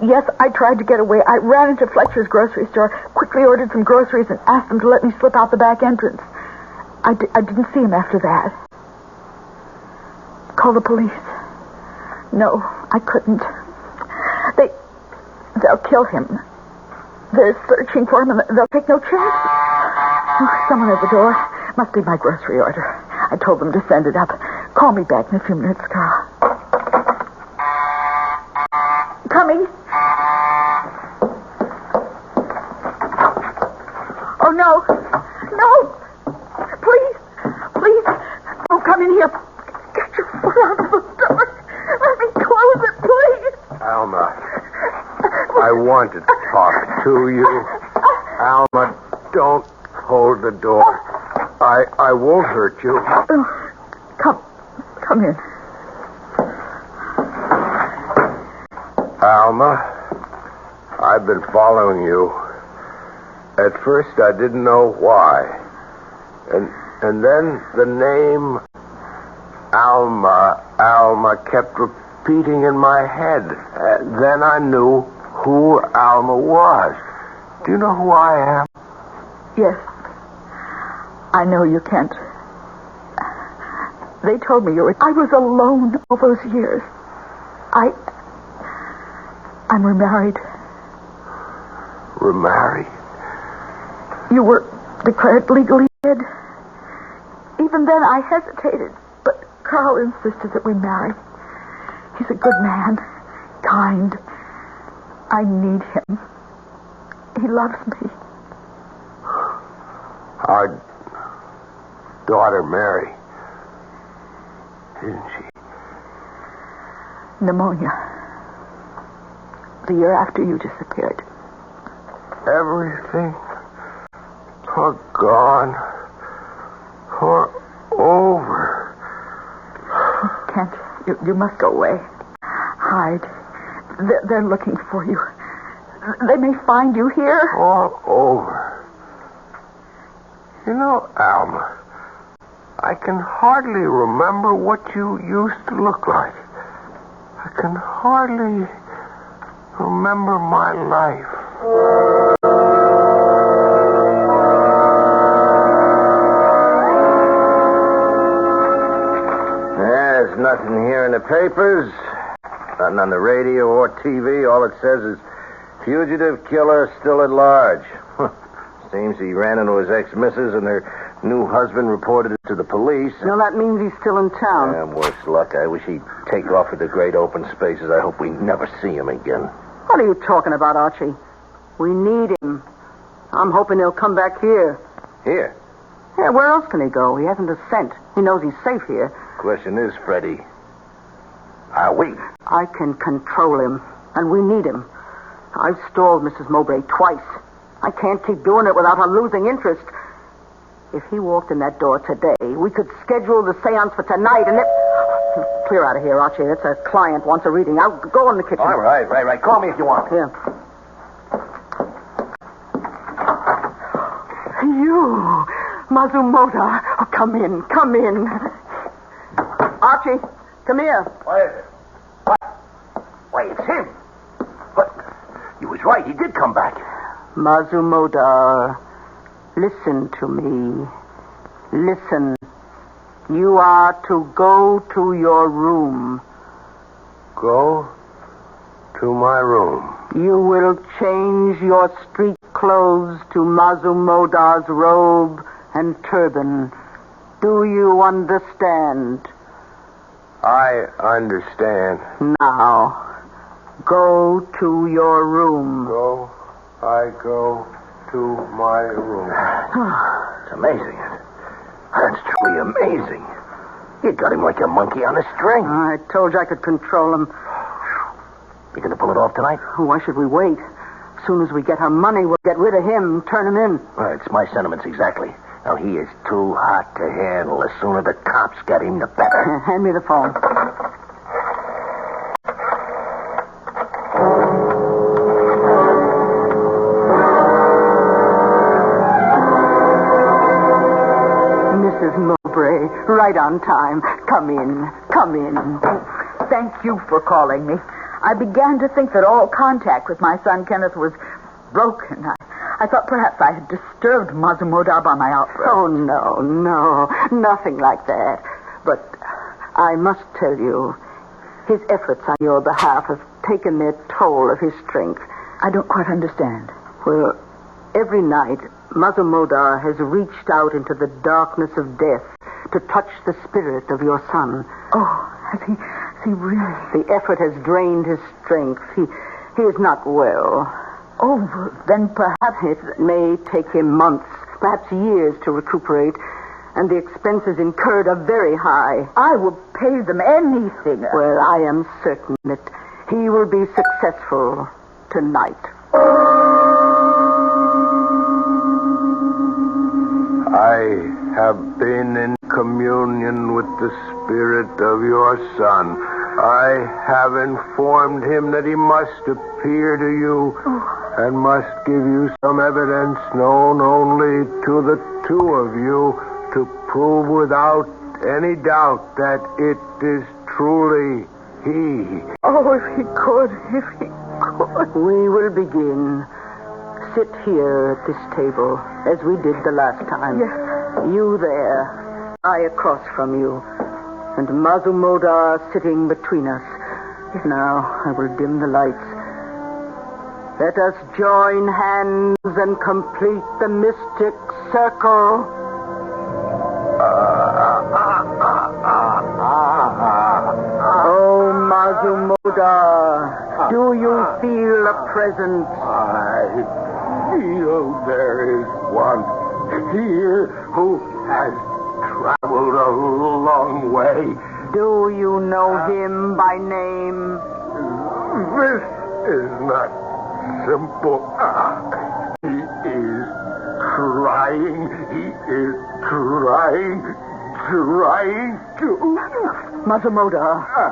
Yes, I tried to get away. I ran into Fletcher's grocery store, quickly ordered some groceries, and asked them to let me slip out the back entrance. I didn't see him after that. Call the police. No, I couldn't. They'll kill him. They're searching for him, and they'll take no chances. Oh, someone at the door. Must be my grocery order. I told them to send it up. Call me back in a few minutes, Carl. Coming. Oh, no. No. Please. Don't come in here. Get your foot out of the door. Let me close it, please. Alma, I want to talk to you. Alma, don't hold the door. I won't hurt you. Come in. Alma, I've been following you. At first, I didn't know why. And then the name Alma kept repeating in my head. Then I knew who Alma was. Do you know who I am? Yes. I know you can't. They told me you were... I was alone all those years. I'm remarried. Remarried? You were declared legally dead. Even then, I hesitated. But Carl insisted that we marry. He's a good man. Kind. I need him. He loves me. Our daughter, Mary. Isn't she? Pneumonia. The year after you disappeared. Everything or gone or over. Kent, you must go away. Hide. They're looking for you. They may find you here. All over. You know, Alma, I can hardly remember what you used to look like. I can hardly remember my life. There's nothing here in the papers. Nothing on the radio or TV. All it says is, fugitive killer still at large. Seems he ran into his ex-missus and her new husband reported it to the police. No, that means he's still in town. Yeah, worse luck. I wish he'd take off with the great open spaces. I hope we never see him again. What are you talking about, Archie? We need him. I'm hoping he'll come back here. Here? Yeah, where else can he go? He hasn't a cent. He knows he's safe here. Question is, Freddie, are we? I can control him, and we need him. I've stalled Mrs. Mowbray twice. I can't keep doing it without her losing interest. If he walked in that door today, we could schedule the seance for tonight, and Clear out of here, Archie. It's a client wants a reading. I'll go in the kitchen. All right. Call me if you want. Yeah. You, Mazumoda. Oh, come in. Archie, come here. What is it? What? Why, it's him. What? You was right. He did come back. Mazumoda, listen to me. Listen. You are to go to your room. Go to my room. You will change your street clothes to Mazumoda's robe and turban. Do you understand? I understand. Now, go to your room. I go to my room. It's amazing. That's truly amazing. You got him like a monkey on a string. I told you I could control him. You gonna pull it off tonight? Why should we wait? As soon as we get our money, we'll get rid of him, turn him in. Well, it's my sentiments exactly. Now, he is too hot to handle. The sooner the cops get him, the better. Hand me the phone. Mrs. Mowbray, right on time. Come in. Thank you for calling me. I began to think that all contact with my son Kenneth was broken. I thought perhaps I had disturbed Mazumoda by my outburst. Oh, no. Nothing like that. But I must tell you, his efforts on your behalf have taken their toll of his strength. I don't quite understand. Well, every night, Mazumoda has reached out into the darkness of death to touch the spirit of your son. Oh, has he really? The effort has drained his strength. He is not well. Oh, then perhaps it may take him months, perhaps years to recuperate, and the expenses incurred are very high. I will pay them anything. Well, I am certain that he will be successful tonight. I have been in communion with the spirit of your son. I have informed him that he must appear to you and must give you some evidence known only to the two of you to prove without any doubt that it is truly he. Oh, if he could. We will begin. Sit here at this table, as we did the last time. Yes. You there, I across from you, and Mazumoda sitting between us. Now, I will dim the lights. Let us join hands and complete the mystic circle. Oh, Masamoda, do you feel a presence? I feel there is one here who has traveled a long way. Do you know him by name? This is not simple. He is trying. He is trying to... Masamoda,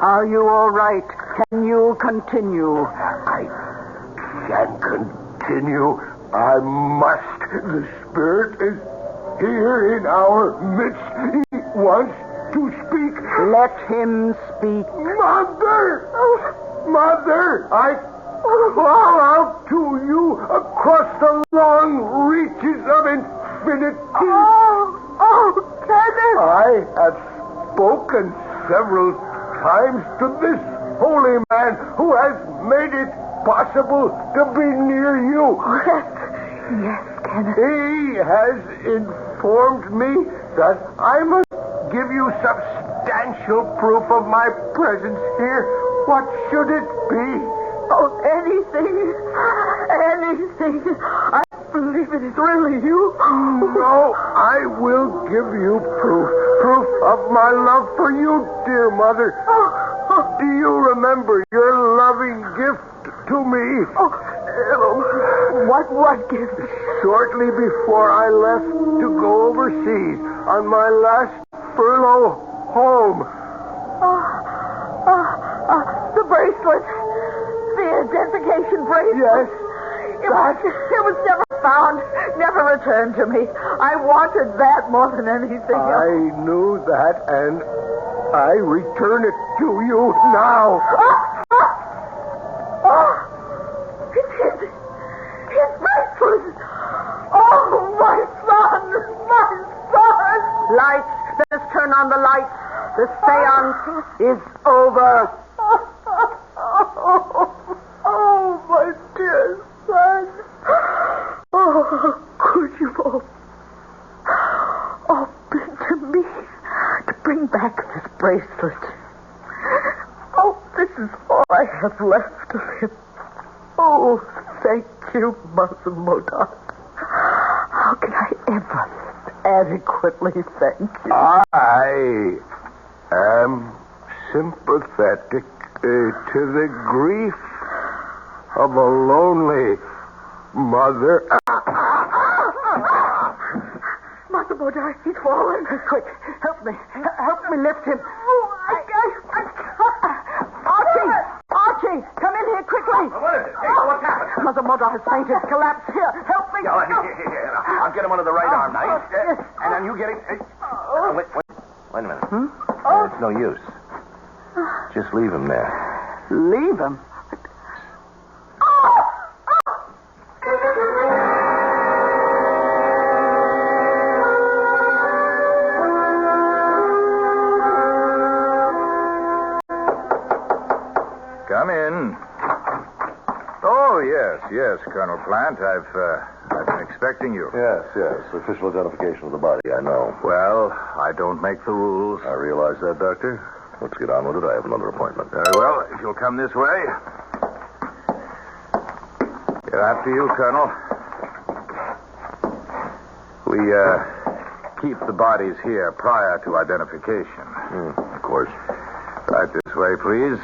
are you all right? Can you continue? I can't continue. I must. The spirit is here in our midst. He wants to speak. Let him speak. Mother! Mother! I call out to you across the long reaches of infinity. Oh, Kenneth! I have spoken several times to this holy man who has made it possible to be near you. Yes, Kenneth. He has informed me that I must give you substantial proof of my presence here. What should it be? Oh, anything. I believe it is really you. No, I will give you proof. Proof of my love for you, dear mother. Do you remember your loving gift to me? What gift? Shortly before I left to go overseas on my last furlough home. The bracelet. The identification bracelet. Yes. It was never found, never returned to me. I wanted that more than anything else. I knew that, and I return it to you now. It's his bracelet. Oh, my son. Lights. Let us turn on the lights. The seance is over. Oh, my dear son. Oh, could you all been to me to bring back this bracelet? Oh, this is all I have left of him. Oh, thank you, Masamoda. How can I ever adequately thank you? I am sympathetic to the grief of a lonely mother. Masamoda, he's fallen. Quick, help me. Help me lift him. Archie, come in here quickly. What is it? Hey, what's happened? Masamoda has fainted. Collapsed. Here, help me. Here. I'll get him under the right arm now. And then you get him... Wait a minute. It's no use. Just leave him there. Leave him? Come in. Oh, yes, Colonel Plant. I've been expecting you. Yes. Official identification of the body, I know. Well, I don't make the rules. I realize that, Doctor. Let's get on with it. I have another appointment. Very well. If you'll come this way. After you, Colonel. We keep the bodies here prior to identification. Of course. Right this way, please.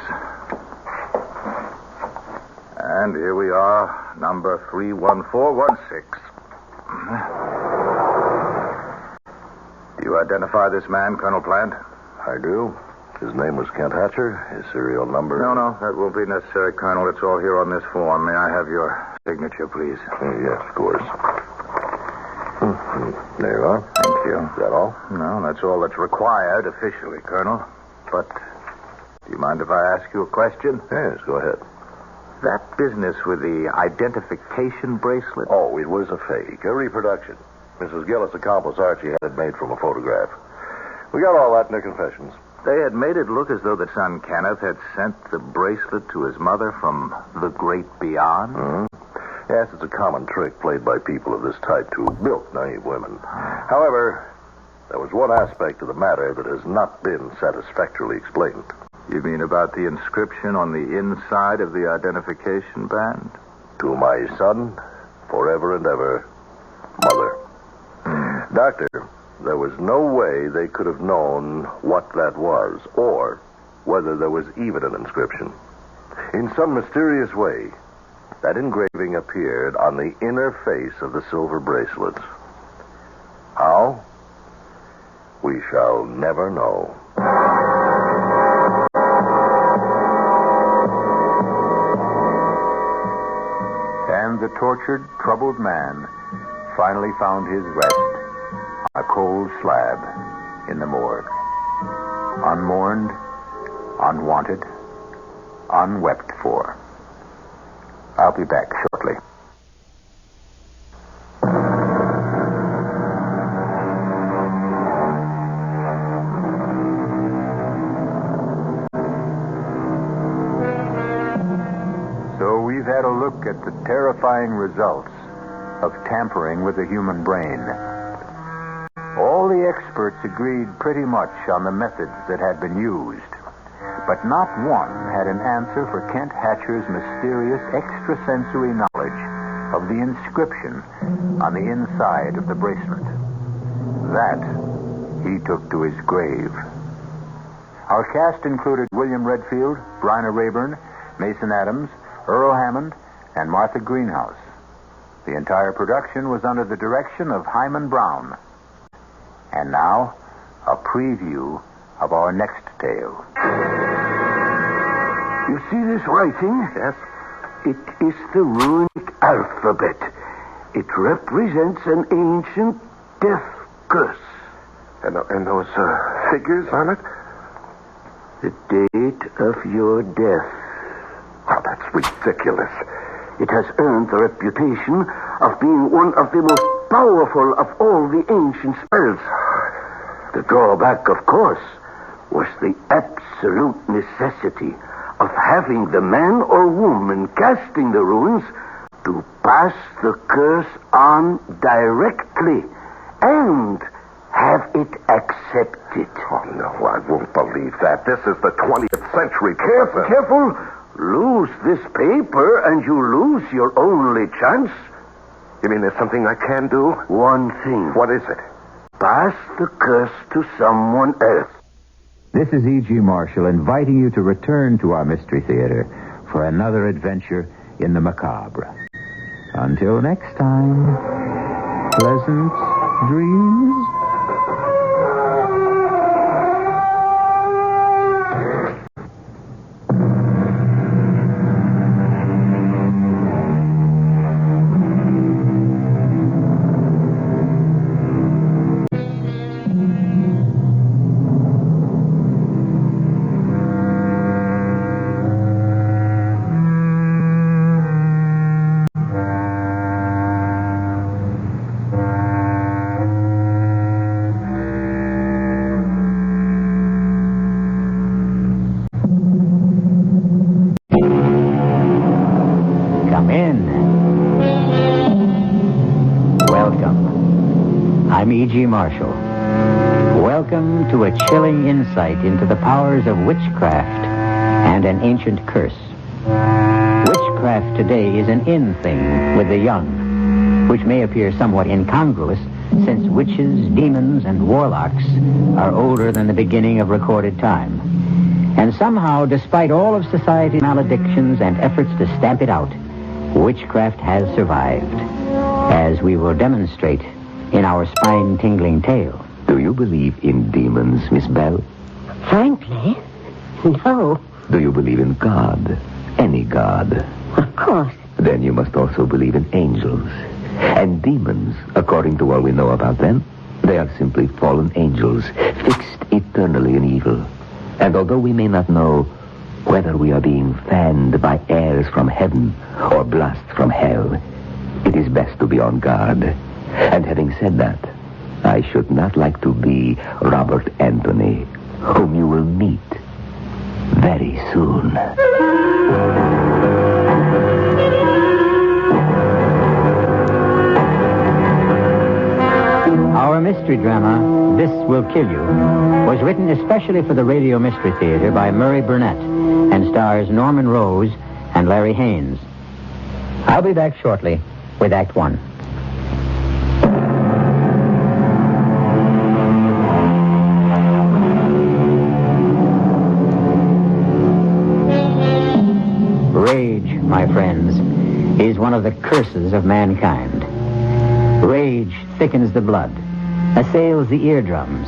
And here we are, number 31416. Do you identify this man, Colonel Plant? I do. His name was Kent Hatcher. His serial number... No, that won't be necessary, Colonel. It's all here on this form. May I have your signature, please? Yes, of course. There you are. Thank you. Is that all? No, that's all that's required officially, Colonel. But do you mind if I ask you a question? Yes, go ahead. That business with the identification bracelet? Oh, it was a fake, a reproduction. Mrs. Gillis' accomplice, Archie, had it made from a photograph. We got all that in their confessions. They had made it look as though the son Kenneth had sent the bracelet to his mother from the great beyond? Mm-hmm. Yes, it's a common trick played by people of this type to bilk naive women. However, there was one aspect of the matter that has not been satisfactorily explained. You mean about the inscription on the inside of the identification band? To my son, forever and ever, Mother. Doctor, there was no way they could have known what that was, or whether there was even an inscription. In some mysterious way, that engraving appeared on the inner face of the silver bracelets. How? We shall never know. And the tortured, troubled man finally found his rest on a cold slab in the morgue. Unmourned, unwanted, unwept for. I'll be back shortly. So we've had a look at the terrifying results of tampering with the human brain. All the experts agreed pretty much on the methods that had been used, but not one had an answer for Kent Hatcher's mysterious extrasensory knowledge of the inscription on the inside of the bracelet. That he took to his grave. Our cast included William Redfield, Bryna Rayburn, Mason Adams, Earl Hammond, and Martha Greenhouse. The entire production was under the direction of Hyman Brown. And now, a preview of our next tale. You see this writing? Yes. It is the runic alphabet. It represents an ancient death curse. And those figures on it? The date of your death. Oh, that's ridiculous. It has earned the reputation of being one of the most powerful of all the ancient spells. The drawback, of course, was the absolute necessity of having the man or woman casting the runes to pass the curse on directly and have it accepted. Oh, no, I won't believe that. This is the 20th century. Careful. Careful. Lose this paper and you lose your only chance. You mean there's something I can do? One thing. What is it? Pass the curse to someone else. This is E.G. Marshall inviting you to return to our Mystery Theater for another adventure in the macabre. Until next time, pleasant dreams. I'm E.G. Marshall. Welcome to a chilling insight into the powers of witchcraft and an ancient curse. Witchcraft today is an in thing with the young, which may appear somewhat incongruous since witches, demons, and warlocks are older than the beginning of recorded time. And somehow, despite all of society's maledictions and efforts to stamp it out, witchcraft has survived, as we will demonstrate in our spine-tingling tale. Do you believe in demons, Miss Bell? Frankly, no. Do you believe in God? Any God? Of course. Then you must also believe in angels. And demons, according to all we know about them, they are simply fallen angels, fixed eternally in evil. And although we may not know whether we are being fanned by airs from heaven or blasts from hell, it is best to be on guard. And having said that, I should not like to be Robert Anthony, whom you will meet very soon. Our mystery drama, This Will Kill You, was written especially for the Radio Mystery Theater by Murray Burnett and stars Norman Rose and Larry Haynes. I'll be back shortly with Act One. Rage, my friends, is one of the curses of mankind. Rage thickens the blood, assails the eardrums,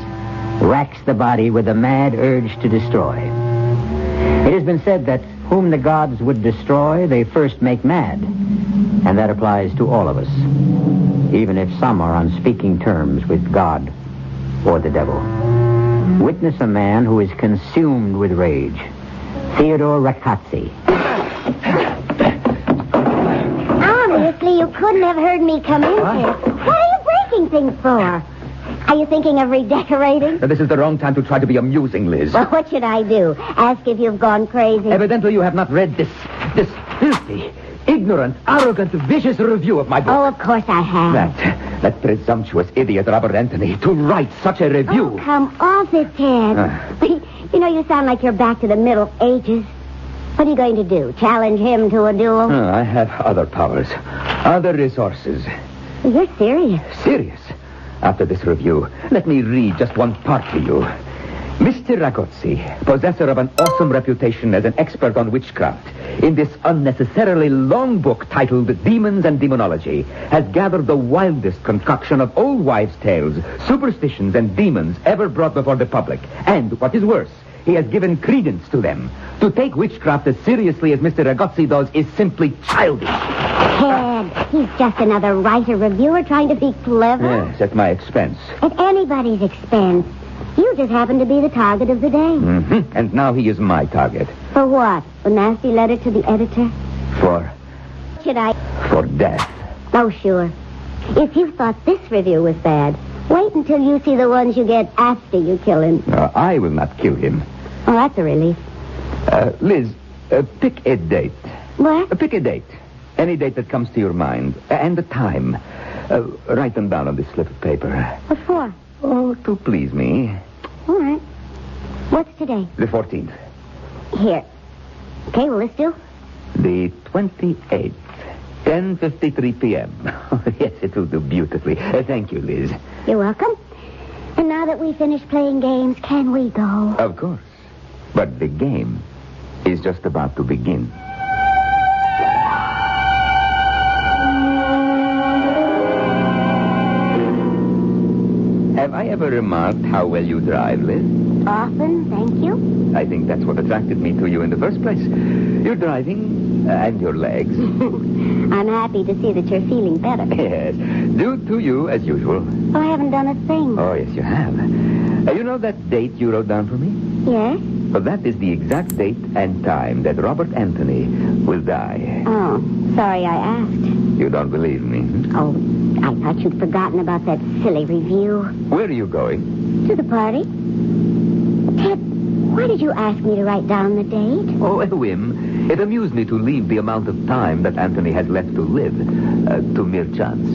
racks the body with a mad urge to destroy. It has been said that whom the gods would destroy, they first make mad. And that applies to all of us, even if some are on speaking terms with God or the devil. Witness a man who is consumed with rage. Theodore Rackazzi. Honestly, you couldn't have heard me come in here. What are you breaking things for? Are you thinking of redecorating? This is the wrong time to try to be amusing, Liz. Well, what should I do? Ask if you've gone crazy? Evidently, you have not read this filthy, ignorant, arrogant, vicious review of my book. Oh, of course I have. That presumptuous idiot, Robert Anthony, to write such a review. Oh, come off it, Ted. You know, you sound like you're back to the Middle Ages. What are you going to do? Challenge him to a duel? I have other powers, other resources. You're serious. Serious? After this review, let me read just one part to you. Mr. Ragozzi, possessor of an awesome reputation as an expert on witchcraft, in this unnecessarily long book titled Demons and Demonology, has gathered the wildest concoction of old wives' tales, superstitions, and demons ever brought before the public. And, what is worse, he has given credence to them. To take witchcraft as seriously as Mr. Ragozzi does is simply childish. Ted, he's just another writer, reviewer trying to be clever. Yes, at my expense. At anybody's expense. You just happen to be the target of the day. Mm-hmm. And now he is my target. For what? A nasty letter to the editor? For death. Oh, sure. If you thought this review was bad, wait until you see the ones you get after you kill him. I will not kill him. Oh, that's a relief. Liz, pick a date. What? Pick a date. Any date that comes to your mind. And the time. Write them down on this slip of paper. What for? Oh, to please me. All right. What's today? The 14th. Here. Okay, will this do? The 28th. 10:53 p.m. Yes, it will do beautifully. Thank you, Liz. You're welcome. And now that we've finished playing games, can we go? Of course. But the game is just about to begin. Have I ever remarked how well you drive, Liz? Often, thank you. I think that's what attracted me to you in the first place. Your driving and your legs. I'm happy to see that you're feeling better. Yes. Due to you, as usual. Oh, I haven't done a thing. Oh, yes, you have. You know that date you wrote down for me? Yes? Well, that is the exact date and time that Robert Anthony will die. Oh, sorry I asked. You don't believe me? Oh, I thought you'd forgotten about that silly review. Where are you going? To the party. Ted, why did you ask me to write down the date? Oh, a whim. It amused me to leave the amount of time that Anthony has left to live to mere chance.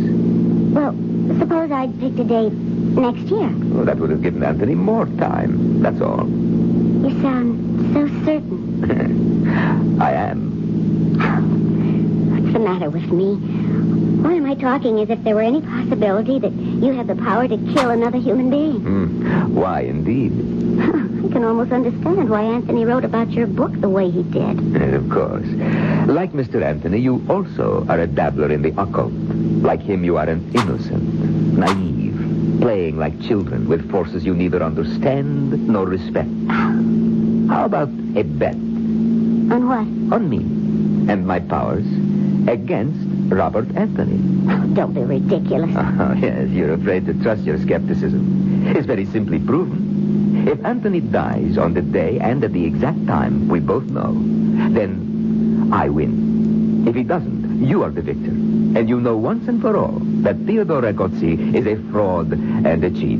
Well, suppose I'd picked a date next year. Well, that would have given Anthony more time. That's all. You sound so certain. I am. What's the matter with me? Why am I talking as if there were any possibility that you have the power to kill another human being? Why, indeed. I can almost understand why Anthony wrote about your book the way he did. Of course. Like Mr. Anthony, you also are a dabbler in the occult. Like him, you are an innocent, naive, playing like children with forces you neither understand nor respect. How about a bet? On what? On me and my powers against Robert Anthony. Don't be ridiculous. Oh, yes, you're afraid to trust your skepticism. It's very simply proven. If Anthony dies on the day and at the exact time we both know, then I win. If he doesn't, you are the victor. And you know once and for all that Theodore Ragozzi is a fraud and a cheat.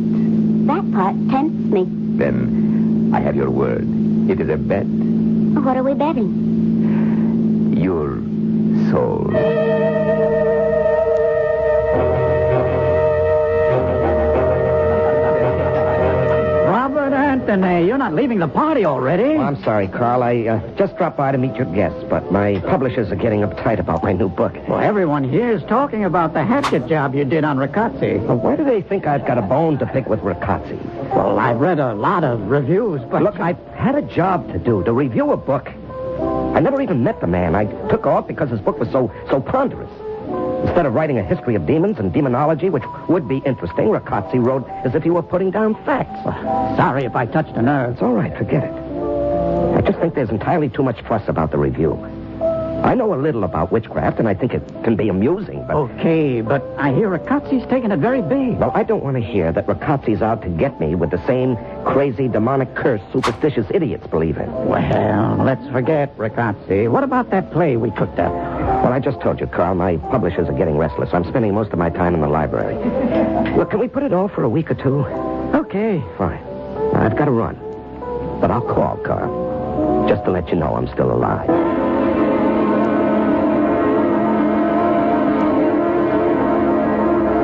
That part tempts me. Then I have your word. It is a bet. What are we betting? Your soul. then you're not leaving the party already. Well, I'm sorry, Carl. I just dropped by to meet your guests, but my publishers are getting uptight about my new book. Well, everyone here is talking about the hatchet job you did on Riccozzi. Well, why do they think I've got a bone to pick with Riccozzi? Well, I've read a lot of reviews, but... Look, I've had a job to do, to review a book. I never even met the man. I took off because his book was so ponderous. Instead of writing a history of demons and demonology, which would be interesting, Riccozzi wrote as if he were putting down facts. Sorry if I touched a nerve. It's all right. Forget it. I just think there's entirely too much fuss about the review. I know a little about witchcraft, and I think it can be amusing, but... Okay, but I hear Riccozzi's taking it very big. Well, I don't want to hear that Riccozzi's out to get me with the same crazy, demonic curse superstitious idiots believe in. Well, let's forget Riccozzi. What about that play we cooked up? Well, I just told you, Carl, my publishers are getting restless. I'm spending most of my time in the library. Look, can we put it off for a week or two? Okay. Fine. I've got to run. But I'll call, Carl. Just to let you know I'm still alive.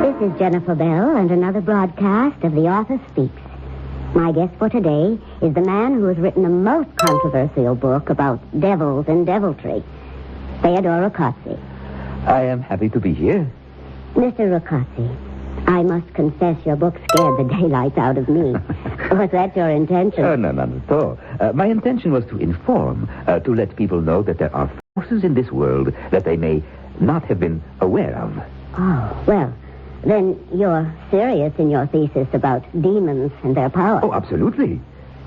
This is Jennifer Bell and another broadcast of The Author Speaks. My guest for today is the man who has written the most controversial book about devils and deviltry, Theodore Riccozzi. I am happy to be here. Mr. Riccozzi, I must confess your book scared the daylights out of me. Was that your intention? No, not at all. My intention was to inform, to let people know that there are forces in this world that they may not have been aware of. Oh, well, then you're serious in your thesis about demons and their power. Oh, absolutely.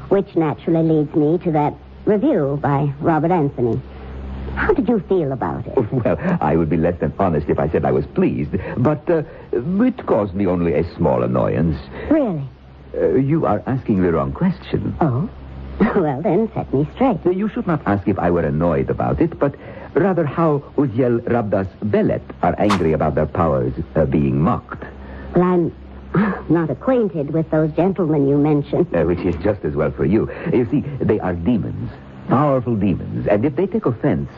Which naturally leads me to that review by Robert Anthony. How did you feel about it? Well, I would be less than honest if I said I was pleased, but it caused me only a small annoyance. Really? You are asking the wrong question. Oh? Well, then, set me straight. You should not ask if I were annoyed about it, but rather how Uziel Rabdas Belet are angry about their powers being mocked. Well, I'm not acquainted with those gentlemen you mentioned. Which is just as well for you. You see, they are demons. Powerful demons. And if they take offense...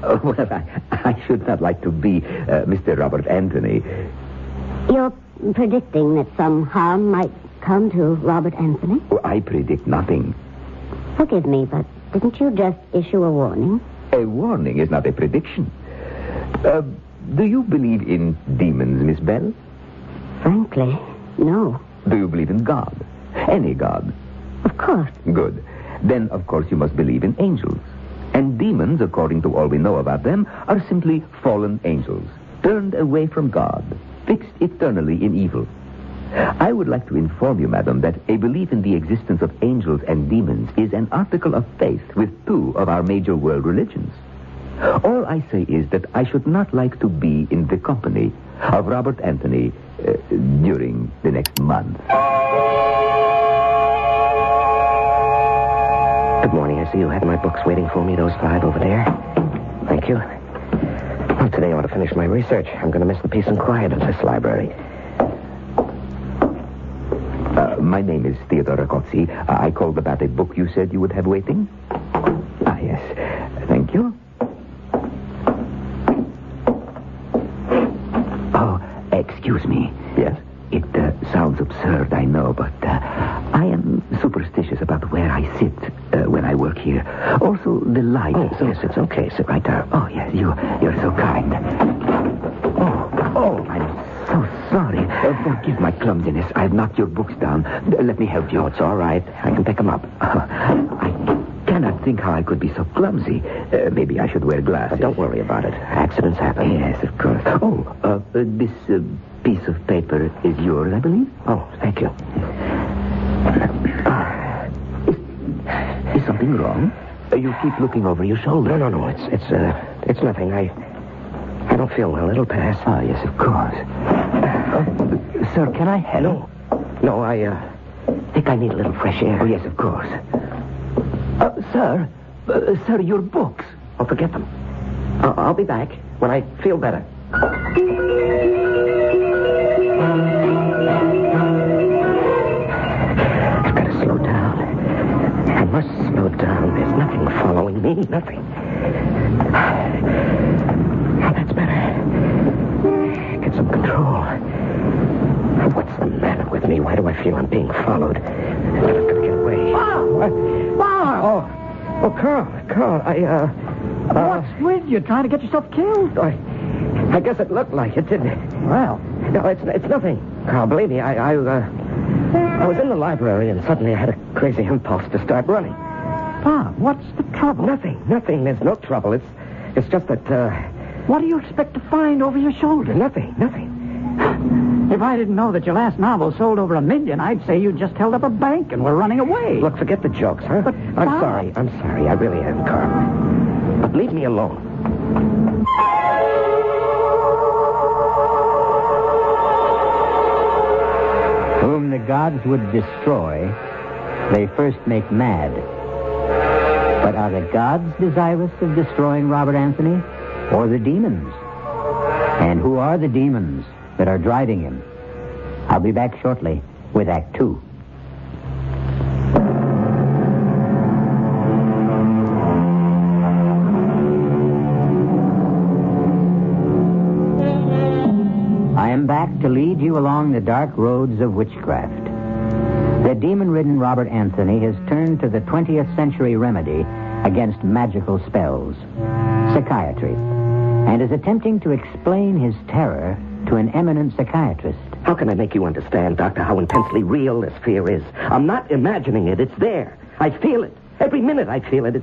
well, I should not like to be Mr. Robert Anthony. You're predicting that some harm might come to Robert Anthony? Oh, I predict nothing. Forgive me, but didn't you just issue a warning? A warning is not a prediction. Do you believe in demons, Miss Bell? Frankly, no. Do you believe in God? Any God? Of course. Good. Then, of course, you must believe in angels. And demons, according to all we know about them, are simply fallen angels, turned away from God, fixed eternally in evil. I would like to inform you, madam, that a belief in the existence of angels and demons is an article of faith with two of our major world religions. All I say is that I should not like to be in the company of Robert Anthony during the next month. Good morning. I see you have my books waiting for me, those 5 over there. Thank you. Well, today I ought to finish my research. I'm going to miss the peace and quiet of this library. My name is Theodore Riccozzi. I called about a book you said you would have waiting. Ah, yes. Thank you. Oh, excuse me. Yes? It sounds absurd, I know, but I am superstitious about where I sit when I work here. Also, the light. Oh, yes, it's okay. Sit right there. Oh, yes, you're so kind. Oh, I'm so sorry. Forgive my clumsiness. I've knocked your books down. Let me help you. Oh, it's all right. I can pick them up. I cannot think how I could be so clumsy. Maybe I should wear glasses. Don't worry about it. Accidents happen. Yes, of course. Oh, this piece of paper is yours, I believe? Oh, thank you. Is something wrong? You keep looking over your shoulder. No. It's nothing. I don't feel well. It'll pass. Ah, yes, of course. Sir, can I help? No, I think I need a little fresh air. Oh, yes, of course. Sir, your books. Oh, forget them. I'll be back when I feel better. I've got to slow down. I must slow down. There's nothing following me. Nothing. Oh, that's better. Get some control. What's the matter with me? Why do I feel I'm being followed? I'm never going to get away. Oh, Carl, What's with you? Trying to get yourself killed? I guess it looked like it, didn't it? Well. No, it's nothing. Carl, believe me, I was in the library and suddenly I had a crazy impulse to start running. Pa, what's the trouble? Nothing. There's no trouble. It's just that, What do you expect to find over your shoulder? Nothing. If I didn't know that your last novel sold over 1 million, I'd say you just held up a bank and were running away. Look, forget the jokes, huh? But, I'm sorry. I really am, Carl. But leave me alone. Whom the gods would destroy, they first make mad. But are the gods desirous of destroying Robert Anthony, or the demons? And who are the demons that are driving him? I'll be back shortly with Act 2. I am back to lead you along the dark roads of witchcraft. The demon-ridden Robert Anthony has turned to the 20th century remedy against magical spells, psychiatry, and is attempting to explain his terror to an eminent psychiatrist. How can I make you understand, Doctor, how intensely real this fear is? I'm not imagining it. It's there. I feel it. Every minute I feel it.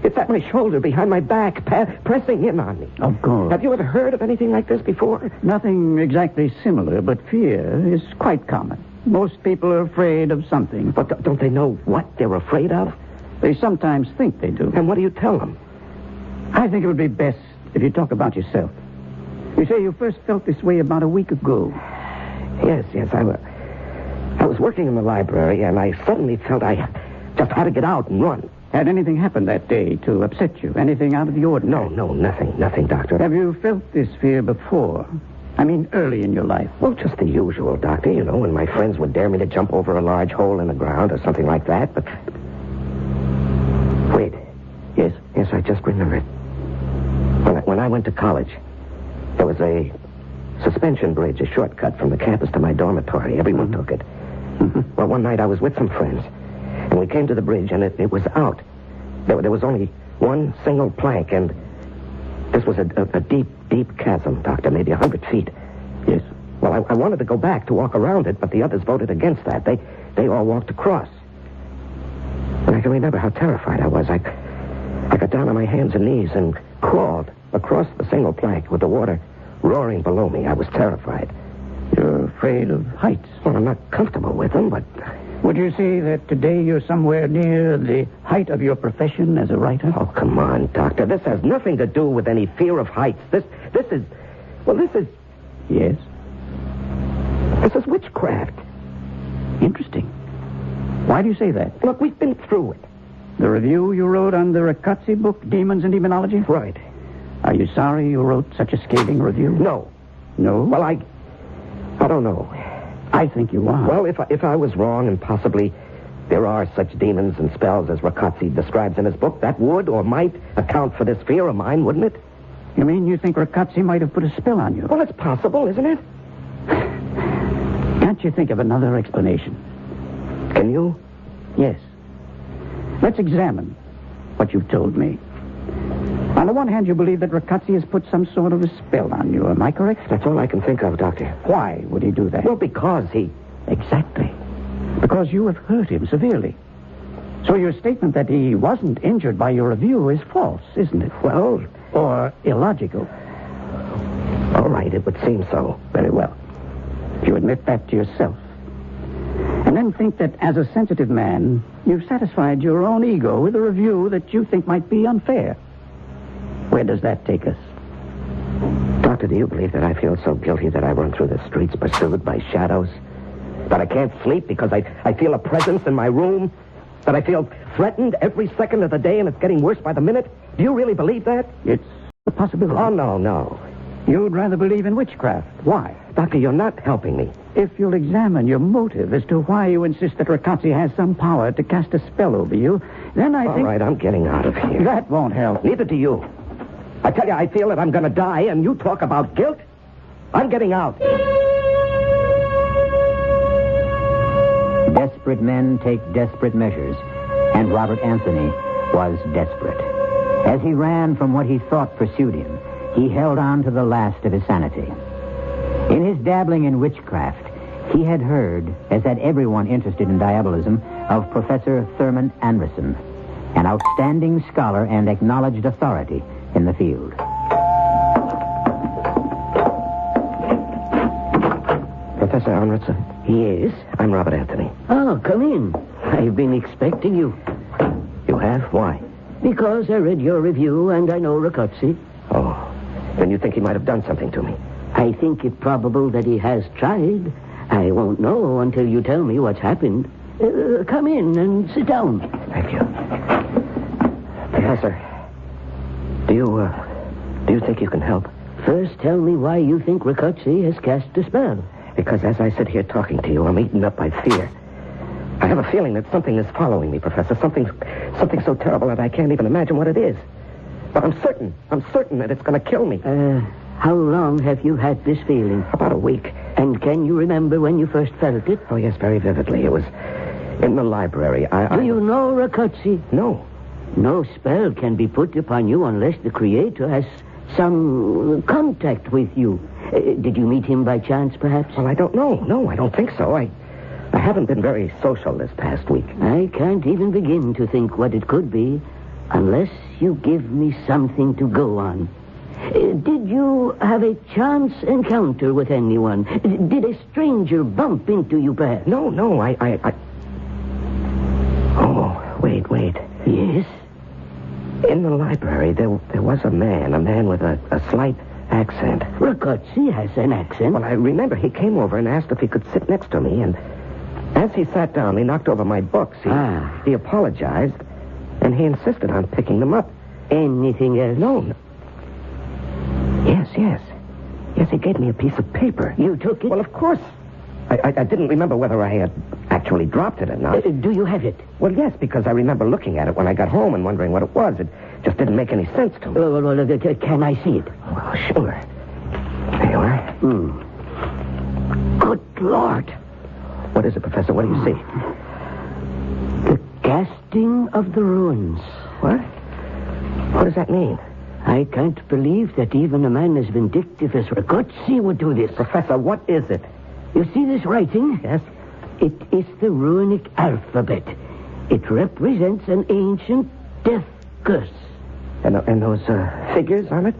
It's at my shoulder, behind my back, pressing in on me. Of course. Have you ever heard of anything like this before? Nothing exactly similar, but fear is quite common. Most people are afraid of something. But don't they know what they're afraid of? They sometimes think they do. And what do you tell them? I think it would be best if you talk about yourself. You say you first felt this way about a week ago. Yes. I was working in the library, and I suddenly felt I just had to get out and run. Had anything happened that day to upset you? Anything out of the ordinary? No, nothing, Doctor. Have you felt this fear before? I mean, early in your life. Well, just the usual, Doctor. You know, when my friends would dare me to jump over a large hole in the ground or something like that, but... Wait. Yes? Yes, I just remembered. When I went to college, there was a suspension bridge, a shortcut from the campus to my dormitory. Everyone took it. Well, one night I was with some friends, and we came to the bridge, and it was out. There was only one single plank, and this was a deep chasm, Doctor, maybe 100 feet. Yes. Well, I wanted to go back to walk around it, but the others voted against that. They all walked across. And I can remember how terrified I was. I got down on my hands and knees and crawled across the single plank with the water roaring below me. I was terrified. You're afraid of heights? Well, I'm not comfortable with them, but... Would you say that today you're somewhere near the height of your profession as a writer? Oh, come on, Doctor. This has nothing to do with any fear of heights. This is... Yes? This is witchcraft. Interesting. Why do you say that? Look, we've been through it. The review you wrote on the Riccozzi book, Demons and Demonology? Right. Are you sorry you wrote such a scathing review? No. No? Well, I don't know. I think you are. Well, if I was wrong and possibly there are such demons and spells as Riccozzi describes in his book, that would or might account for this fear of mine, wouldn't it? You mean you think Riccozzi might have put a spell on you? Well, it's possible, isn't it? Can't you think of another explanation? Can you? Yes. Let's examine what you've told me. On the one hand, you believe that Riccozzi has put some sort of a spell on you. Am I correct? That's all I can think of, Doctor. Why would he do that? Well, because he... Exactly. Because you have hurt him severely. So your statement that he wasn't injured by your review is false, isn't it? Well... Or illogical. All right, it would seem so. Very well. If you admit that to yourself. And then think that as a sensitive man, you've satisfied your own ego with a review that you think might be unfair. Where does that take us? Doctor, do you believe that I feel so guilty that I run through the streets pursued by shadows? That I can't sleep because I feel a presence in my room? That I feel threatened every second of the day and it's getting worse by the minute? Do you really believe that? It's a possibility. Oh, no. You'd rather believe in witchcraft. Why? Doctor, you're not helping me. If you'll examine your motive as to why you insist that Riccozzi has some power to cast a spell over you, then I think... All right, I'm getting out of here. That won't help. Neither do you. I tell you, I feel that I'm going to die, and you talk about guilt? I'm getting out. Desperate men take desperate measures, and Robert Anthony was desperate. As he ran from what he thought pursued him, he held on to the last of his sanity. In his dabbling in witchcraft, he had heard, as had everyone interested in diabolism, of Professor Thurman Anderson, an outstanding scholar and acknowledged authority in the field. Professor Anderson? Yes? I'm Robert Anthony. Oh, come in. I've been expecting you. You have? Why? Because I read your review and I know Riccozzi. Oh. Then you think he might have done something to me? I think it probable that he has tried. I won't know until you tell me what's happened. Come in and sit down. Thank you. Professor, do you think you can help? First, tell me why you think Riccozzi has cast a spell. Because as I sit here talking to you, I'm eaten up by fear. I have a feeling that something is following me, Professor. Something so terrible that I can't even imagine what it is. But I'm certain that it's going to kill me. How long have you had this feeling? About a week. And can you remember when you first felt it? Oh, yes, very vividly. It was in the library. Do you know Riccozzi? No. No spell can be put upon you unless the Creator has some contact with you. Did you meet him by chance, perhaps? Well, I don't know. No, I don't think so. I haven't been very social this past week. I can't even begin to think what it could be unless you give me something to go on. Did you have a chance encounter with anyone? Did a stranger bump into you, perhaps? No, Oh, wait. Yes? In the library, there was a man with a slight accent. Riccozzi has an accent. Well, I remember he came over and asked if he could sit next to me, and as he sat down, he knocked over my books. He apologized, and he insisted on picking them up. Anything else? No. Yes, he gave me a piece of paper. You took it? Well, of course. I didn't remember whether I had actually dropped it or not. Do you have it? Well, yes, because I remember looking at it when I got home and wondering what it was. It just didn't make any sense to me. Well, can I see it? Well, sure. There you are. Good Lord. What is it, Professor? What do you see? The casting of the runes. What? What does that mean? I can't believe that even a man as vindictive as Riccozzi would do this. Professor, what is it? You see this writing? Yes. It is the runic alphabet. It represents an ancient death curse. And those figures on it?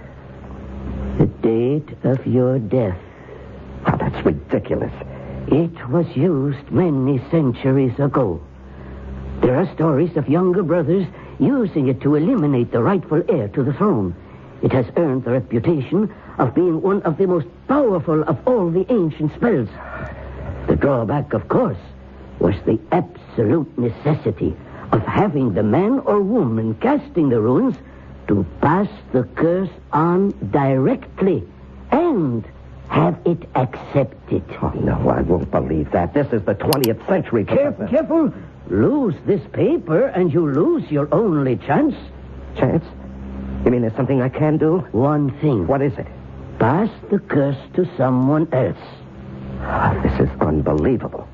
The date of your death. Oh, that's ridiculous. It was used many centuries ago. There are stories of younger brothers using it to eliminate the rightful heir to the throne. It has earned the reputation of being one of the most powerful of all the ancient spells. The drawback, of course, was the absolute necessity of having the man or woman casting the runes to pass the curse on directly and have it accepted. Oh, no, I won't believe that. This is the 20th century. Careful. Lose this paper and you lose your only chance. Chance? You mean there's something I can do? One thing. What is it? Pass the curse to someone else. Oh, this is unbelievable.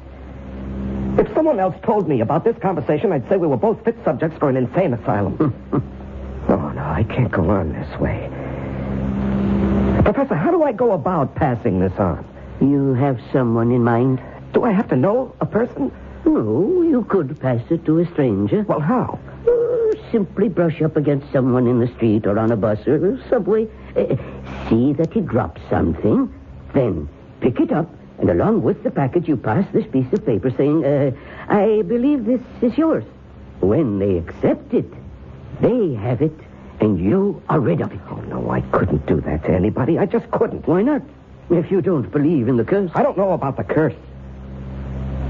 If someone else told me about this conversation, I'd say we were both fit subjects for an insane asylum. No, I can't go on this way. Professor, how do I go about passing this on? You have someone in mind? Do I have to know a person? No, you could pass it to a stranger. Well, how? Simply brush up against someone in the street or on a bus or subway. See that he drops something. Then pick it up, and along with the package, you pass this piece of paper saying, I believe this is yours. When they accept it, they have it, and you are rid of it. Oh, no, I couldn't do that to anybody. I just couldn't. Why not? If you don't believe in the curse. I don't know about the curse.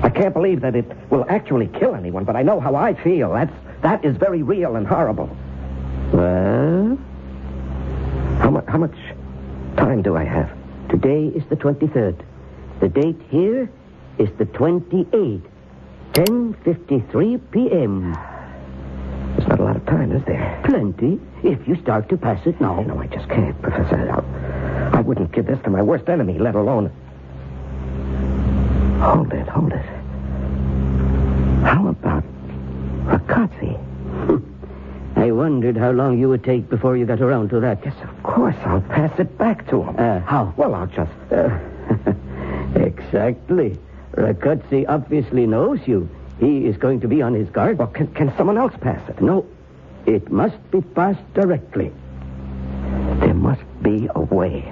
I can't believe that it will actually kill anyone, but I know how I feel. That is very real and horrible. Well? How much time do I have? Today is the 23rd. The date here is the 28th. 10:53 p.m. There's not a lot of time, is there? Plenty, if you start to pass it now. No, I just can't, Professor. I wouldn't give this to my worst enemy, let alone... Hold it. How about Riccozzi? wondered how long you would take before you got around to that. Yes, of course. I'll pass it back to him. How? Well, I'll just... Exactly. Rakotsi obviously knows you. He is going to be on his guard. Well, can someone else pass it? No. It must be passed directly. There must be a way.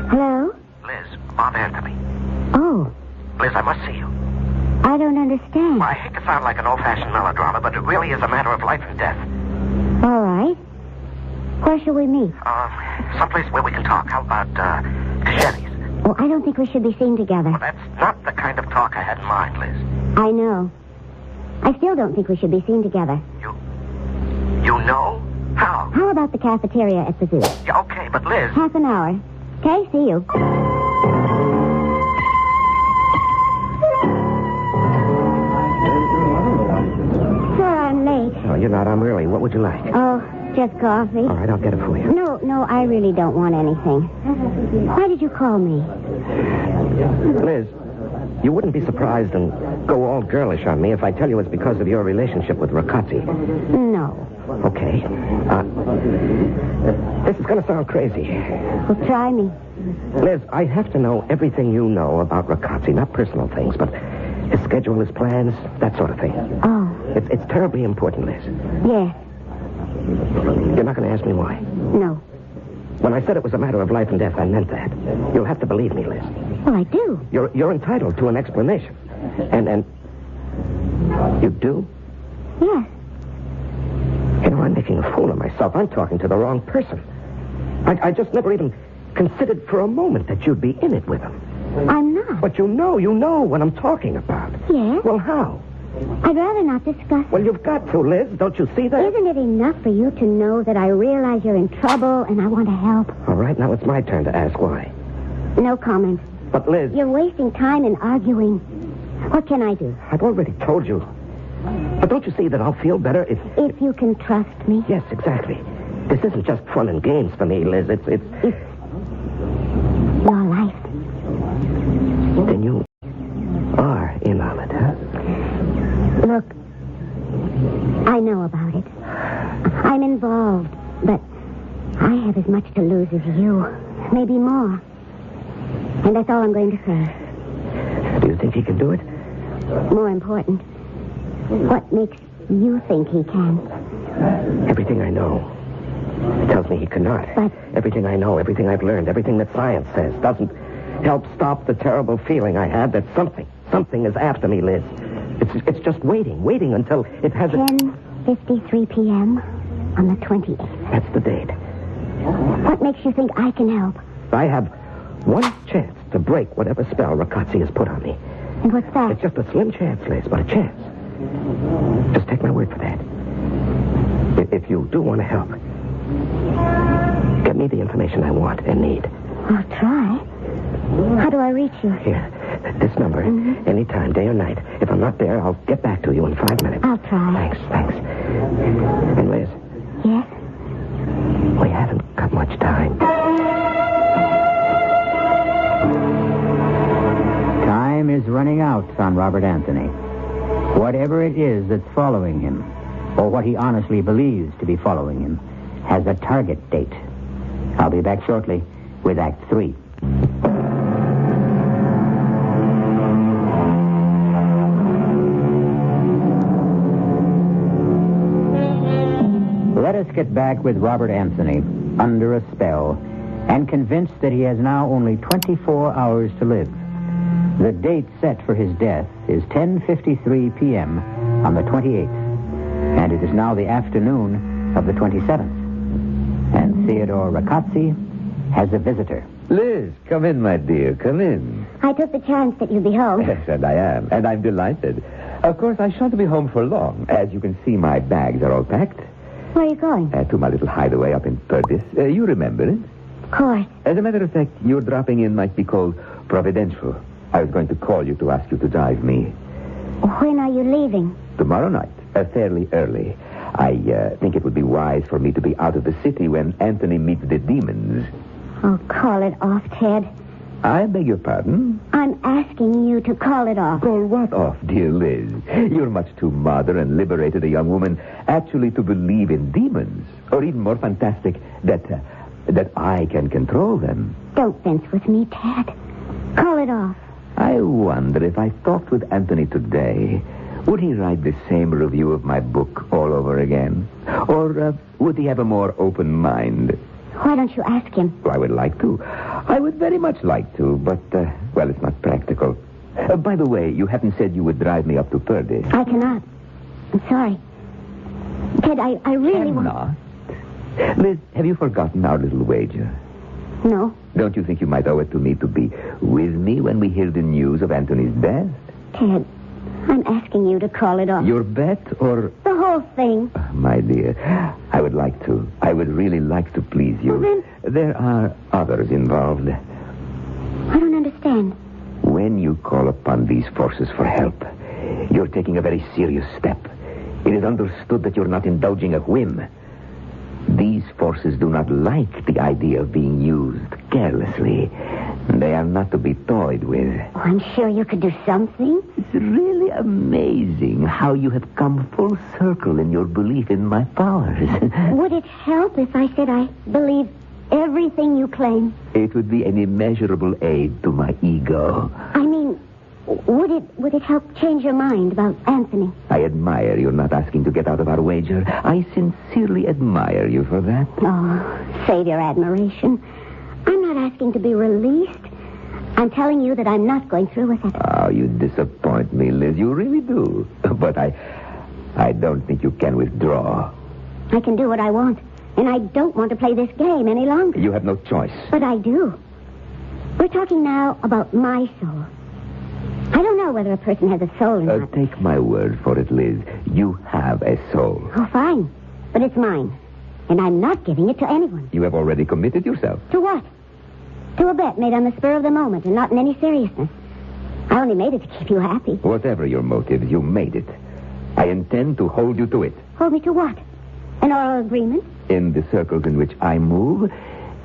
Hello? Liz, Bob Anthony. Oh, Liz, I must see you. I don't understand. I hate to sound like an old-fashioned melodrama, but it really is a matter of life and death. All right. Where shall we meet? Someplace where we can talk. How about, Sherry's? Oh, I don't think we should be seen together. Well, that's not the kind of talk I had in mind, Liz. I know. I still don't think we should be seen together. You know? How? How about the cafeteria at the zoo? Yeah, okay, but Liz... Half an hour. Okay, see you. Sir, I'm late. No, you're not. I'm early. What would you like? Oh, just coffee. All right, I'll get it for you. No, I really don't want anything. Why did you call me? Liz, you wouldn't be surprised and go all girlish on me if I tell you it's because of your relationship with Rakotsi. No. Okay. This is going to sound crazy. Well, try me. Liz, I have to know everything you know about Rakotsi, not personal things, but his schedule, his plans, that sort of thing. Oh. It's terribly important, Liz. Yes. You're not going to ask me why? No. When I said it was a matter of life and death, I meant that. You'll have to believe me, Liz. Well, I do. You're entitled to an explanation. And you do? Yes. You know, I'm making a fool of myself. I'm talking to the wrong person. I just never even considered for a moment that you'd be in it with him. I'm not. But you know what I'm talking about. Yes. Well, how? I'd rather not discuss it. Well, you've got to, Liz. Don't you see that? Isn't it enough for you to know that I realize you're in trouble and I want to help? All right, now it's my turn to ask why. No comment. But, Liz... You're wasting time in arguing. What can I do? I've already told you. But don't you see that I'll feel better if... If you can trust me? Yes, exactly. This isn't just fun and games for me, Liz. It's... Your life. Then you are in on it, huh? Look, I know about it. I'm involved, but I have as much to lose as you. Maybe more. And that's all I'm going to say. Do you think he can do it? More important, what makes you think he can? Everything I know tells me he cannot. But... Everything I know, everything I've learned, everything that science says doesn't help stop the terrible feeling I have that something is after me, Liz. It's just waiting until it has 10:53 p.m. on the 28th. That's the date. What makes you think I can help? I have one chance to break whatever spell Rakotsi has put on me. And what's that? It's just a slim chance, Liz, but a chance. Just take my word for that. If you do want to help, get me the information I want and need. I'll try. How do I reach you? Here, this number. Mm-hmm. Anytime, day or night. If I'm not there, I'll get back to you in 5 minutes. I'll try. Thanks. And Liz? Yes? We haven't got much time. Time is running out on Robert Anthony. Whatever it is that's following him, or what he honestly believes to be following him, has a target date. I'll be back shortly with Act 3. Let us get back with Robert Anthony, under a spell, and convinced that he has now only 24 hours to live. The date set for his death is 10:53 p.m. on the 28th, and it is now the afternoon of the 27th. And Theodore Rakotsi has a visitor. Liz, come in, my dear, come in. I took the chance that you'd be home. Yes, and I am, and I'm delighted. Of course, I shan't be home for long. As you can see, my bags are all packed. Where are you going? To my little hideaway up in Purvis. You remember it? Of course. As a matter of fact, your dropping in might be called providential. I was going to call you to ask you to drive me. When are you leaving? Tomorrow night, fairly early. I think it would be wise for me to be out of the city when Anthony meets the demons. Oh, call it off, Ted. I beg your pardon? I'm asking you to call it off. Call what off, dear Liz? You're much too modern and liberated a young woman actually to believe in demons. Or even more fantastic, that I can control them. Don't fence with me, Ted. Call it off. I wonder if I talked with Anthony today, would he write the same review of my book all over again? Or would he have a more open mind? Why don't you ask him? Well, I would like to. I would very much like to, but, well, it's not practical. By the way, you haven't said you would drive me up to Purdy. I cannot. I'm sorry. Ted, I really want... Liz, have you forgotten our little wager? No. Don't you think you might owe it to me to be with me when we hear the news of Anthony's death? Ted, I'm asking you to call it off. Your bet or... The whole thing. My dear, I would like to. I would really like to please you. Well, then... There are others involved. I don't understand. When you call upon these forces for help, you're taking a very serious step. It is understood that you're not indulging a whim. These forces do not like the idea of being used carelessly. They are not to be toyed with. Oh, I'm sure you could do something. It's really amazing how you have come full circle in your belief in my powers. Would it help if I said I believe everything you claim? It would be an immeasurable aid to my ego. I mean, would it help change your mind about Anthony? I admire you're not asking to get out of our wager. I sincerely admire you for that. Oh, save your admiration. I'm not asking to be released. I'm telling you that I'm not going through with it. Oh, you disappoint me, Liz. You really do. But I don't think you can withdraw. I can do what I want. And I don't want to play this game any longer. You have no choice. But I do. We're talking now about my soul. I don't know whether a person has a soul or not. Take my word for it, Liz. You have a soul. Oh, fine. But it's mine. And I'm not giving it to anyone. You have already committed yourself. To what? To a bet made on the spur of the moment and not in any seriousness. I only made it to keep you happy. Whatever your motive, you made it. I intend to hold you to it. Hold me to what? An oral agreement? In the circles in which I move,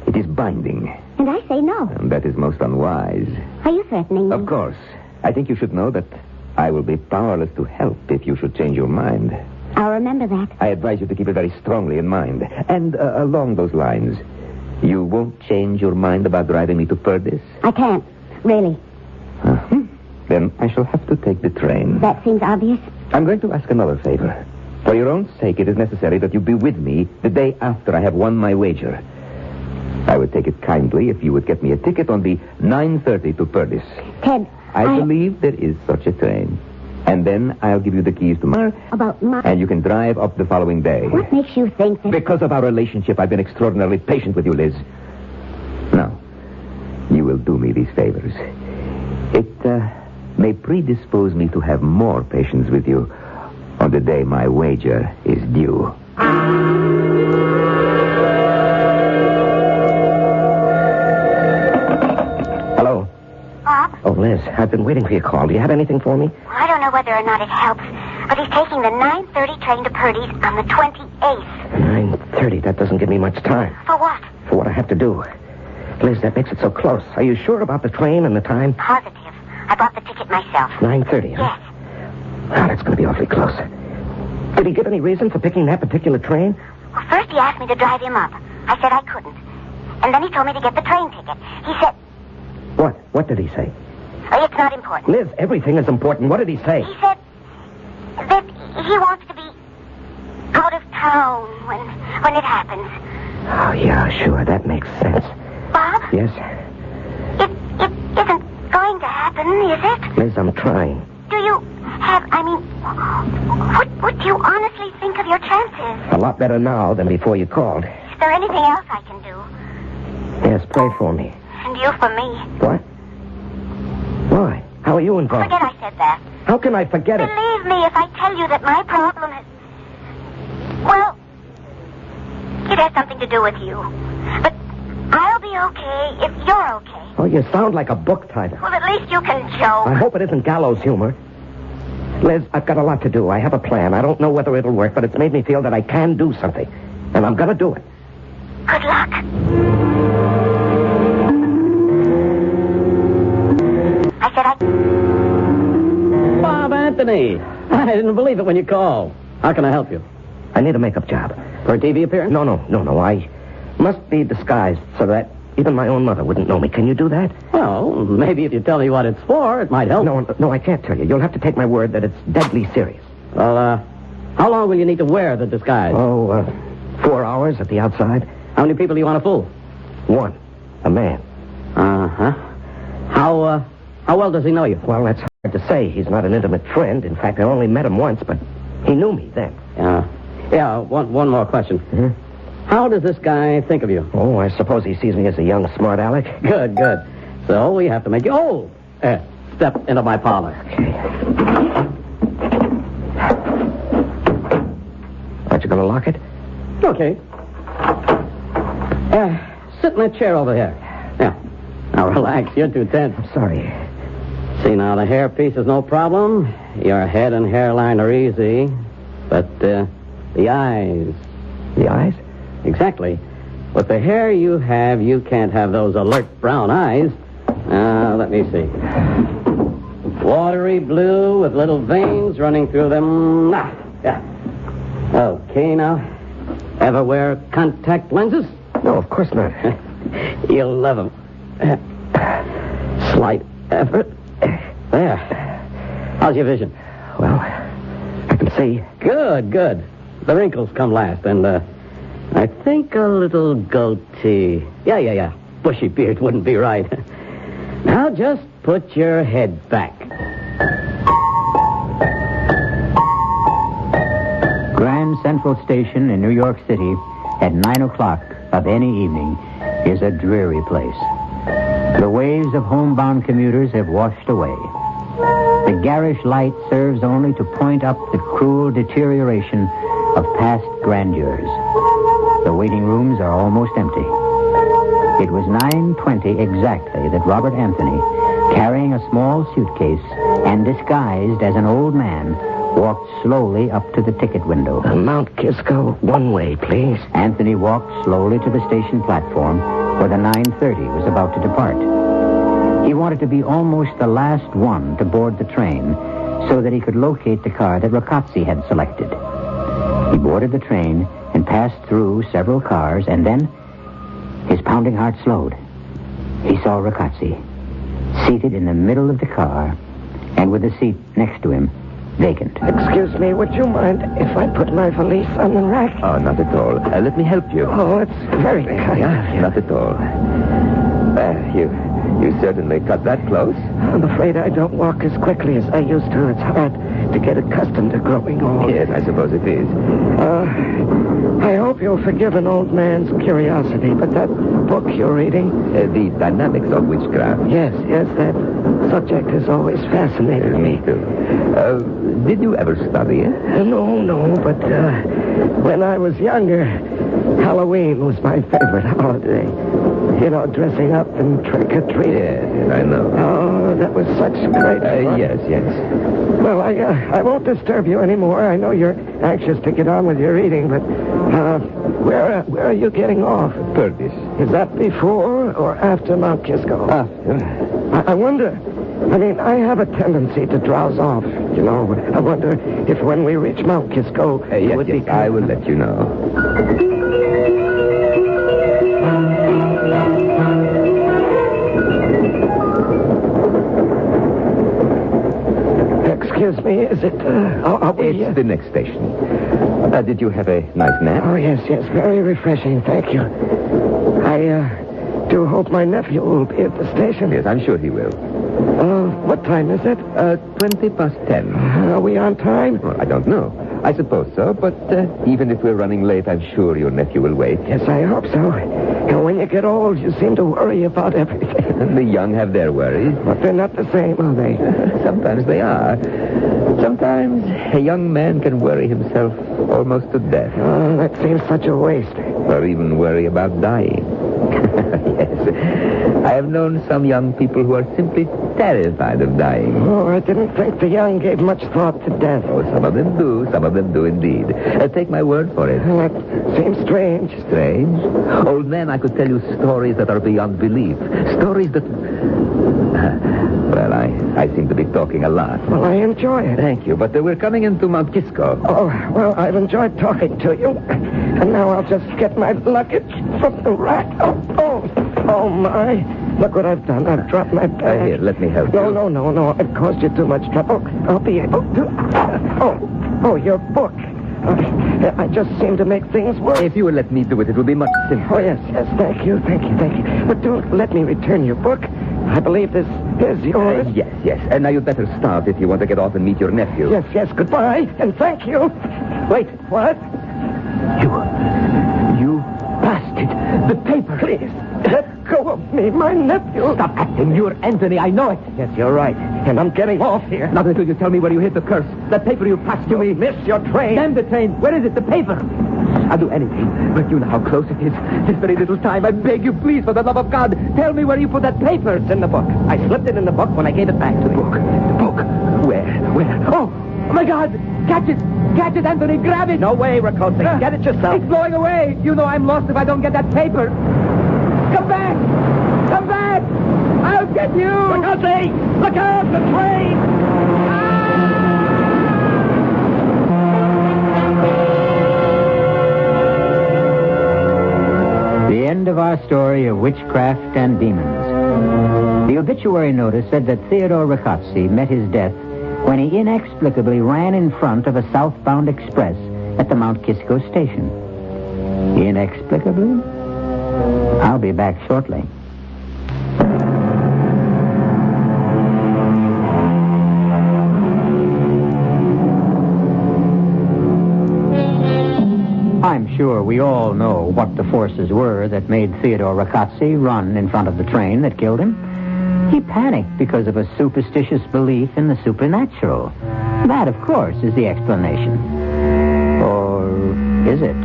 it is binding. And I say no. And that is most unwise. Are you threatening me? Of course. I think you should know that I will be powerless to help if you should change your mind. I'll remember that. I advise you to keep it very strongly in mind. And along those lines, you won't change your mind about driving me to Purdy's? I can't, really. Then I shall have to take the train. That seems obvious. I'm going to ask another favor. For your own sake, it is necessary that you be with me the day after I have won my wager. I would take it kindly if you would get me a ticket on the 9:30 to Purdy's. Ted, I believe there is such a train. And then I'll give you the keys tomorrow. About my... And you can drive up the following day. What makes you think that... Because of our relationship, I've been extraordinarily patient with you, Liz. Now, you will do me these favors. It may predispose me to have more patience with you on the day my wager is due. Hello? Bob? Oh, Liz, I've been waiting for your call. Do you have anything for me? Well, I don't know whether or not it helps, but he's taking the 9:30 train to Purdy's on the 28th. 9:30? That doesn't give me much time. For what? For what I have to do. Liz, that makes it so close. Are you sure about the train and the time? Positive. I bought the ticket myself. 9:30, huh? Yes. Oh, that's going to be awfully close. Did he give any reason for picking that particular train? Well, first he asked me to drive him up. I said I couldn't. And then he told me to get the train ticket. He said... What? What did he say? Oh, it's not important. Liz, everything is important. What did he say? He said that he wants to be out of town when it happens. Oh, yeah, sure. That makes sense. Bob? Yes? It isn't going to happen, is it? Liz, I'm trying. Do you have, what do you honestly think of your chances? A lot better now than before you called. Is there anything else I can do? Yes, pray for me. And you for me. What? Why? How are you involved? Forget I said that. How can I forget it? Believe me if I tell you that my problem is... Well, it has something to do with you. But I'll be okay if you're okay. Oh, you sound like a book title. Well, at least you can joke. I hope it isn't gallows humor. Liz, I've got a lot to do. I have a plan. I don't know whether it'll work, but it's made me feel that I can do something. And I'm going to do it. Good luck. Anthony! I didn't believe it when you called. How can I help you? I need a makeup job. For a TV appearance? No. I must be disguised so that even my own mother wouldn't know me. Can you do that? Well, maybe if you tell me what it's for, it might help. No, I can't tell you. You'll have to take my word that it's deadly serious. Well, how long will you need to wear the disguise? 4 hours at the outside. How many people do you want to fool? One. A man. Uh-huh. How well does he know you? Well, that's hard to say. He's not an intimate friend. In fact, I only met him once, but he knew me then. One more question. Mm-hmm. How does this guy think of you? Oh, I suppose he sees me as a young smart aleck. Good. So we have to make you old. Step into my parlor. Aren't you going to lock it? Okay. Sit in that chair over here. Yeah. Now relax. You're too tense. I'm sorry. See, now the hairpiece is no problem. Your head and hairline are easy. But the eyes. The eyes? Exactly. With the hair you have, you can't have those alert brown eyes. Let me see. Watery blue with little veins running through them. Yeah. Okay, now. Ever wear contact lenses? No, of course not. You'll love them. Slight effort. There. How's your vision? Well, I can see. Good. The wrinkles come last, and I think a little goatee. Yeah. Bushy beard wouldn't be right. Now just put your head back. Grand Central Station in New York City at 9 o'clock of any evening is a dreary place. The waves of homebound commuters have washed away. The garish light serves only to point up the cruel deterioration of past grandeurs. The waiting rooms are almost empty. It was 9:20 exactly that Robert Anthony, carrying a small suitcase and disguised as an old man, walked slowly up to the ticket window. Mount Kisco, one way, please. Anthony walked slowly to the station platform where the 9:30 was about to depart. He wanted to be almost the last one to board the train so that he could locate the car that Ragazzi had selected. He boarded the train and passed through several cars, and then his pounding heart slowed. He saw Ragazzi, seated in the middle of the car, and with the seat next to him vacant. Excuse me, would you mind if I put my valise on the rack? Oh, not at all. Let me help you. Oh, it's very kind of you. Not at all. You certainly cut that close. I'm afraid I don't walk as quickly as I used to. It's hard to get accustomed to growing old. Yes, I suppose it is. I hope you'll forgive an old man's curiosity, but that book you're reading... The Dynamics of Witchcraft. Yes, that subject has always fascinated me. Me too. Did you ever study it? No, but when I was younger, Halloween was my favorite holiday. You know, dressing up and trick-or-treating. Yes, I know. Oh, that was such great fun. Yes. Well, I won't disturb you anymore. I know you're anxious to get on with your reading, but where are you getting off? Purvis. Is that before or after Mount Kisco? After. I wonder. I mean, I have a tendency to drowse off, you know. I wonder if when we reach Mount Kisco, it would be... I will let you know. Excuse me, is it... It's the next station. Did you have a nice nap? Oh, yes, very refreshing, thank you. I do hope my nephew will be at the station. Yes, I'm sure he will. What time is it? 10:20. Are we on time? Well, I don't know. I suppose so, but even if we're running late, I'm sure your nephew will wait. Yes, I hope so. You know, when you get old, you seem to worry about everything. And the young have their worries. But they're not the same, are they? Sometimes they are. Sometimes a young man can worry himself almost to death. Oh, that seems such a waste. Or even worry about dying. Yes. I have known some young people who are simply terrified of dying. Oh, I didn't think the young gave much thought to death. Oh, some of them do. Some of them do indeed. Take my word for it. That seems strange. Strange? Old man, I could tell you stories that are beyond belief. Stories that... Well, I seem to be talking a lot. Well, I enjoy it. Thank you, but we're coming into Mount Kisco. Oh, well, I've enjoyed talking to you. And now I'll just get my luggage from the rack. Oh, my. Look what I've done. I've dropped my bag. Here, let me help you. No. I've caused you too much trouble. I'll be able to... Oh, your book. I just seem to make things worse. If you would let me do it, it would be much simpler. Oh, yes. Thank you. But don't let me return your book. I believe this is yours. Yes. And now you'd better start if you want to get off and meet your nephew. Yes. Goodbye, and thank you. Wait, what? You bastard. The paper. Please, let go of me, my nephew. Stop acting. You're Anthony. I know it. Yes, you're right. And I'm getting off here. Not until you tell me where you hid the curse. That paper you passed to me. Miss your train. Damn the train. Where is it? The paper. I'll do anything, but you know how close it is. There's very little time. I beg you, please, for the love of God, tell me where you put that paper. It's in the book. I slipped it in the book when I gave it back to you. The book? Where? Oh, my God! Catch it, Anthony, grab it! No way, Riccozzi. Get it yourself. It's blowing away. You know I'm lost if I don't get that paper. Come back! I'll get you! Riccozzi! Look out, the train! The end of our story of witchcraft and demons. The obituary notice said that Theodore Riccozzi met his death when he inexplicably ran in front of a southbound express at the Mount Kisco station. Inexplicably? I'll be back shortly. I'm sure we all know what the forces were that made Theodore Riccozzi run in front of the train that killed him. He panicked because of a superstitious belief in the supernatural. That, of course, is the explanation. Or is it?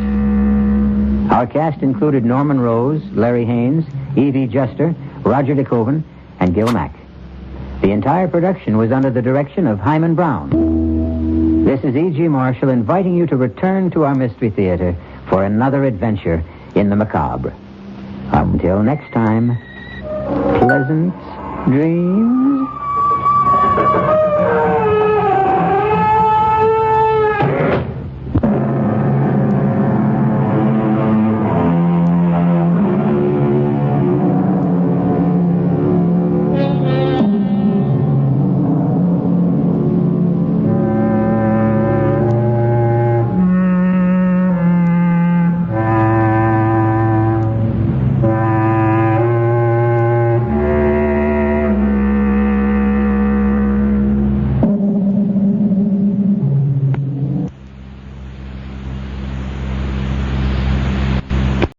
Our cast included Norman Rose, Larry Haynes, Evie Juster, Roger DeKoven, and Gil Mack. The entire production was under the direction of Hyman Brown. This is E.G. Marshall inviting you to return to our Mystery Theater for another adventure in the macabre. Until next time, pleasant dreams.